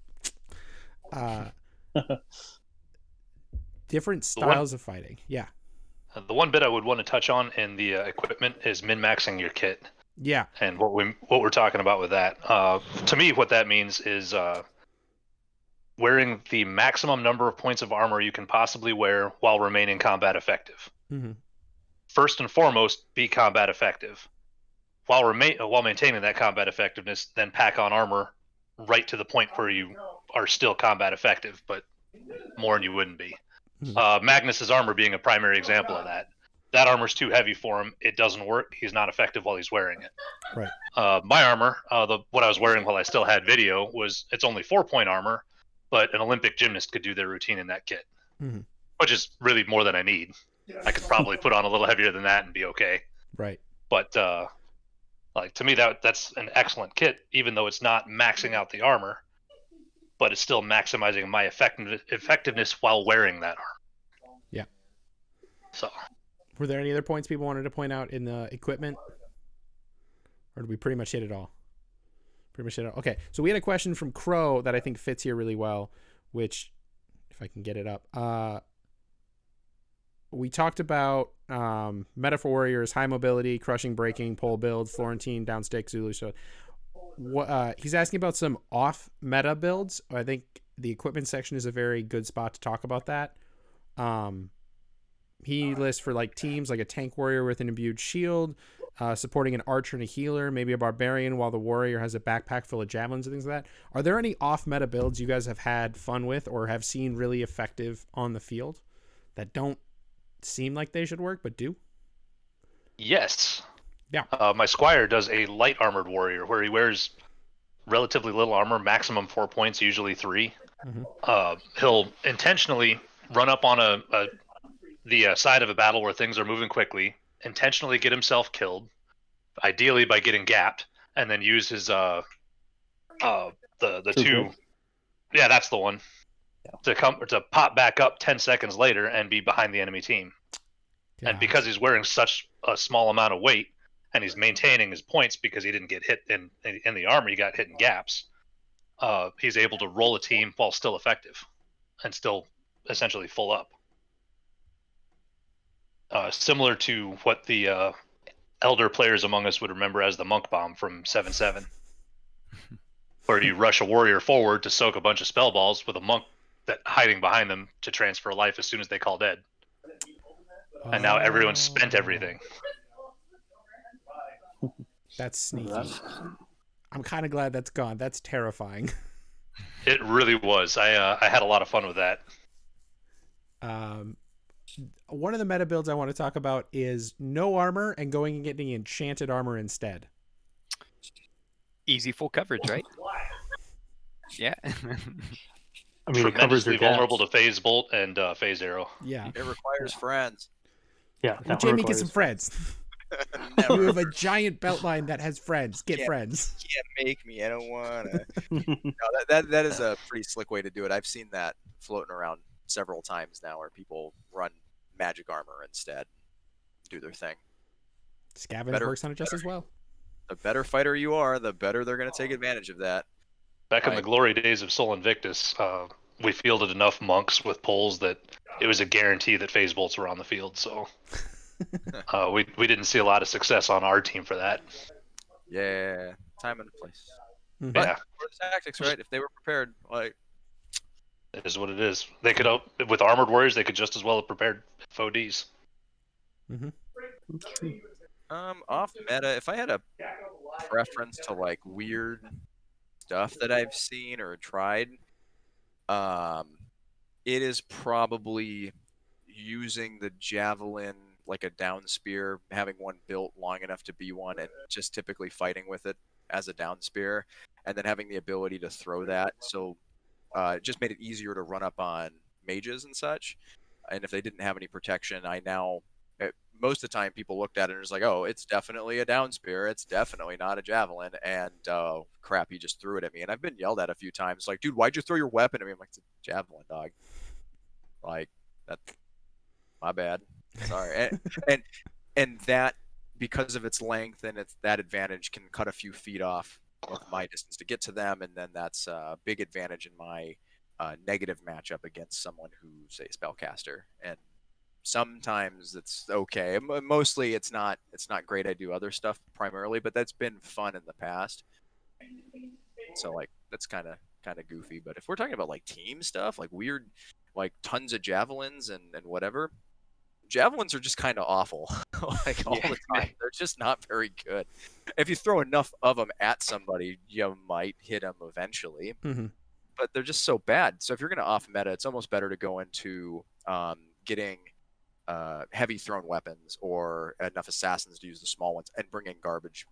Different styles of fighting. Yeah. The one bit I would want to touch on in the equipment is min-maxing your kit. Yeah. And what we're talking about with that. To me, what that means is wearing the maximum number of points of armor you can possibly wear while remaining combat effective. Mm-hmm. First and foremost, be combat effective. While maintaining that combat effectiveness, then pack on armor right to the point where you are still combat effective, but more than you wouldn't be. Magnus's armor being a primary example of that. that armor's too heavy for him. It doesn't work. He's not effective while he's wearing it. Right. My armor, what I was wearing while I still had video, it's only 4-point armor, but an Olympic gymnast could do their routine in that kit, which is really more than I need. I could probably put on a little heavier than that and be okay. Right. But like to me, that's an excellent kit, even though it's not maxing out the armor, but it's still maximizing my effectiveness while wearing that armor. Yeah. So, were there any other points people wanted to point out in the equipment, or did we pretty much hit it all? Pretty much hit it all. Okay, so we had a question from Crow that I think fits here really well, which, if I can get it up, we talked about meta for warriors, high mobility, crushing, breaking, pole build, Florentine, down stick, Zulu. So he's asking about some off meta builds. I think the equipment section is a very good spot to talk about that. He lists for like teams like a tank warrior with an imbued shield, supporting an archer and a healer, maybe a barbarian, while the warrior has a backpack full of javelins and things like that. Are there any off meta builds you guys have had fun with or have seen really effective on the field that don't seem like they should work but do? Yes. Yeah. My Squire does a light armored warrior where he wears relatively little armor, maximum 4 points, usually 3. He'll intentionally run up on the side of a battle where things are moving quickly, intentionally get himself killed, ideally by getting gapped, and then use his the two. Yeah, that's the one. Yeah. To pop back up 10 seconds later and be behind the enemy team. Yeah. And because he's wearing such a small amount of weight and he's maintaining his points because he didn't get hit in the armor, he got hit in gaps. He's able to roll a team while still effective and still essentially full up. Similar to what the elder players among us would remember as the monk bomb from 7-7, where you rush a warrior forward to soak a bunch of spell balls with a monk that hiding behind them to transfer life as soon as they call dead. And now everyone's spent everything. That's sneaky. I'm kind of glad that's gone. That's terrifying. It really was. I had a lot of fun with that. One of the meta builds I want to talk about is no armor and going and getting enchanted armor instead. Easy full coverage, right? Yeah. I mean, it covers your vulnerable to phase bolt and phase arrow. Yeah. It requires friends. Yeah. Well, Jamie, get some friends. You have a giant belt line that has friends. Get friends. You can't make me. I don't want to. No, that is a pretty slick way to do it. I've seen that floating around several times now where people run magic armor instead, do their thing. Scavenge works on it just as well. The better fighter you are, the better they're going to take advantage of that. Back in the glory days of Sol Invictus, we fielded enough monks with poles that it was a guarantee that phase bolts were on the field. So we didn't see a lot of success on our team for that. Yeah, time and place. Mm-hmm. But Yeah, for the tactics, right? If they were prepared, like it is what it is. They could with armored warriors, they could just as well have prepared FODs. Mm-hmm. Off meta, if I had a preference to like weird stuff that I've seen or tried, it is probably using the javelin like a down spear, having one built long enough to be one, and just typically fighting with it as a down spear, and then having the ability to throw that. So it just made it easier to run up on mages and such. And if they didn't have any protection, most of the time people looked at it and was like, oh, it's definitely a down spear. It's definitely not a javelin. And crap, he just threw it at me. And I've been yelled at a few times, like, dude, why'd you throw your weapon at me? I'm like, it's a javelin, dog. Like, that's my bad. Sorry. and that, because of its length and that advantage, can cut a few feet off of my distance to get to them. And then that's a big advantage in my negative matchup against someone who's a spellcaster. And sometimes it's okay. Mostly it's not great. I do other stuff primarily, but that's been fun in the past. So like that's kind of goofy. But if we're talking about like team stuff, like weird, like tons of javelins and whatever, javelins are just kind of awful. Like all the time, they're just not very good. If you throw enough of them at somebody, you might hit them eventually. Mm-hmm. But they're just so bad. So if you're gonna off meta, it's almost better to go into getting heavy thrown weapons or enough assassins to use the small ones, and bringing garbage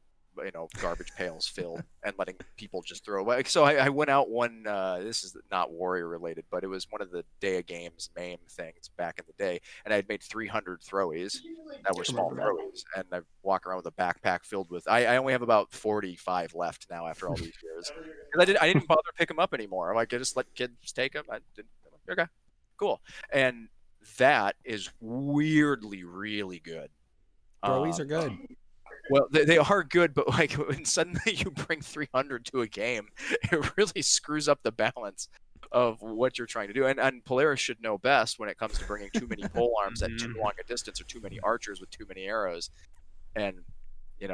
pails filled and letting people just throw away. So I went out one, this is not warrior related, but it was one of the Day of Games MAME things back in the day, and I had made 300 throwies that were small throwies, and I walk around with a backpack filled with, I only have about 45 left now after all these years. I didn't bother to pick them up anymore. I'm like, I just let kids take them. Okay, cool. And that is weirdly really good. Throwies are good. Well, they are good, but like when suddenly you bring 300 to a game, it really screws up the balance of what you're trying to do. And Polaris should know best when it comes to bringing too many pole arms at too long a distance or too many archers with too many arrows. And,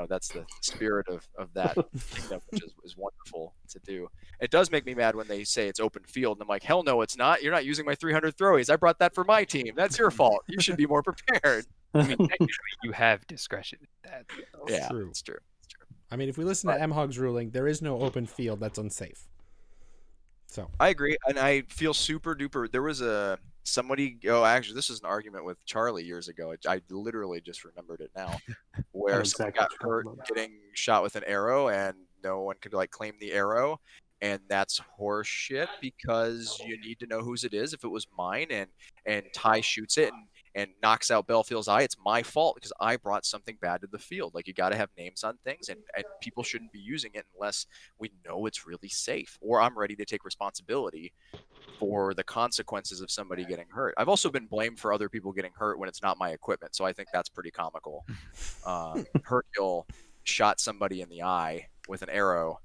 that's the spirit of that kingdom, which is wonderful to do. It does make me mad when they say it's open field, and I'm like, hell no, it's not. You're not using my 300 throwies. I brought that for my team. That's your fault. You should be more prepared. I mean, technically, you have discretion. Yeah, True. It's true. I mean, if we listen to M-Hog's ruling, there is no open field that's unsafe. So I agree, and I feel super duper. There was actually, this is an argument with Charlie years ago. I literally just remembered it now, where someone got hurt getting shot with an arrow, and no one could claim the arrow, and that's horse shit because you need to know whose it is. If it was mine, and Ty shoots it and knocks out Belthil's eye, it's my fault because I brought something bad to the field. You got to have names on things, and people shouldn't be using it unless we know it's really safe, or I'm ready to take responsibility for the consequences of somebody getting hurt. I've also been blamed for other people getting hurt when it's not my equipment, so I think that's pretty comical. Hercule shot somebody in the eye with an arrow,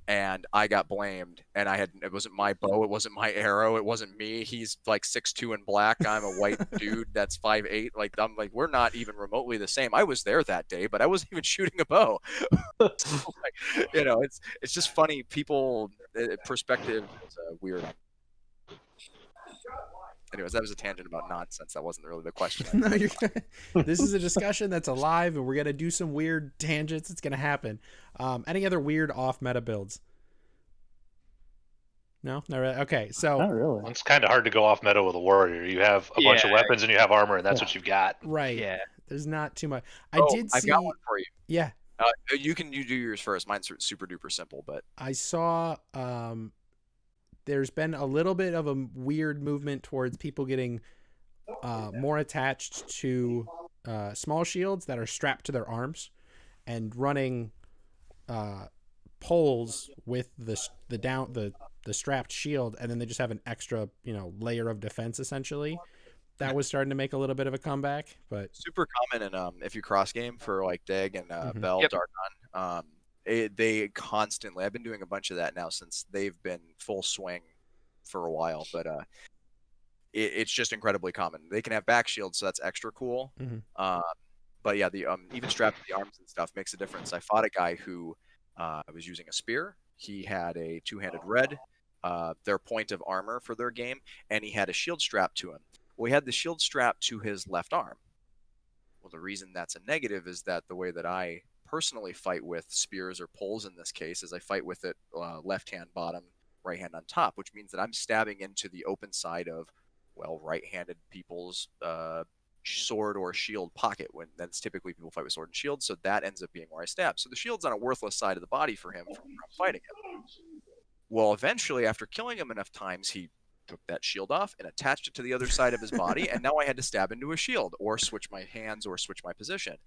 and I got blamed, and it wasn't my bow, it wasn't my arrow, it wasn't me. He's 6'2" and black. I'm a white dude that's 5'8". I'm like, we're not even remotely the same. I was there that day, but I wasn't even shooting a bow. So, it's just funny. People perspective is weird. Anyways, that was a tangent about nonsense. That wasn't really the question. No, you're good. This is a discussion that's alive, and we're gonna do some weird tangents. It's gonna happen. Any other weird off-meta builds? No, not really. Okay, so Not really. It's kind of hard to go off meta with a warrior. You have a bunch of weapons and you have armor, and that's what you've got. right, Yeah. there's not too much. I've got one for you. Yeah, you do yours first. Mine's super duper simple, but I saw. There's been a little bit of a weird movement towards people getting more attached to small shields that are strapped to their arms, and running poles with the strapped shield, and then they just have an extra layer of defense essentially. That was starting to make a little bit of a comeback, but super common in if you cross game for Deg and Bell Yep. Darkon. They constantly, I've been doing a bunch of that now since they've been full swing for a while, but it's just incredibly common. They can have back shields, so that's extra cool. But yeah, the even strapped to the arms and stuff makes a difference. I fought a guy who was using a spear. He had a two-handed red, their point of armor for their game, and he had a shield strapped to him. Well, he had the shield strapped to his left arm. Well, the reason that's a negative is that the way that I personally fight with spears or poles in this case is I fight with it left hand bottom, right hand on top, which means that I'm stabbing into the open side of right-handed people's sword or shield pocket, when that's typically people fight with sword and shield, so that ends up being where I stab. So the shield's on a worthless side of the body for him from fighting him. Well, eventually, after killing him enough times, he took that shield off and attached it to the other side of his body, and now I had to stab into a shield or switch my hands or switch my position.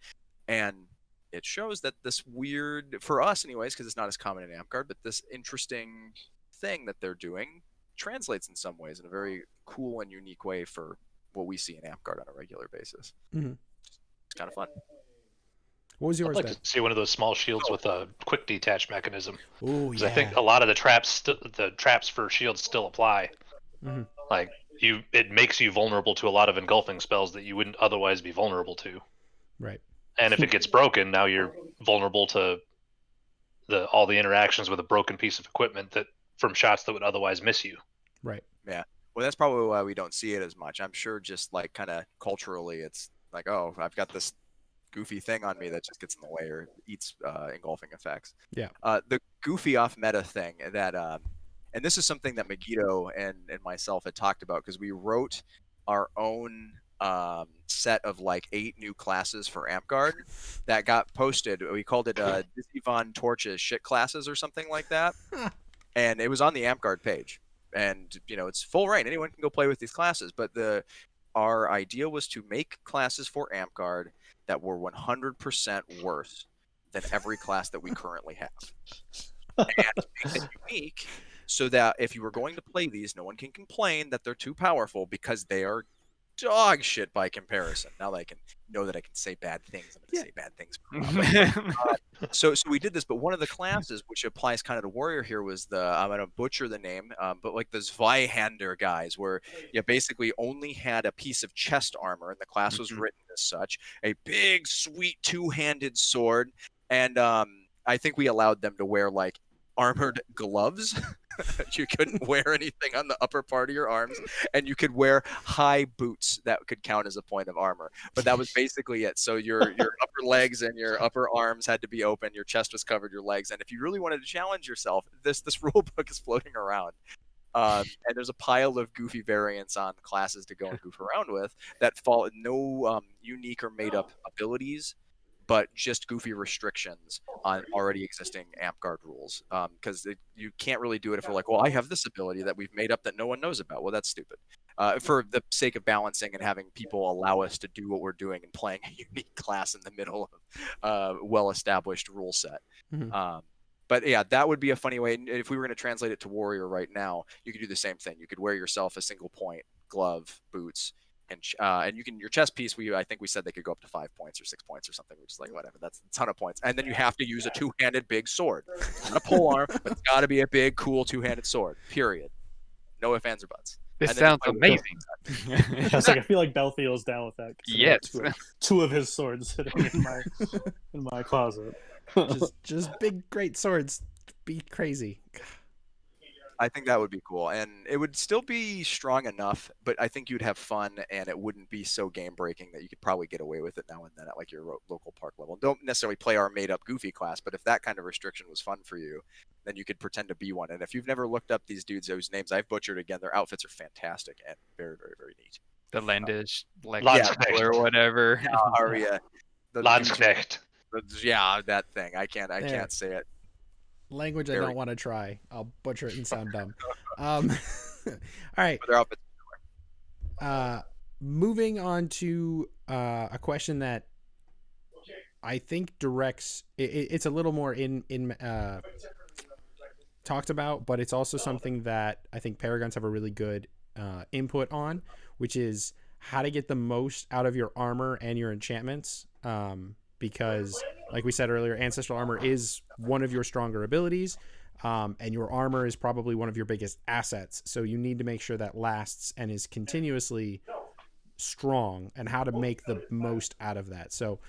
And it shows that this weird, for us anyways, because it's not as common in Amtgard, but this interesting thing that they're doing translates in some ways in a very cool and unique way for what we see in Amtgard on a regular basis. It's kind of fun. what was yours? I'd like to see one of those small shields with a quick detach mechanism. Oh, Because yeah. I think a lot of the traps for shields still apply. It makes you vulnerable to a lot of engulfing spells that you wouldn't otherwise be vulnerable to. Right. And if it gets broken, now you're vulnerable to all the interactions with a broken piece of equipment from shots that would otherwise miss you. Right. Yeah. Well, that's probably why we don't see it as much. I'm sure just kind of culturally, it's like, oh, I've got this goofy thing on me that just gets in the way or eats engulfing effects. Yeah. The goofy off meta thing that, and this is something that Megiddo and myself had talked about, because we wrote our own set of like 8 new classes for Amtgard that got posted. We called it Dizzy Von Torch's shit classes or something like that. And it was on the Amtgard page. And, it's full reign. Anyone can go play with these classes. But our idea was to make classes for Amtgard that were 100% worse than every class that we currently have. And make it unique so that if you were going to play these, no one can complain that they're too powerful because they are dog shit by comparison. Now that I can know that I can say bad things, I'm going to say bad things. So we did this, but one of the classes, which applies kind of to Warrior here, was I'm going to butcher the name, but like the Zweihander guys, where you basically only had a piece of chest armor, and the class was written as such, a big, sweet two-handed sword, and I think we allowed them to wear like armored gloves. You couldn't wear anything on the upper part of your arms, and you could wear high boots that could count as a point of armor. But that was basically it. So your upper legs and your upper arms had to be open, your chest was covered, your legs. And if you really wanted to challenge yourself, this rule book is floating around. And there's a pile of goofy variants on classes to go and goof around with that fall no unique or made up abilities, but just goofy restrictions on already existing Amtgard rules. Because you can't really do it if we're like, well, I have this ability that we've made up that no one knows about. Well, that's stupid. For the sake of balancing and having people allow us to do what we're doing and playing a unique class in the middle of a well-established rule set. Mhm. But yeah, that would be a funny way. If we were going to translate it to Warrior right now, you could do the same thing. You could wear yourself a single point glove, boots, and you can your chest piece. I think we said they could go up to 5 points or 6 points or something. Which is like whatever. That's a ton of points. And then you have to use a two-handed big sword, not a polearm, but it's got to be a big, cool two-handed sword. Period. No ifs, ands, or buts. This And then you sounds play with amazing. I was like, I feel like Belthil is down with that. 'cause I have Yes. two of his swords sitting in my closet. just big, great swords. Be crazy. I think that would be cool, and it would still be strong enough, but I think you'd have fun, and it wouldn't be so game breaking that you could probably get away with it now and then at like your local park level. Don't necessarily play our made up goofy class, but if that kind of restriction was fun for you, then you could pretend to be one. And if you've never looked up these dudes whose names I've butchered again, their outfits are fantastic and very, very, very neat. The Landish, like Landsknecht. or whatever. Aria, Landsknecht. yeah, that thing. I can't There. say it. Language I Very don't want to try. I'll butcher it and sound dumb. All right. But their outfits. Moving on to a question that I think directs. It's a little more in talked about, but it's also something that I think Paragons have a really good input on, which is how to get the most out of your armor and your enchantments. Because, like we said earlier, ancestral armor is one of your stronger abilities, and your armor is probably one of your biggest assets. So you need to make sure that lasts and is continuously strong, and how to make the most out of that. So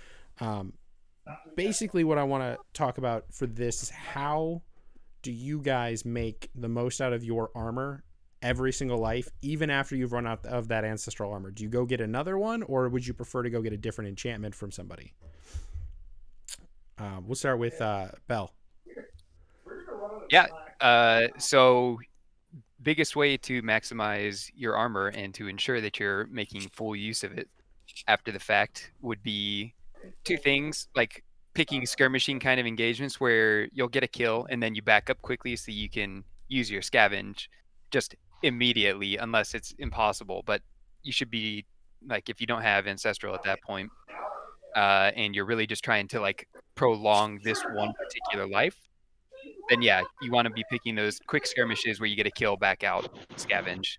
basically what I want to talk about for this is how do you guys make the most out of your armor every single life, even after you've run out of that ancestral armor? Do you go get another one, or would you prefer to go get a different enchantment from somebody? We'll start with Bell. Yeah. So biggest way to maximize your armor and to ensure that you're making full use of it after the fact would be two things, like picking skirmishing kind of engagements where you'll get a kill and then you back up quickly so you can use your scavenge just immediately, unless it's impossible. But you should be like, if you don't have ancestral at that point, and you're really just trying to like prolong this one particular life, then yeah, you want to be picking those quick skirmishes where you get a kill, back out, scavenge.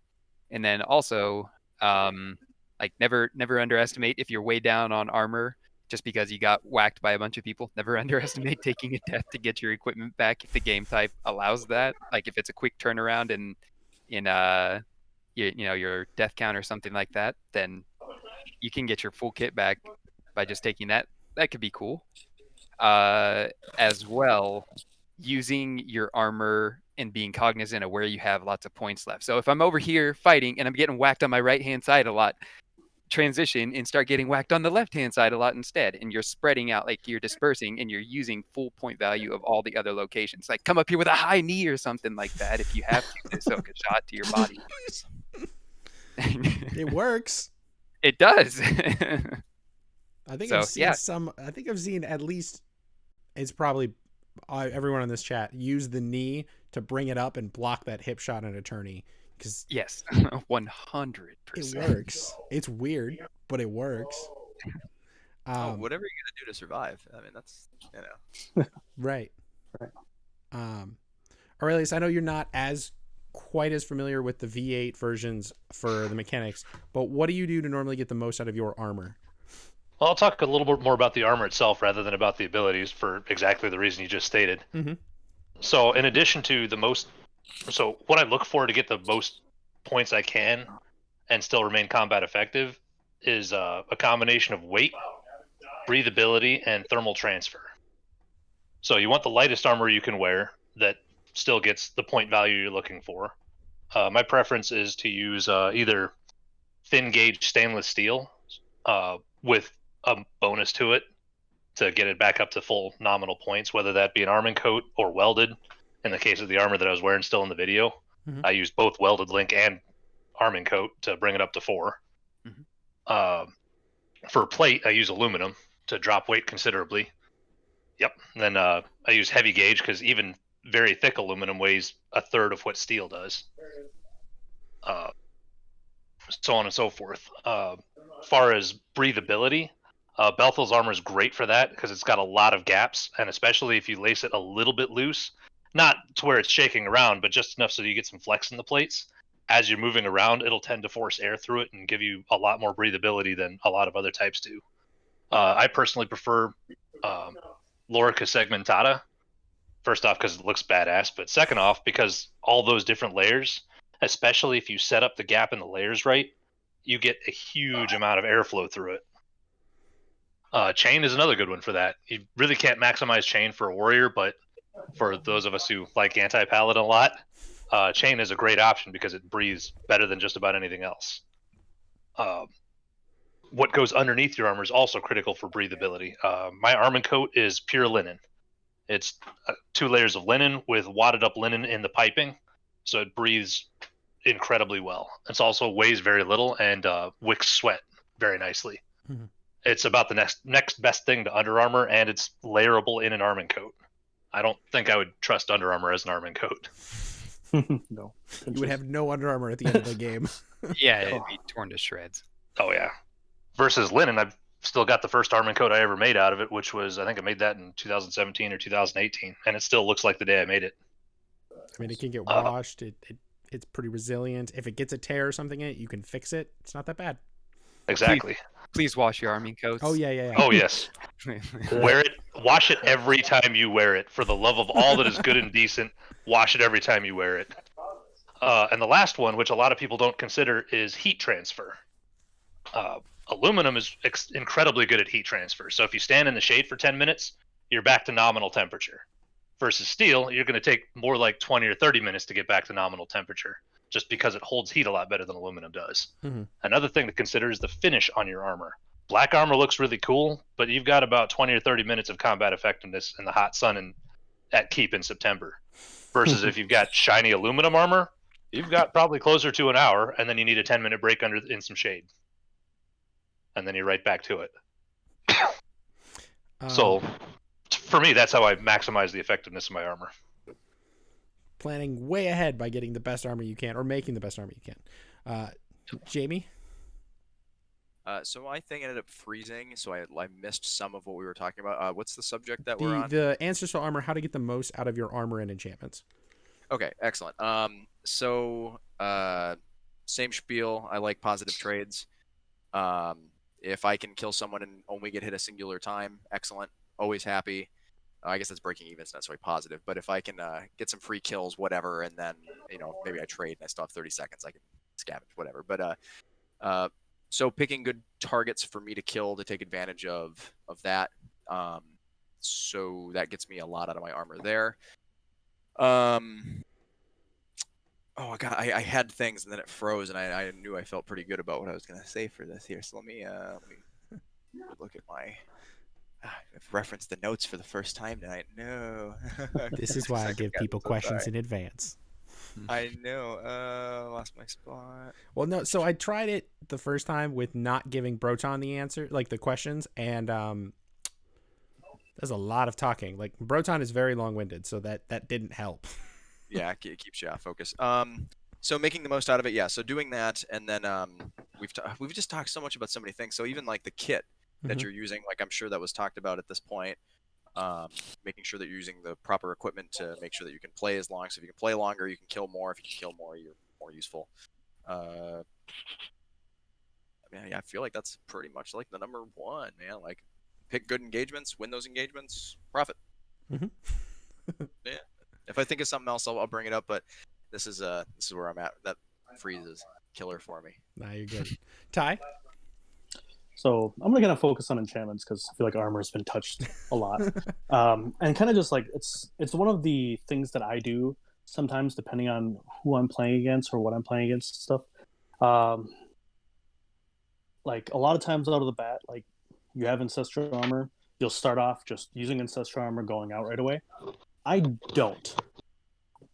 And then also, like never underestimate if you're way down on armor just because you got whacked by a bunch of people. Never underestimate taking a death to get your equipment back if the game type allows that. Like if it's a quick turnaround and in your death count or something like that, then you can get your full kit back by just taking that. That could be cool. As well, using your armor and being cognizant of where you have lots of points left. So if I'm over here fighting and I'm getting whacked on my right hand side a lot, transition and start getting whacked on the left hand side a lot instead, and you're spreading out, like you're dispersing and you're using full point value of all the other locations. Like come up here with a high knee or something like that if you have to soak a shot to your body. It works. It does. I think So, I've seen yeah. some. I think I've seen at least. It's probably everyone on this chat use the knee to bring it up and block that hip shot on a tourney because Yes, 100%. it works. It's weird, but it works. Whatever you gotta do to survive. I mean, that's Right. Right. Aurelius, I know you're not quite as familiar with the V8 versions for the mechanics, but what do you do to normally get the most out of your armor? Well, I'll talk a little bit more about the armor itself rather than about the abilities for exactly the reason you just stated. Mm-hmm. So in addition to what I look for to get the most points I can and still remain combat effective is a combination of weight, breathability, and thermal transfer. So you want the lightest armor you can wear that still gets the point value you're looking for. My preference is to use either thin gauge stainless steel with a bonus to it to get it back up to full nominal points, whether that be an arming coat or welded. In the case of the armor that I was wearing still in the video, Mhm. I used both welded link and arming coat to bring it up to 4. Mhm. For plate, I use aluminum to drop weight considerably. Yep. And then I use heavy gauge because even very thick aluminum weighs a third of what steel does. So on and so forth. As far as breathability, Belthil's armor is great for that because it's got a lot of gaps, and especially if you lace it a little bit loose, not to where it's shaking around, but just enough so you get some flex in the plates. As you're moving around, it'll tend to force air through it and give you a lot more breathability than a lot of other types do. I personally prefer Lorica segmentata. First off, because it looks badass, but second off, because all those different layers, especially if you set up the gap in the layers right, you get a huge amount of airflow through it. Chain is another good one for that. You really can't maximize chain for a warrior, but for those of us who like anti-paladin a lot, chain is a great option because it breathes better than just about anything else. What goes underneath your armor is also critical for breathability. My arming coat is pure linen. It's 2 layers of linen with wadded up linen in the piping, so it breathes incredibly well. It also weighs very little and wicks sweat very nicely. Mhm. It's about the next best thing to Under Armour, and it's layerable in an arming coat. I don't think I would trust Under Armour as an arming coat. No. You would have no Under Armour at the end of the game. Yeah, it'd be torn to shreds. Oh yeah. Versus linen, I've still got the first arming coat I ever made out of it, which was, I think I made that in 2017 or 2018, and it still looks like the day I made it. I mean, it can get washed. It's pretty resilient. If it gets a tear or something in it, you can fix it. It's not that bad. Exactly. Please wash your arming coats. Oh, yeah. Oh yes. Wear it. Wash it every time you wear it. For the love of all that is good and decent, wash it every time you wear it. And the last one, which a lot of people don't consider, is heat transfer. Aluminum is incredibly good at heat transfer. So if you stand in the shade for 10 minutes, you're back to nominal temperature. Versus steel, you're going to take more like 20 or 30 minutes to get back to nominal temperature, just because it holds heat a lot better than aluminum does. Mhm. Another thing to consider is the finish on your armor. Black armor looks really cool, but you've got about 20 or 30 minutes of combat effectiveness in the hot sun at Keep in September. Versus if you've got shiny aluminum armor, you've got probably closer to an hour, and then you need a 10-minute break in some shade. And then you're right back to it. So, for me, that's how I maximize the effectiveness of my armor. Planning way ahead by getting the best armor you can, or making the best armor you can. Jamie? So my thing ended up freezing, so I missed some of what we were talking about. What's the subject that we're on? The ancestral armor, how to get the most out of your armor and enchantments. Okay, excellent. Same spiel. I like positive trades. If I can kill someone and only get hit a singular time, excellent. Always happy. I guess that's breaking even, it's not necessarily positive. But if I can get some free kills, whatever, and then maybe I trade and I still have 30 seconds, I can scavenge, whatever. But so picking good targets for me to kill to take advantage of that. So that gets me a lot out of my armor there. Oh god, I had things and then it froze, and I knew I felt pretty good about what I was gonna say for this here. So let me look at my. I've referenced the notes for the first time tonight. No. This is why I give people questions in advance. I know. Lost my spot. Well, no. So I tried it the first time with not giving Broton the answer, like the questions, and there's a lot of talking. Like Broton is very long-winded, so that didn't help. Yeah, it keeps you off focus. So making the most out of it, yeah. So doing that, and then we've just talked so much about so many things. So even like the kit that Mhm. you're using, like I'm sure that was talked about at this point. Making sure that you're using the proper equipment to make sure that you can play as long. So if you can play longer, you can kill more. If you can kill more, you're more useful. I mean, yeah, I feel like that's pretty much like the number one, man. Like, pick good engagements, win those engagements, profit. Mhm. Yeah. If I think of something else, I'll bring it up. But this is where I'm at. That freeze is killer for me. Nah, you're good. Ty? So I'm gonna kind of focus on enchantments because I feel like armor's been touched a lot, and kind of just like it's one of the things that I do sometimes depending on who I'm playing against or what I'm playing against and stuff. Like a lot of times out of the bat, like you have ancestral armor, you'll start off just using ancestral armor going out right away. I don't.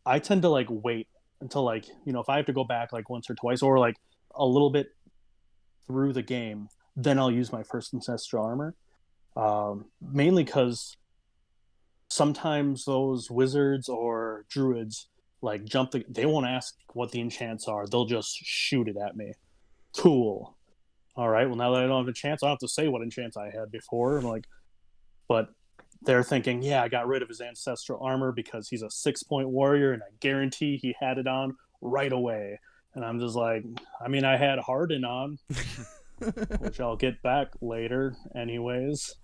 I tend to like wait until like if I have to go back like once or twice or like a little bit through the game, then I'll use my first ancestral armor. Mainly because sometimes those wizards or druids like they won't ask what the enchants are. They'll just shoot it at me. Cool. All right. Well, now that I don't have a chance, I don't have to say what enchants I had before. I'm like, but they're thinking, yeah, I got rid of his ancestral armor because he's a 6-point warrior, and I guarantee he had it on right away. And I'm just like, I mean, I had Harden on, which I'll get back later, anyways.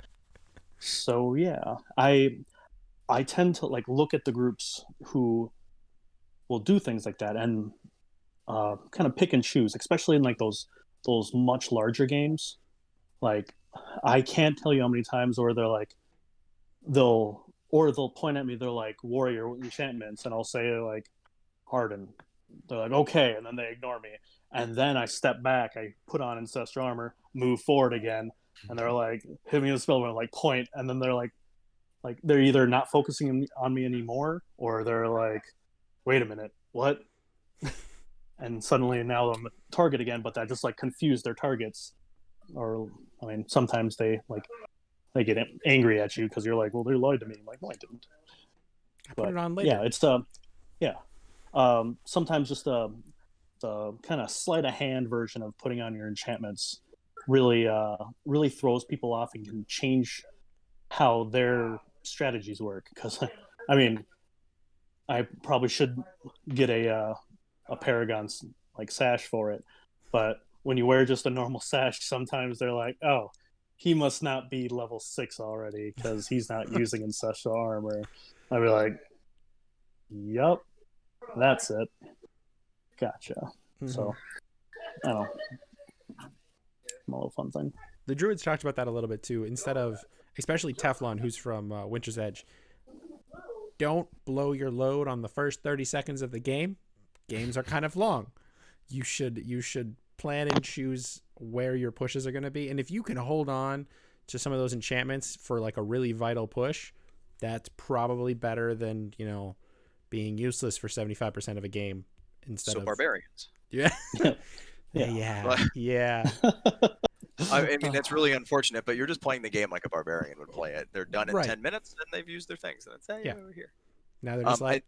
So yeah, I tend to like look at the groups who will do things like that and kind of pick and choose, especially in like those much larger games. Like I can't tell you how many times where they're like they'll point at me, they're like warrior enchantments, and I'll say like Harden. They're like okay, and then they ignore me, and then I step back, I put on ancestral armor, move forward again, and they're like hit me with a spell where like point, and then they're like they're either not focusing on me anymore or they're like wait a minute, what? And suddenly now I'm a target again, but that just like confused their targets. Or I mean, sometimes they get angry at you because you're like, well, they lied to me. I'm like, no, I didn't. I put it on later. Yeah, it's sometimes just the kind of sleight of hand version of putting on your enchantments really throws people off and can change how their strategies work. Because I mean, I probably should get a Paragon like sash for it, but when you wear just a normal sash, sometimes they're like, oh, he must not be level 6 already because he's not using ancestral armor. I'd be like, yup, that's it. Gotcha. Mhm. So I don't know, a little fun thing. The druids talked about that a little bit too. Instead of, especially Teflon, who's from Winter's Edge, don't blow your load on the first 30 seconds of the game. Games are kind of long. You should plan and choose where your pushes are going to be. And if you can hold on to some of those enchantments for like a really vital push, that's probably better than, being useless for 75% of a game instead of barbarians. Yeah. Yeah. Yeah. I mean, that's really unfortunate, but you're just playing the game like a barbarian would play it. They're done in Right. 10 minutes, and they've used their things, and it's, hey, Yeah. over here. Now they're just like,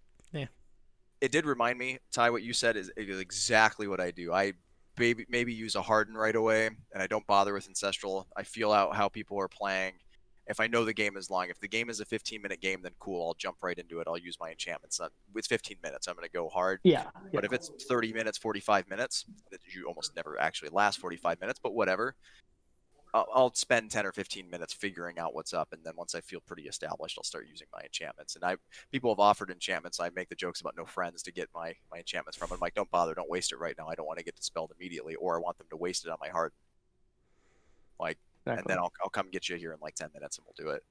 It did remind me, Ty, what you said is exactly what I do. I maybe use a Harden right away, and I don't bother with Ancestral. I feel out how people are playing. If I know the game is long, if the game is a 15-minute game, then cool, I'll jump right into it. I'll use my enchantments. With 15 minutes, I'm going to go hard. Yeah. But if it's 30 minutes, 45 minutes, that you almost never actually last 45 minutes, but whatever. I'll spend 10 or 15 minutes figuring out what's up, and then once I feel pretty established, I'll start using my enchantments. And people have offered enchantments. I make the jokes about no friends to get my enchantments from. I'm like, don't bother, don't waste it right now. I don't want to get dispelled immediately, or I want them to waste it on my heart. Like, Exactly. and then I'll come get you here in like 10 minutes, and we'll do it.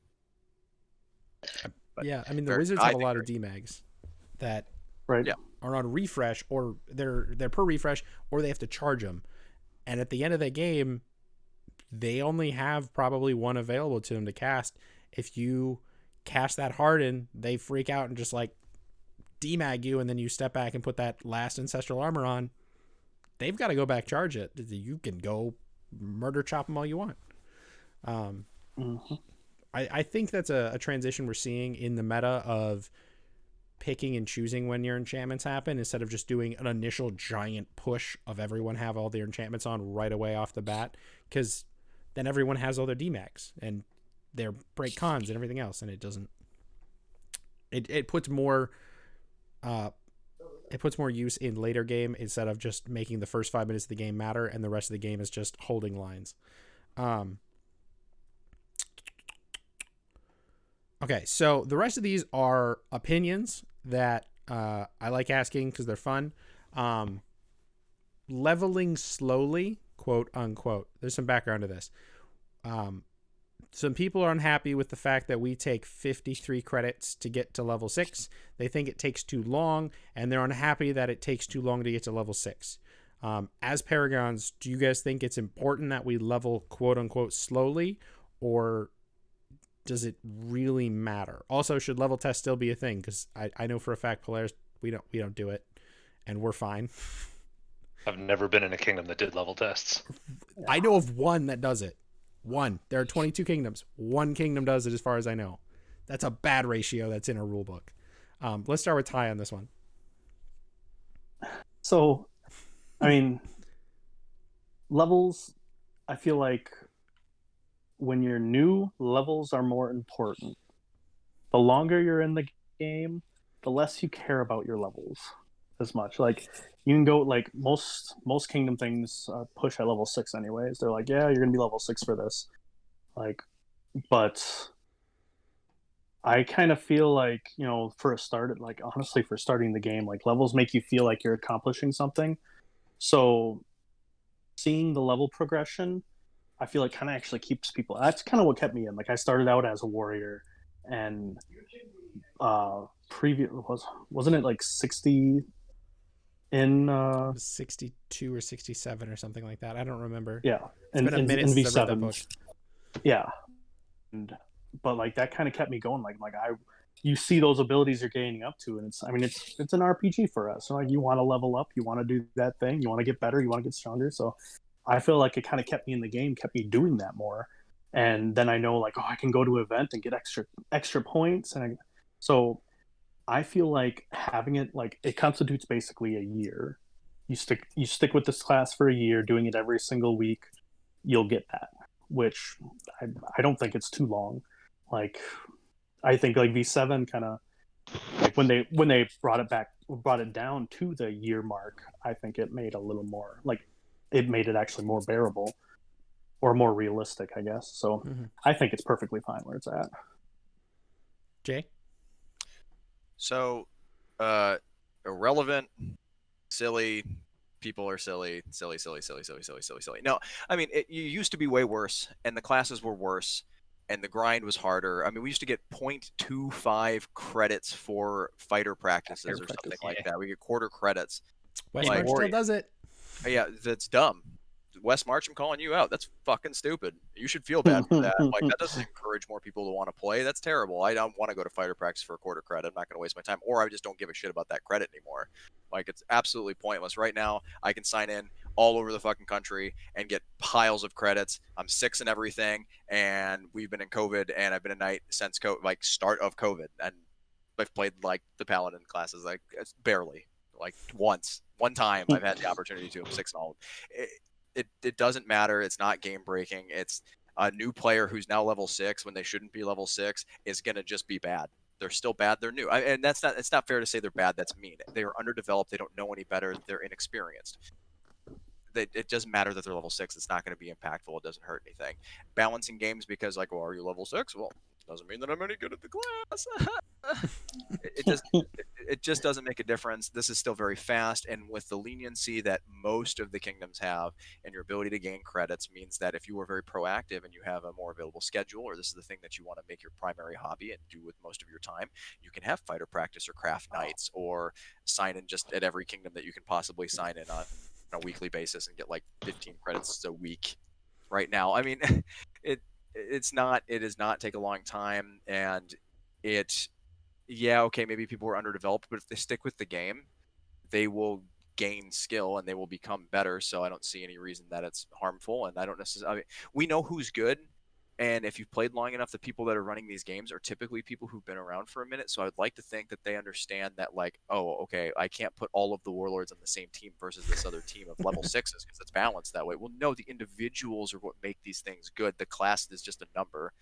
But yeah. I mean, the very- Wizards I have a think lot of very- DMAGs that Right. Yeah. are on refresh, or they're per refresh, or they have to charge them. And at the end of the game, they only have probably one available to them to cast. If you cast that Harden, they freak out and just like demag you and then you step back and put that last ancestral armor on, they've got to go back charge it. You can go murder chop them all you want. I think that's a transition we're seeing in the meta of picking and choosing when your enchantments happen instead of just doing an initial giant push of everyone have all their enchantments on right away off the bat, because then everyone has all their DMAX and their break cons and everything else, and it doesn't. It puts more. It puts more use in later game instead of just making the first 5 minutes of the game matter and the rest of the game is just holding lines. Okay, so the rest of these are opinions that I like asking because they're fun. Leveling slowly, quote unquote. There's some background to this. Some people are unhappy with the fact that we take 53 credits to get to level 6. They think it takes too long, and they're unhappy that it takes too long to get to level 6. As Paragons, do you guys think it's important that we level quote unquote slowly, or does it really matter? Also, should level test still be a thing? Because I know for a fact Polaris, we don't do it, and we're fine. I've never been in a kingdom that did level tests. I know of one that does it. One. There are 22 kingdoms. One kingdom does it as far as I know. That's a bad ratio that's in a rule book. Let's start with Ty on this one. So, I mean, levels, I feel like when you're new, levels are more important. The longer you're in the game, the less you care about your levels as much. Like, you can go, like, most kingdom things push at level 6 anyways. They're like, yeah, you're going to be level 6 for this. Like, but I kind of feel like, you know, for starting the game, like, levels make you feel like you're accomplishing something. So seeing the level progression, I feel like kind of actually keeps people. That's kind of what kept me in. Like, I started out as a warrior, and wasn't it like 60 in 62 or 67 or something like that. I don't remember. Yeah, it's been a minute since I've read that book. Yeah, but like that kind of kept me going. Like you see those abilities you're gaining up to, and it's an RPG for us. So like, you want to level up, you want to do that thing, you want to get better, you want to get stronger. So I feel like it kind of kept me in the game, kept me doing that more. And then I know, like, oh, I can go to an event and get extra points, and so I feel like having it, like, it constitutes basically a year. You stick with this class for a year, doing it every single week, you'll get that. Which I don't think it's too long. Like, I think like V7 kind of, like, when they brought it down to the year mark, I think it made a little more, like, it made it actually more bearable or more realistic, I guess. So I think it's perfectly fine where it's at. Jay? So, irrelevant, silly, people are silly. No, I mean, you used to be way worse, and the classes were worse, and the grind was harder. I mean, we used to get 0.25 credits for fighter practices or something like that. We get quarter credits. West March still does it. Yeah, that's dumb. West March, I'm calling you out. That's fucking stupid. You should feel bad for that. Like, that doesn't encourage more people to want to play. That's terrible. I don't want to go to fighter practice for a quarter credit. I'm not going to waste my time, or I just don't give a shit about that credit anymore. Like, it's absolutely pointless. Right now, I can sign in all over the fucking country and get piles of credits. I'm 6 and everything, and we've been in COVID, and I've been a knight since start of COVID, and I've played like the paladin classes like barely, like one time I've had the opportunity to. I'm 6 and all. It doesn't matter. It's not game breaking. It's a new player who's now level 6 when they shouldn't be level 6 is gonna just be bad. They're still bad. They're new, and it's not fair to say they're bad. That's mean. They are underdeveloped. They don't know any better. They're inexperienced. It doesn't matter that they're level 6. It's not going to be impactful. It doesn't hurt anything. Balancing games because, like, well, are you level 6? Well, doesn't mean that I'm any good at the class. It just doesn't make a difference. This is still very fast, and with the leniency that most of the kingdoms have, and your ability to gain credits means that if you are very proactive and you have a more available schedule, or this is the thing that you want to make your primary hobby and do with most of your time, you can have fighter practice or craft nights or sign in just at every kingdom that you can possibly sign in on a weekly basis and get like 15 credits a week. Right now, I mean, it does not take a long time, and it yeah, okay, maybe people were underdeveloped, but if they stick with the game, they will gain skill and they will become better. So I don't see any reason that it's harmful. And I don't necessarily, I mean, we know who's good. And if you've played long enough, the people that are running these games are typically people who've been around for a minute. So I would like to think that they understand that, like, oh, okay, I can't put all of the warlords on the same team versus this other team of level 6s because it's balanced that way. Well, no, the individuals are what make these things good. The class is just a number.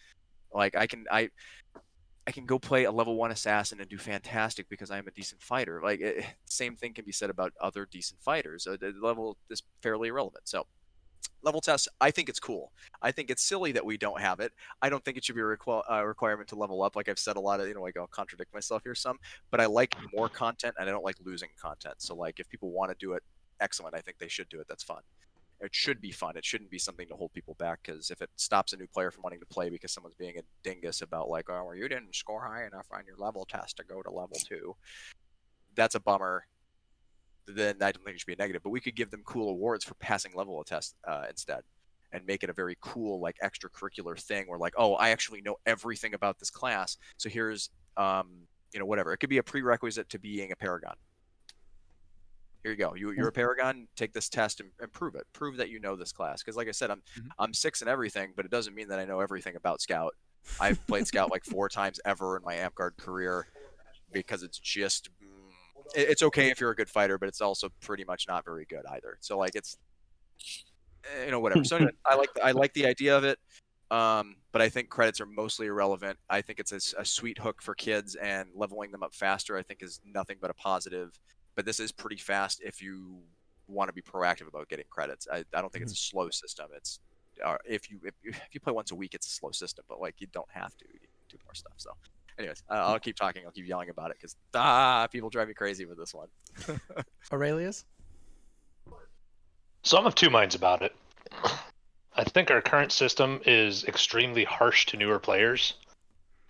Like I can go play a level 1 assassin and do fantastic because I am a decent fighter. Like same thing can be said about other decent fighters. The level is fairly irrelevant. So level tests, I think it's cool. I think it's silly that we don't have it. I don't think it should be a requirement to level up. Like I've said a lot of, like I'll contradict myself here some, but I like more content and I don't like losing content. So like if people want to do it, excellent. I think they should do it. That's fun. It should be fun. It shouldn't be something to hold people back, because if it stops a new player from wanting to play because someone's being a dingus about like, oh, well, you didn't score high enough on your level test to go to level 2, that's a bummer. Then I don't think it should be a negative. But we could give them cool awards for passing level test instead, and make it a very cool like extracurricular thing where like, oh, I actually know everything about this class. So here's whatever. It could be a prerequisite to being a Paragon. Here you go. You're a Paragon. Take this test and prove it. Prove that you know this class. Because like I said, I'm 6 in everything, but it doesn't mean that I know everything about Scout. I've played Scout like 4 times ever in my Amp Guard career, because it's just it's okay if you're a good fighter, but it's also pretty much not very good either. So like it's whatever. So anyway, I like the idea of it. But I think credits are mostly irrelevant. I think it's a sweet hook for kids, and leveling them up faster I think is nothing but a positive. But this is pretty fast if you want to be proactive about getting credits. I don't think it's a slow system. It's if you play once a week, it's a slow system, but like you don't have to. You can do more stuff. So anyways, I'll keep talking. I'll keep yelling about it because people drive me crazy with this one. Aurelius? So I'm of two minds about it. I think our current system is extremely harsh to newer players.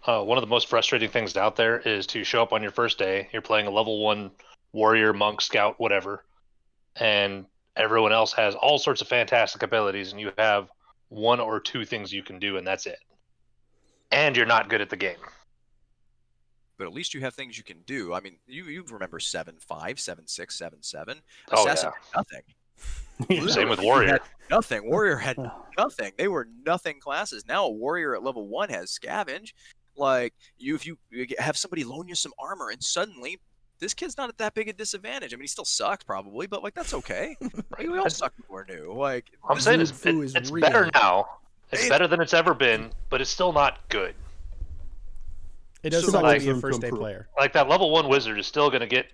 One of the most frustrating things out there is to show up on your first day. You're playing a level 1 warrior, monk, scout, whatever, and everyone else has all sorts of fantastic abilities, and you have 1 or 2 things you can do, and that's it. And you're not good at the game. But at least you have things you can do. I mean, you remember 7.5, 7.6, 7.7. Oh, Assassin yeah. had nothing. Same with Warrior. Had nothing. Warrior had nothing. They were nothing classes. Now a Warrior at level 1 has scavenge. Like if you have somebody loan you some armor, and suddenly this kid's not at that big a disadvantage. I mean, he still sucks probably, but like that's okay. Like, we all suck when we're new. Like I'm saying it's real. better now. It's better than it's ever been, but it's still not good. It does So suck like- to be a to first day improve. player. Like that level 1 wizard is still going to get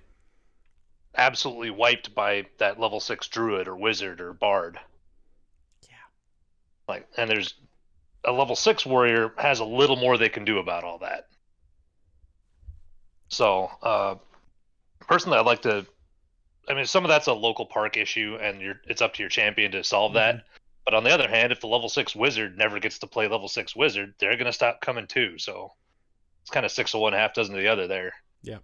absolutely wiped by that level 6 druid or wizard or bard. Yeah. Like, and there's a level 6 warrior has a little more they can do about all that. So, personally, I'd like to. I mean, some of that's a local park issue, and it's up to your champion to solve that. But on the other hand, if the level 6 wizard never gets to play level 6 wizard, they're going to stop coming too. So it's kind of 6 of one, half dozen of the other there. Yeah.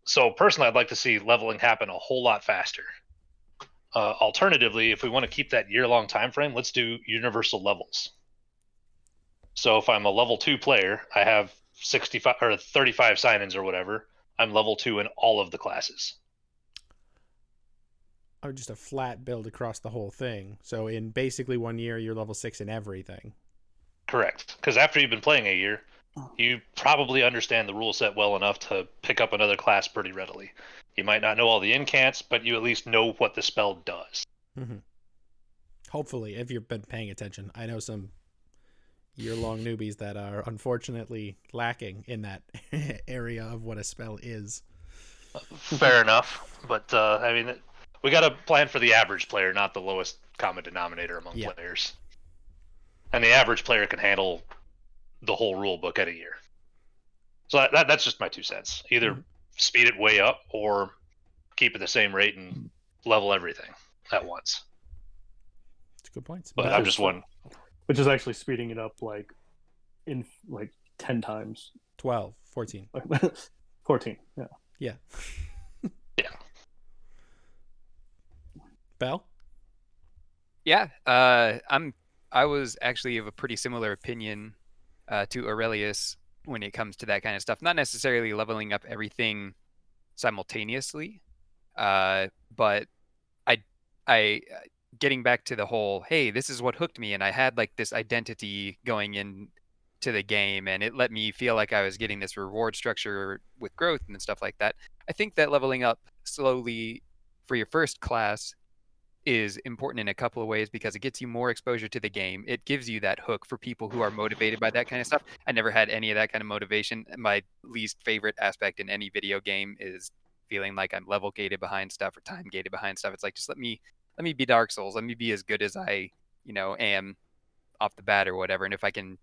So personally, I'd like to see leveling happen a whole lot faster. Alternatively, if we want to keep that year-long time frame, let's do universal levels. So if I'm a level 2 player, I have 65 or 35 sign-ins or whatever. I'm level 2 in all of the classes. Or just a flat build across the whole thing. So in basically 1 year, you're level 6 in everything. Correct. Because after you've been playing a year, you probably understand the rule set well enough to pick up another class pretty readily. You might not know all the incants, but you at least know what the spell does. Mm-hmm. Hopefully, if you've been paying attention. I know some year-long newbies that are unfortunately lacking in that area of what a spell is. Fair enough. But, I mean, we got to plan for the average player, not the lowest common denominator among players. And the average player can handle the whole rule book at a year. So that's just my 2 cents. Either speed it way up or keep it the same rate and level everything at once. It's good points. But I'm just one. Which is actually speeding it up like in like 10 times. 12, 14. 14, yeah. Yeah. Yeah. Bell? Yeah, I was actually of a pretty similar opinion to Aurelius. when it comes to that kind of stuff. Not necessarily leveling up everything simultaneously, but I getting back to the whole, hey, this is what hooked me, and I had like this identity going in to the game, and it let me feel like I was getting this reward structure with growth and stuff like that. I think that leveling up slowly for your first class is important in a couple of ways because it gets you more exposure to the game. It gives you that hook for people who are motivated by that kind of stuff. I never had any of that kind of motivation. My least favorite aspect in any video game is feeling like I'm level gated behind stuff or time gated behind stuff. It's like, just let me be Dark Souls. Let me be as good as I, am off the bat or whatever. And if I can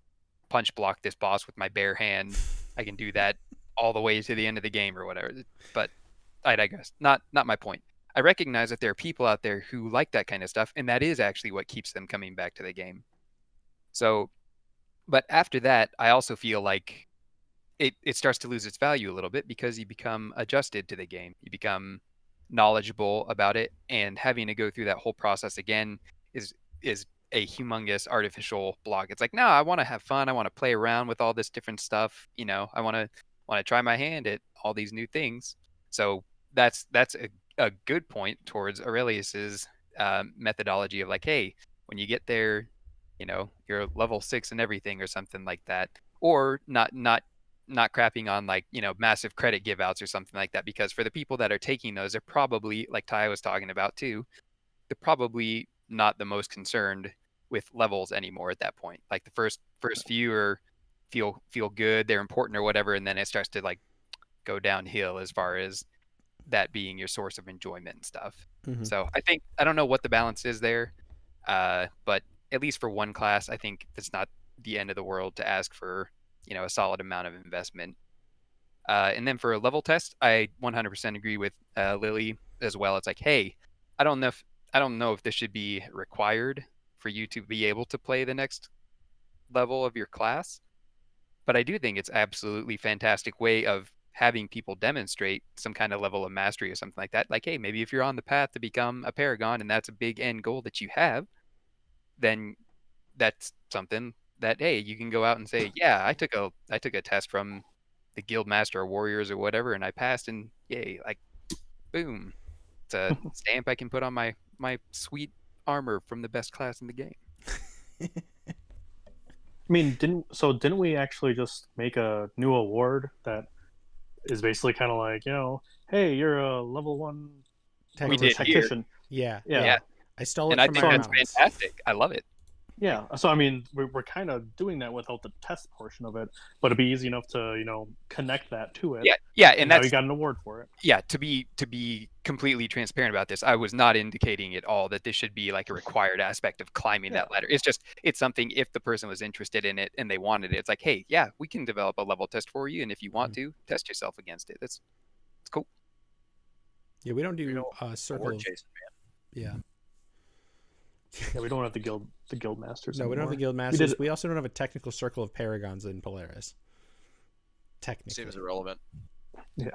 punch block this boss with my bare hand, I can do that all the way to the end of the game or whatever. But I digress. Not my point. I recognize that there are people out there who like that kind of stuff, and that is actually what keeps them coming back to the game. So, but after that, I also feel like it starts to lose its value a little bit because you become adjusted to the game. You become knowledgeable about it, and having to go through that whole process again is a humongous artificial block. It's like, no, I want to have fun. I want to play around with all this different stuff. I want to try my hand at all these new things. So that's a good point towards Aurelius's methodology of like, hey, when you get there, you're level 6 and everything or something like that, or not crapping on like, massive credit give outs or something like that, because for the people that are taking those, they're probably, like Ty was talking about too, they're probably not the most concerned with levels anymore at that point. Like the first few are feel good, they're important or whatever, and then it starts to like go downhill as far as that being your source of enjoyment and stuff. Mhm. So I don't know what the balance is there, but at least for one class, I think it's not the end of the world to ask for a solid amount of investment. And then for a level test, I 100% agree with Lily as well. It's like, hey, I don't know if this should be required for you to be able to play the next level of your class, but I do think it's absolutely fantastic way of having people demonstrate some kind of level of mastery or something like that. Like, hey, maybe if you're on the path to become a paragon and that's a big end goal that you have, then that's something that, hey, you can go out and say, yeah, I took a test from the guild master or warriors or whatever, and I passed, and yay, like, boom, it's a stamp I can put on my sweet armor from the best class in the game. I mean, didn't we actually just make a new award that is basically kind of like, hey, you're a level 1 We did here. tactician. Yeah. Yeah. I stole it And I from think Iron that's Mountains. fantastic. I love it. Yeah, so I mean, we're kind of doing that without the test portion of it, but it'd be easy enough to connect that to it. Yeah, and and now that's you got an award for it. yeah. To be completely transparent about this, I was not indicating at all that this should be like a required aspect of climbing that ladder. It's something, if the person was interested in it and they wanted it, it's like, hey, yeah, we can develop a level test for you, and if you want to, test yourself against it. It's cool. Yeah, we don't do Award circle. chasing, man. Yeah. Yeah, we don't have the guild masters. No, we don't have the guild We masters. did- We also don't have a technical circle of paragons in Polaris. Technically. Seems irrelevant. Yeah.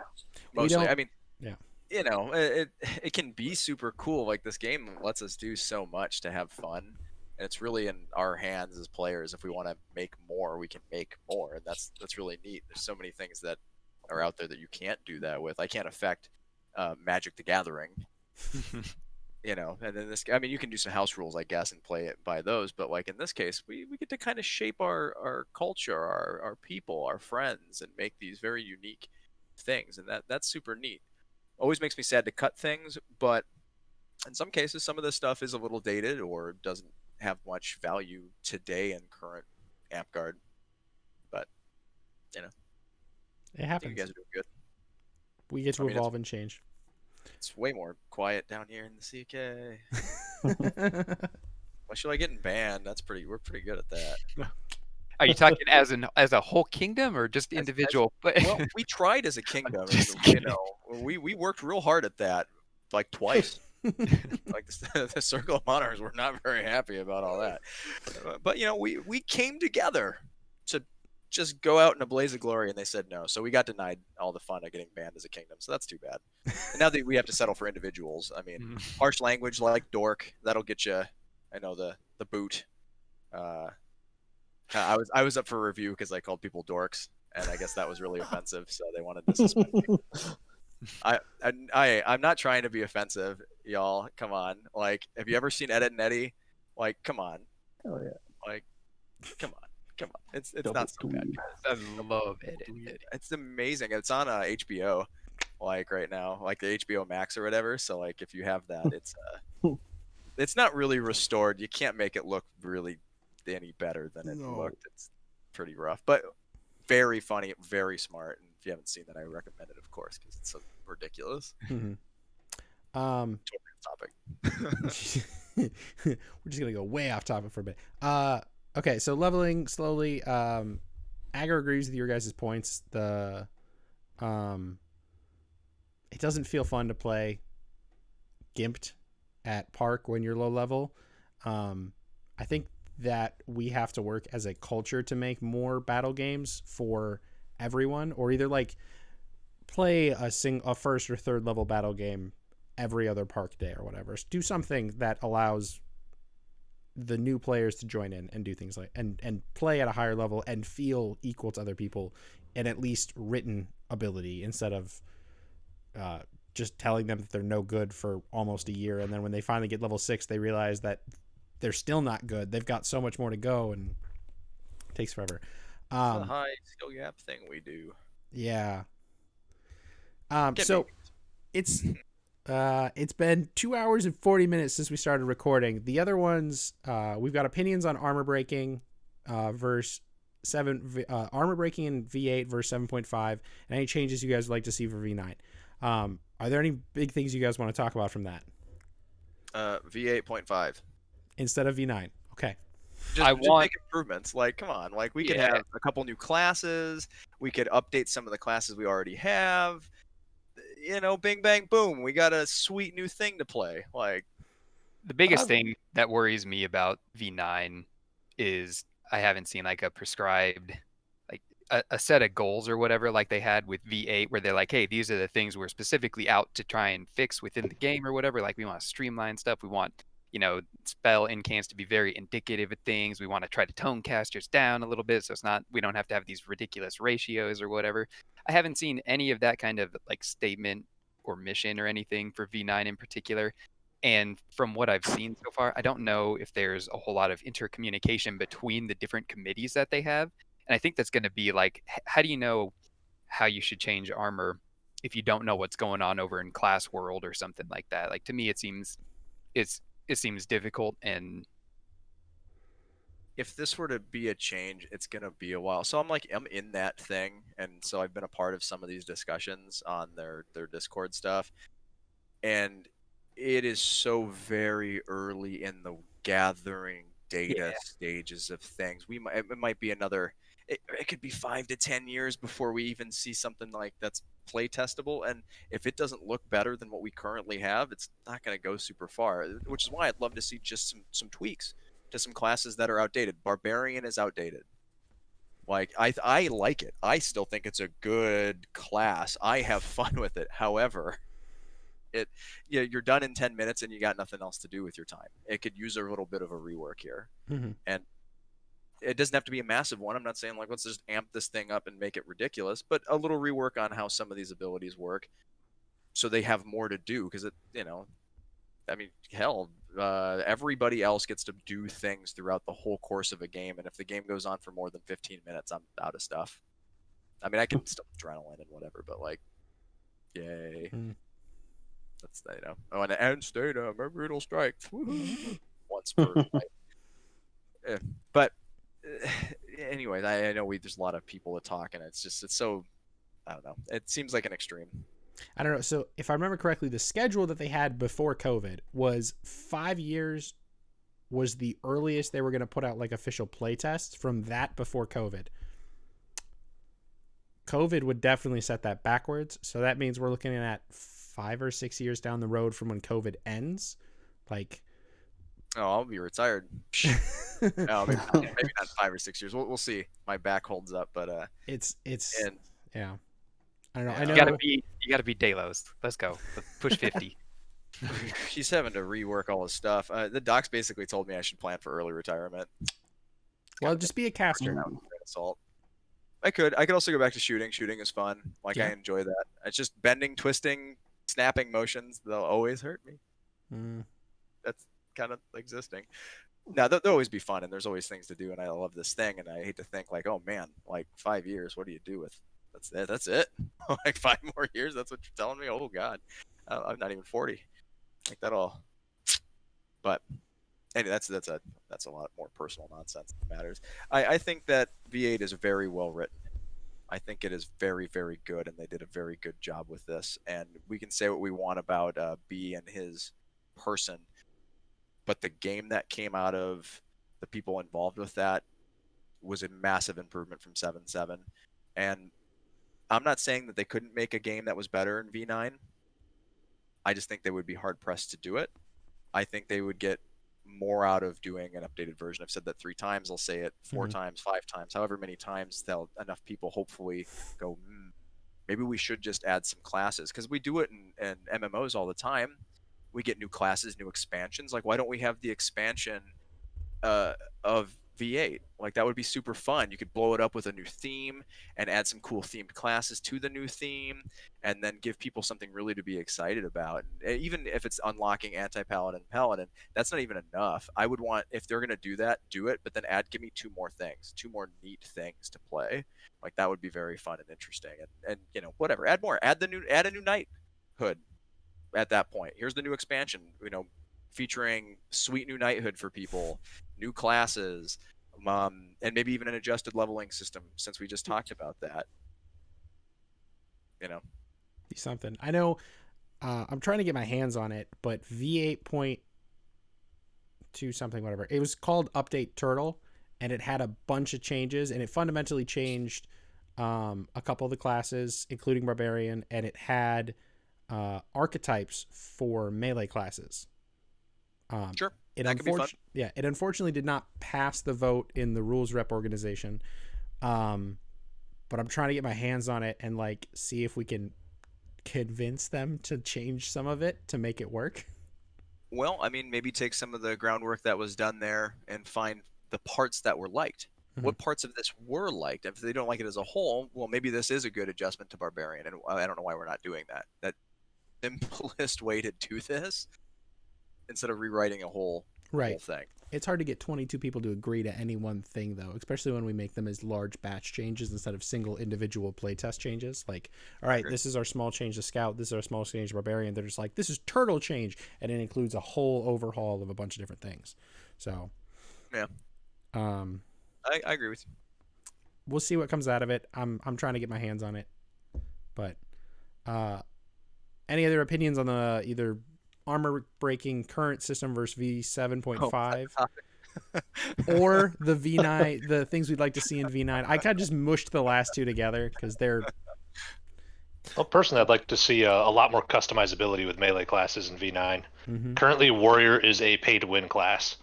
We Mostly, don't- I mean, yeah. It can be super cool. Like, this game lets us do so much to have fun, and it's really in our hands as players. If we want to make more, we can make more, and that's really neat. There's so many things that are out there that you can't do that with. I can't affect Magic the Gathering. And then you can do some house rules, I guess, and play it by those. But like in this case, we get to kind of shape our culture, our people, our friends, and make these very unique things. And that's super neat. Always makes me sad to cut things, but in some cases, some of this stuff is a little dated or doesn't have much value today in current Amtgard. But It I think you happens. guys are doing good. We get to I mean, evolve and change. It's way more quiet down here in the CK. Unless you like getting banned, we're pretty good at that. Are you talking as a whole kingdom or just individual? Well, we tried as a kingdom. Just And, kidding. we worked real hard at that, like twice. Like the Circle of Monarchs were not very happy about all that. But we came together to just go out in a blaze of glory, and they said no. So we got denied all the fun of getting banned as a kingdom. So that's too bad. And now that we have to settle for individuals, I mean, harsh language like dork, that'll get you. I know the boot. I was up for review because I called people dorks, and I guess that was really offensive, so they wanted to suspend me. I'm not trying to be offensive, y'all. Come on. Like, have you ever seen Ed, Edd n Eddy? Like, come on. Oh yeah. Like, come on. It's Double not so bad. dweeb. I love it. It's amazing. It's on HBO, like right now, like the HBO Max or whatever. So like, if you have that, it's not really restored. You can't make it look really any better than it looked. It's pretty rough, but very funny, very smart. And if you haven't seen that, I recommend it, of course, because it's so ridiculous. Mm-hmm. Totally off topic. We're just gonna go way off topic for a bit. Okay, so leveling slowly. Aggro agrees with your guys' points. It doesn't feel fun to play gimped at Park when you're low level. I think that we have to work as a culture to make more battle games for everyone, or either like play a first or third level battle game every other Park day or whatever. Do something that allows the new players to join in and do things like and play at a higher level and feel equal to other people in at least written ability, instead of just telling them that they're no good for almost a year, and then when they finally get level 6 they realize that they're still not good. They've got so much more to go and it takes forever. It's a high skill gap thing we do. Yeah. So it's been 2 hours and 40 minutes since we started recording. The other ones, we've got opinions on armor breaking verse 7, armor breaking in V8 verse 7.5, and any changes you guys would like to see for V9. Are there any big things you guys want to talk about from that? V8.5 instead of V9. Okay. Just make improvements. Like, come on. Like, we could have a couple new classes. We could update some of the classes we already have. You know, bing, bang, boom. We got a sweet new thing to play. Like, the biggest thing that worries me about V9 is I haven't seen like a prescribed, like a set of goals or whatever, like they had with V8, where they're like, hey, these are the things we're specifically out to try and fix within the game or whatever. Like, we want to streamline stuff. We want, spell incants to be very indicative of things. We want to try to tone casters down a little bit, so we don't have to have these ridiculous ratios or whatever. I haven't seen any of that kind of like statement or mission or anything for V9 in particular. And from what I've seen so far, I don't know if there's a whole lot of intercommunication between the different committees that they have. And I think that's going to be like, how do you know how you should change armor if you don't know what's going on over in Class World or something like that? Like, to me, it seems difficult. And if this were to be a change, it's going to be a while. So I'm in that thing. And so I've been a part of some of these discussions on their Discord stuff. And it is so very early in the gathering data stages of things. It might be it could be 5 to 10 years before we even see something like that's play testable. And if it doesn't look better than what we currently have, it's not going to go super far, which is why I'd love to see just some tweaks to some classes that are outdated. Barbarian is outdated. Like, I like it. I still think it's a good class. I have fun with it. However, you're done in 10 minutes and you got nothing else to do with your time. It could use a little bit of a rework here. Mm-hmm. And it doesn't have to be a massive one. I'm not saying like, let's just amp this thing up and make it ridiculous, but a little rework on how some of these abilities work so they have more to do. Because everybody else gets to do things throughout the whole course of a game. And if the game goes on for more than 15 minutes, I'm out of stuff. I mean, I can still adrenaline and whatever, but like, yay. That's, oh, and the end state, brutal strike. Once per night. But anyways, I know there's a lot of people to talk, and it's so, I don't know. It seems like an extreme. I don't know. So if I remember correctly, the schedule that they had before COVID was 5 years was the earliest they were going to put out like official play tests from that before COVID. COVID would definitely set that backwards. So that means we're looking at 5 or 6 years down the road from when COVID ends. Like, I'll be retired. No, maybe not 5 or 6 years. We'll see. My back holds up, but it's yeah. I don't know. Yeah. I know you gotta be Delos. Let's go. Let's push 50. He's having to rework all his stuff. The docs basically told me I should plan for early retirement. Well, just be a caster. Assault. I could also go back to shooting. Shooting is fun. Like Yeah. I enjoy that. It's just bending, twisting, snapping motions. They'll always hurt me. Mm. That's kind of existing. Now they'll always be fun, and there's always things to do, and I love this thing, and I hate to think like, oh man, like 5 years, what do you do with? That's it. Like 5 more years. That's what you're telling me. Oh God, I'm not even 40. Like that all. But anyway, that's a lot more personal nonsense that matters. I think that V8 is very well written. I think it is very, very good, and they did a very good job with this. And we can say what we want about B and his person, but the game that came out of the people involved with that was a massive improvement from 7.7. And I'm not saying that they couldn't make a game that was better in V9. I just think they would be hard pressed to do it. I think they would get more out of doing an updated version. I've said that 3 times. I'll say it 4 times, 5 times, however many times enough people hopefully go, maybe we should just add some classes, because we do it in MMOs all the time. We get new classes, new expansions. Like, why don't we have the expansion of V8? Like, that would be super fun. You could blow it up with a new theme and add some cool themed classes to the new theme, and then give people something really to be excited about. And even if it's unlocking anti-paladin, paladin, that's not even enough. I would want, if they're gonna do that, do it, but then give me 2 more things, 2 more neat things to play. Like, that would be very fun and interesting. And whatever, add more, add a new knighthood. At that point, here's the new expansion, featuring sweet new knighthood for people, new classes, and maybe even an adjusted leveling system, since we just talked about that. Be something. I know. I'm trying to get my hands on it, but V8.2 something, whatever. It was called Update Turtle, and it had a bunch of changes, and it fundamentally changed a couple of the classes, including Barbarian, and it had archetypes for melee classes. Sure, that could be fun. Yeah, it unfortunately did not pass the vote in the rules rep organization, but I'm trying to get my hands on it and see if we can convince them to change some of it to make it work. Well, I mean, maybe take some of the groundwork that was done there and find the parts that were liked. What parts of this were liked? If they don't like it as a whole, well, maybe this is a good adjustment to Barbarian, and I don't know why we're not doing that. That simplest way to do this, instead of rewriting a whole thing. It's hard to get 22 people to agree to any one thing, though, especially when we make them as large batch changes instead of single individual playtest changes. Like, all right, this is our small change to Scout, this is our small change to Barbarian. They're just like, this is Turtle change, and it includes a whole overhaul of a bunch of different things. So, yeah, I agree with you. We'll see what comes out of it. I'm trying to get my hands on it, but any other opinions on the either armor breaking current system versus V7.5 or the V9, the things we'd like to see in V9? I kind of just mushed the last 2 together because they're. Well, personally, I'd like to see a lot more customizability with melee classes in V9. Currently, Warrior is a pay-to-win class.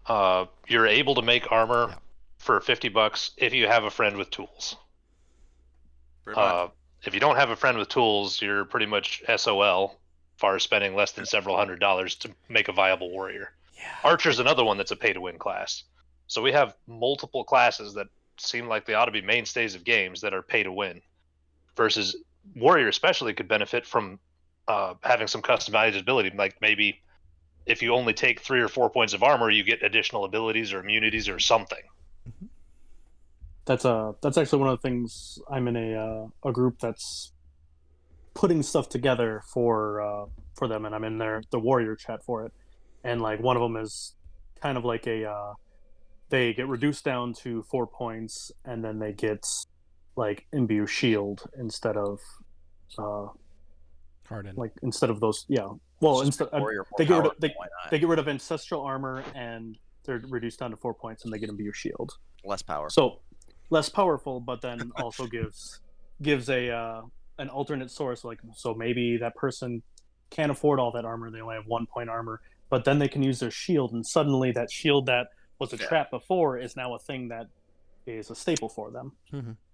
You're able to make armor for $50 if you have a friend with tools. If you don't have a friend with tools, you're pretty much SOL, far as spending less than several $100s to make a viable warrior. Yeah. Archer's another one that's a pay-to-win class. So we have multiple classes that seem like they ought to be mainstays of games that are pay-to-win, versus warrior especially could benefit from having some customizability. Like, maybe if you only take 3 or 4 points of armor, you get additional abilities or immunities or something. That's actually one of the things. I'm in a group that's putting stuff together for them, and I'm in the warrior chat for it. And one of them is kind of like they get reduced down to 4 points, and then they get imbue shield instead of harden. Instead of those, well, instead they get rid of ancestral armor, and they're reduced down to 4 points, and they get imbue shield. Less power. So less powerful, but then also gives an alternate source. So maybe that person can't afford all that armor, they only have 1 point armor, but then they can use their shield, and suddenly that shield that was a trap before is now a thing that is a staple for them.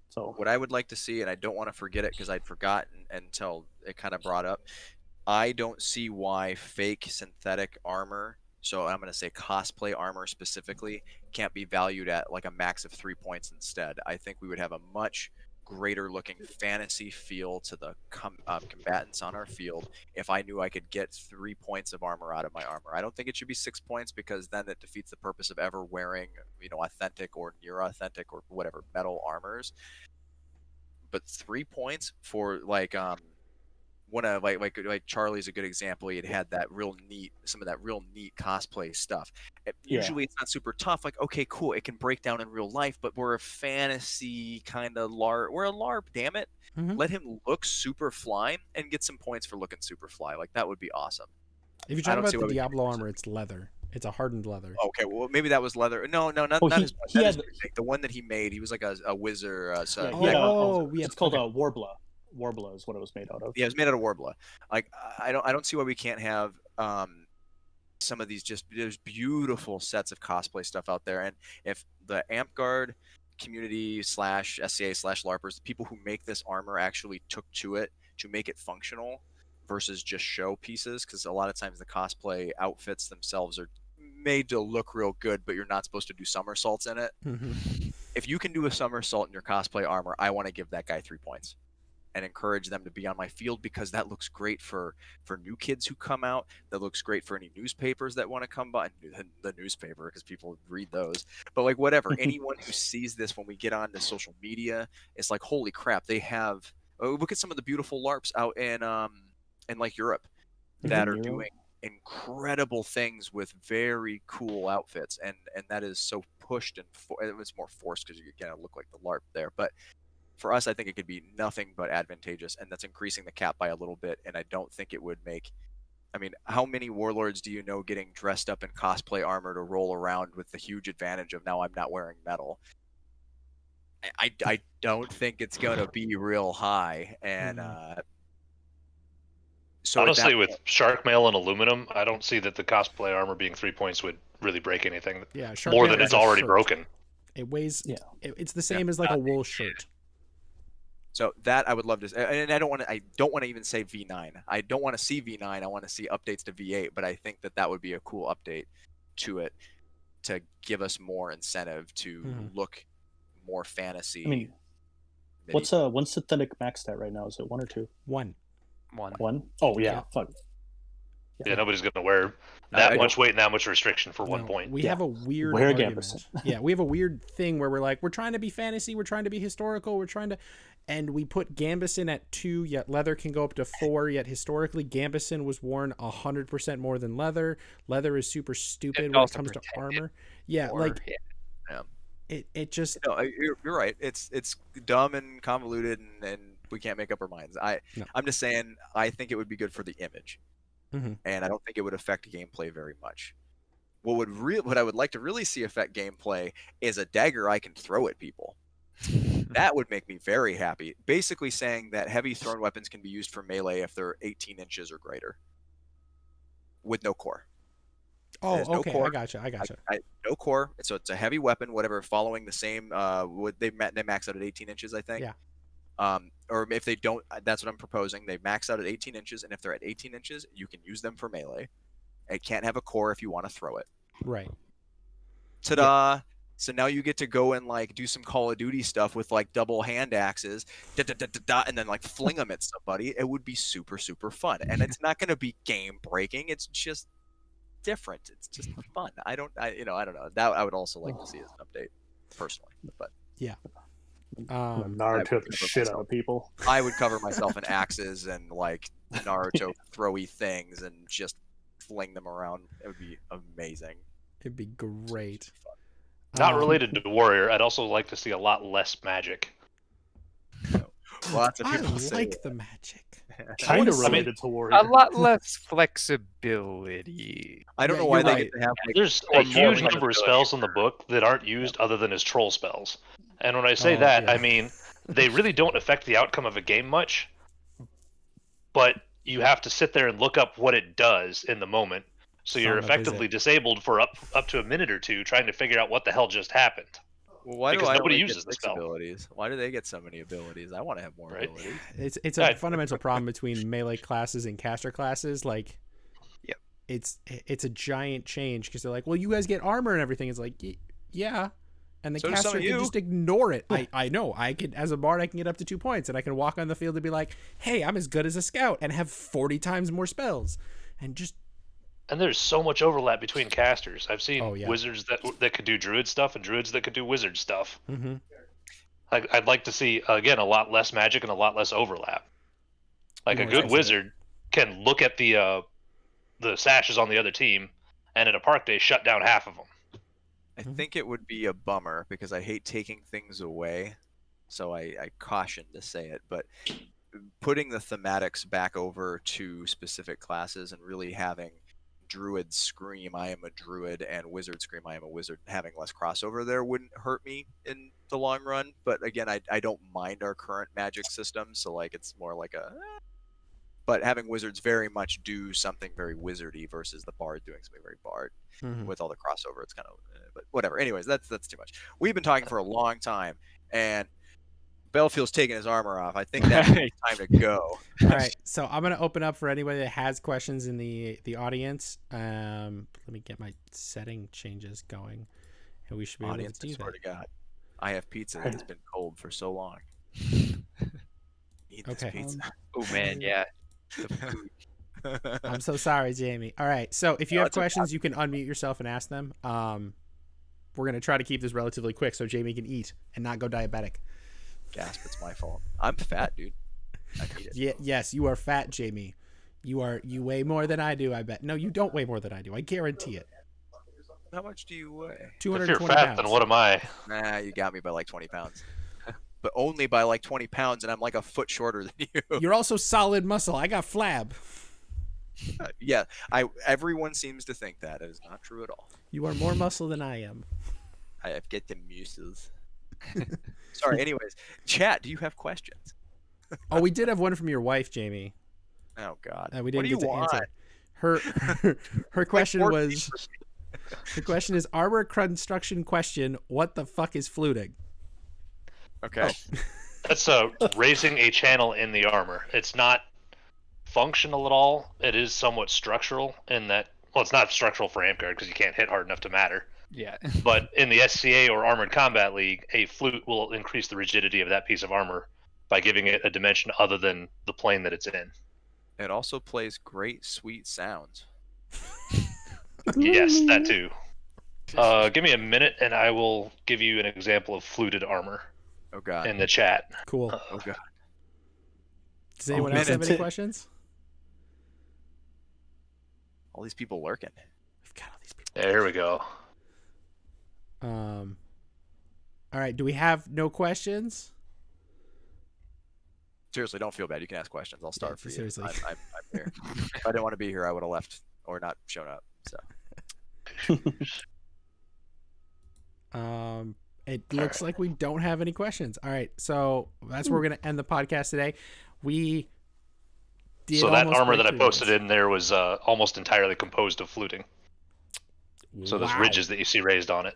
So what I would like to see, and I don't want to forget it because I'd forgotten until it kind of brought up, I don't see why fake synthetic armor so I'm going to say cosplay armor specifically, can't be valued at like a max of 3 points instead. I think we would have a much greater looking fantasy feel to the combatants on our field if I knew I could get 3 points of armor out of my armor. I don't think it should be 6 points, because then it defeats the purpose of ever wearing, authentic or near authentic or whatever metal armors. But 3 points for like one of like Charlie's a good example. He had that some of that real neat cosplay stuff. Usually it's not super tough. Like, okay, cool, it can break down in real life, but we're a fantasy kind of LARP. We're a LARP, damn it. Mhm. Let him look super fly and get some points for looking super fly. Like, that would be awesome. If you're I talking don't about see the why we can't Diablo use it. armor, it's leather. It's a hardened leather. Okay, well maybe that was leather. No, not Oh, his. he had the one that he made. He was like a wizard. yeah. It's called Okay. Warbla. Warbla is what it was made out of. Yeah, it was made out of Warbla. Like, I don't see why we can't have some of there's beautiful sets of cosplay stuff out there. And if the Amp Guard community / SCA / LARPers, the people who make this armor actually took to it to make it functional versus just show pieces, because a lot of times the cosplay outfits themselves are made to look real good, but you're not supposed to do somersaults in it. Mhm. If you can do a somersault in your cosplay armor, I want to give that guy 3 points and encourage them to be on my field, because that looks great for new kids who come out. That looks great for any newspapers that want to come by. The newspaper, because people read those. But like, whatever, anyone who sees this when we get on to social media, it's like, holy crap, they have. Look at some of the beautiful LARPs out in like Europe that are doing incredible things with very cool outfits, and that is so pushed, and it's more forced because you gotta look like the LARP there. But for us, I think it could be nothing but advantageous, and that's increasing the cap by a little bit. And I don't think it would make. I mean, how many warlords do you know getting dressed up in cosplay armor to roll around with the huge advantage of now I'm not wearing metal? I don't think it's gonna be real high, and so honestly, with shark mail and aluminum, I don't see that the cosplay armor being 3 points would really break anything. Yeah, shark more mail than is it's a already shirt. broken. It weighs. Yeah. It's the same as like a wool shirt. So that I would love to, and I don't want to even say V9. I don't want to see V9. I want to see updates to V8. But I think that would be a cool update to it, to give us more incentive to look more fantasy. I mean, what's synthetic max stat right now? Is it 1 or 2? 1. 1? Oh yeah, fuck. Yeah, nobody's gonna wear that much weight and that much restriction for 1 point. We have a weird Wear argument. Gambison. Yeah, we have a weird thing where we're trying to be fantasy, we're trying to be historical, and we put Gambison at 2, yet leather can go up to 4, yet historically Gambison was worn 100% more than leather. Leather is super stupid when it comes to armor. Yeah, it just... No, you're right. It's dumb and convoluted, and we can't make up our minds. I'm just saying, I think it would be good for the image. And I don't think it would affect gameplay very much. What I would like to really see affect gameplay is a dagger I can throw at people. That would make me very happy. Basically saying that heavy thrown weapons can be used for melee if they're 18 inches or greater, with no core. Oh, no okay, core. I gotcha. No core, so it's a heavy weapon, whatever, following the same. They max out at 18 inches, I think. Yeah. Or if they don't, that's what I'm proposing. They max out at 18 inches, and if they're at 18 inches, you can use them for melee. It can't have a core if you want to throw it. Right. Ta-da! Yeah. So now you get to go and do some Call of Duty stuff with double hand axes, and then fling them at somebody. It would be super, super fun, and it's not going to be game breaking. It's just different. It's just fun. I don't know. That I would also like to see as an update, personally. But yeah. Naruto the shit out of people. I would cover myself in axes and Naruto throwy things and just fling them around. It would be amazing. It'd be great. Not related to Warrior, I'd also like to see a lot less magic. Lots of I people like the magic. Kind of related to Warrior. A lot less flexibility. I don't know why they get to have. There's a huge number of spells in the book that aren't used other than as troll spells. And when I say that, I mean they really don't affect the outcome of a game much, but you have to sit there and look up what it does in the moment. So you're effectively disabled for up to a minute or two trying to figure out what the hell just happened. Well, why because do nobody I uses the spell. Abilities? Why do they get so many abilities? I want to have more abilities. It's a fundamental problem between melee classes and caster classes. it's a giant change because they're like, well, you guys get armor and everything. It's like, yeah. And the So do some caster of can you. just ignore it. I know. I can, as a bard, I can get up to 2 points, and I can walk on the field and be like, hey, I'm as good as a scout and have 40 times more spells. And just... And there's so much overlap between casters. I've seen Oh, yeah. wizards that could do druid stuff and druids that could do wizard stuff. Mm-hmm. I'd like to see, again, a lot less magic and a lot less overlap. Like, a More good sensitive. wizard can look at the sashes on the other team, and at a park day, shut down half of them. I think it would be a bummer because I hate taking things away, so I caution to say it. But putting the thematics back over to specific classes and really having druid scream I am a druid and wizard scream I am a wizard, having less crossover there wouldn't hurt me in the long run. But again, I don't mind our current magic system, so like it's more like a... But having wizards very much do something very wizardy versus the bard doing something very bard. Mm-hmm. With all the crossover, it's kind of... But whatever. Anyways, that's too much. We've been talking for a long time, and Belthil's taking his armor off. I think that's time to go. All right, so I'm gonna open up for anybody that has questions in the audience. Let me get my setting changes going, and we should be Audience, I able to do swear that. to God, I have pizza that has been cold for so long. Eat this Okay. pizza. Oh man, yeah. I'm so sorry, Jamie. All right, so if you No, have it's okay. questions, you can unmute yourself and ask them. We're gonna try to keep this relatively quick so Jamie can eat and not go diabetic. Gasp! It's my fault. I'm fat, dude. I need it. Yeah, yes, you are fat, Jamie. You weigh more than I do. I bet. No, you don't weigh more than I do. I guarantee it. How much do you weigh? If you're 220 fat, pounds. then what am I? Nah, you got me by like 20 pounds. But only by like 20 pounds, and I'm like a foot shorter than you. You're also solid muscle. I got flab. Yeah, everyone seems to think that. It is not true at all. You are more muscle than I am. I have get the muses. Sorry. Anyways, chat. Do you have questions? Oh, we did have one from your wife, Jamie. Oh God. We What didn't do get you to want? answer. Her question was, the question is armor construction question. What the fuck is fluting? Okay. That's raising a channel in the armor. It's not functional at all. It is somewhat structural in that, well, it's not structural for Amp Guard because you can't hit hard enough to matter. Yeah. But in the SCA or Armored Combat League, a flute will increase the rigidity of that piece of armor by giving it a dimension other than the plane that it's in. It also plays great, sweet sounds. Yes, that too. Give me a minute and I will give you an example of fluted armor Oh God. in the chat. Cool. Oh God. Does anyone else have man. any questions? All these people lurking. We've got all these people. There we go. All right. Do we have no questions? Seriously, don't feel bad. You can ask questions. I'll start for you. seriously. I'm here. If I didn't want to be here, I would have left or not shown up. So It looks like we don't have any questions. All right. So that's where we're going to end the podcast today. We did So that almost armor break that I through posted this. in there was almost entirely composed of fluting. So those Wow. ridges that you see raised on it.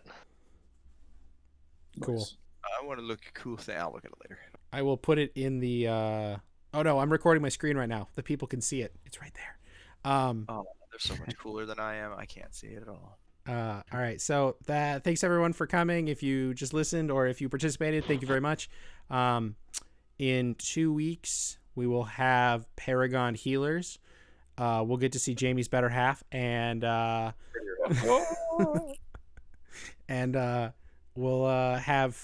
Cool. I want to look at cool thing. I'll look at it later. I will put it in the. Oh no, I'm recording my screen right now. The people can see it. It's right there. Oh, they're so much cooler than I am. I can't see it at all. All right. So thanks everyone for coming. If you just listened or if you participated, thank you very much. In 2 weeks, we will have Paragon Healers. We'll get to see Jamie's better half, and we'll have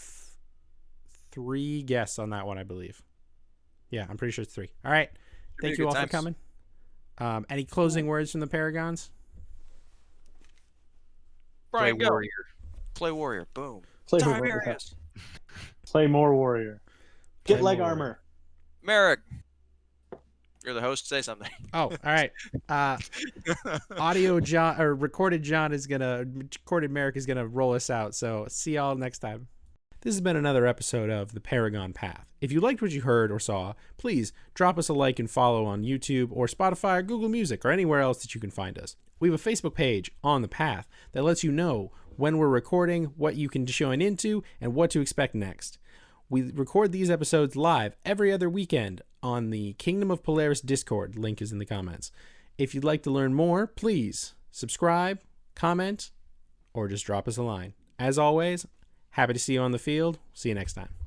3 guests on that one, I believe. Yeah, I'm pretty sure it's 3. All right. be Thank a you good all for times. coming. Any closing words from the Paragons? Play Brian, go. Warrior. Play Warrior. Boom. Play, Tieberius. play more warrior. Get Play leg more armor. Merrick. You're the host. Say something. Oh, all right. Audio John or recorded Merrick is gonna roll us out. So see y'all next time. This has been another episode of The Paragon Path. If you liked what you heard or saw, please drop us a like and follow on YouTube or Spotify or Google Music or anywhere else that you can find us. We have a Facebook page on The Path that lets you know when we're recording, what you can join into, and what to expect next. We record these episodes live every other weekend on the Kingdom of Polaris Discord. Link is in the comments. If you'd like to learn more, please subscribe, comment, or just drop us a line. As always, happy to see you on the field. See you next time.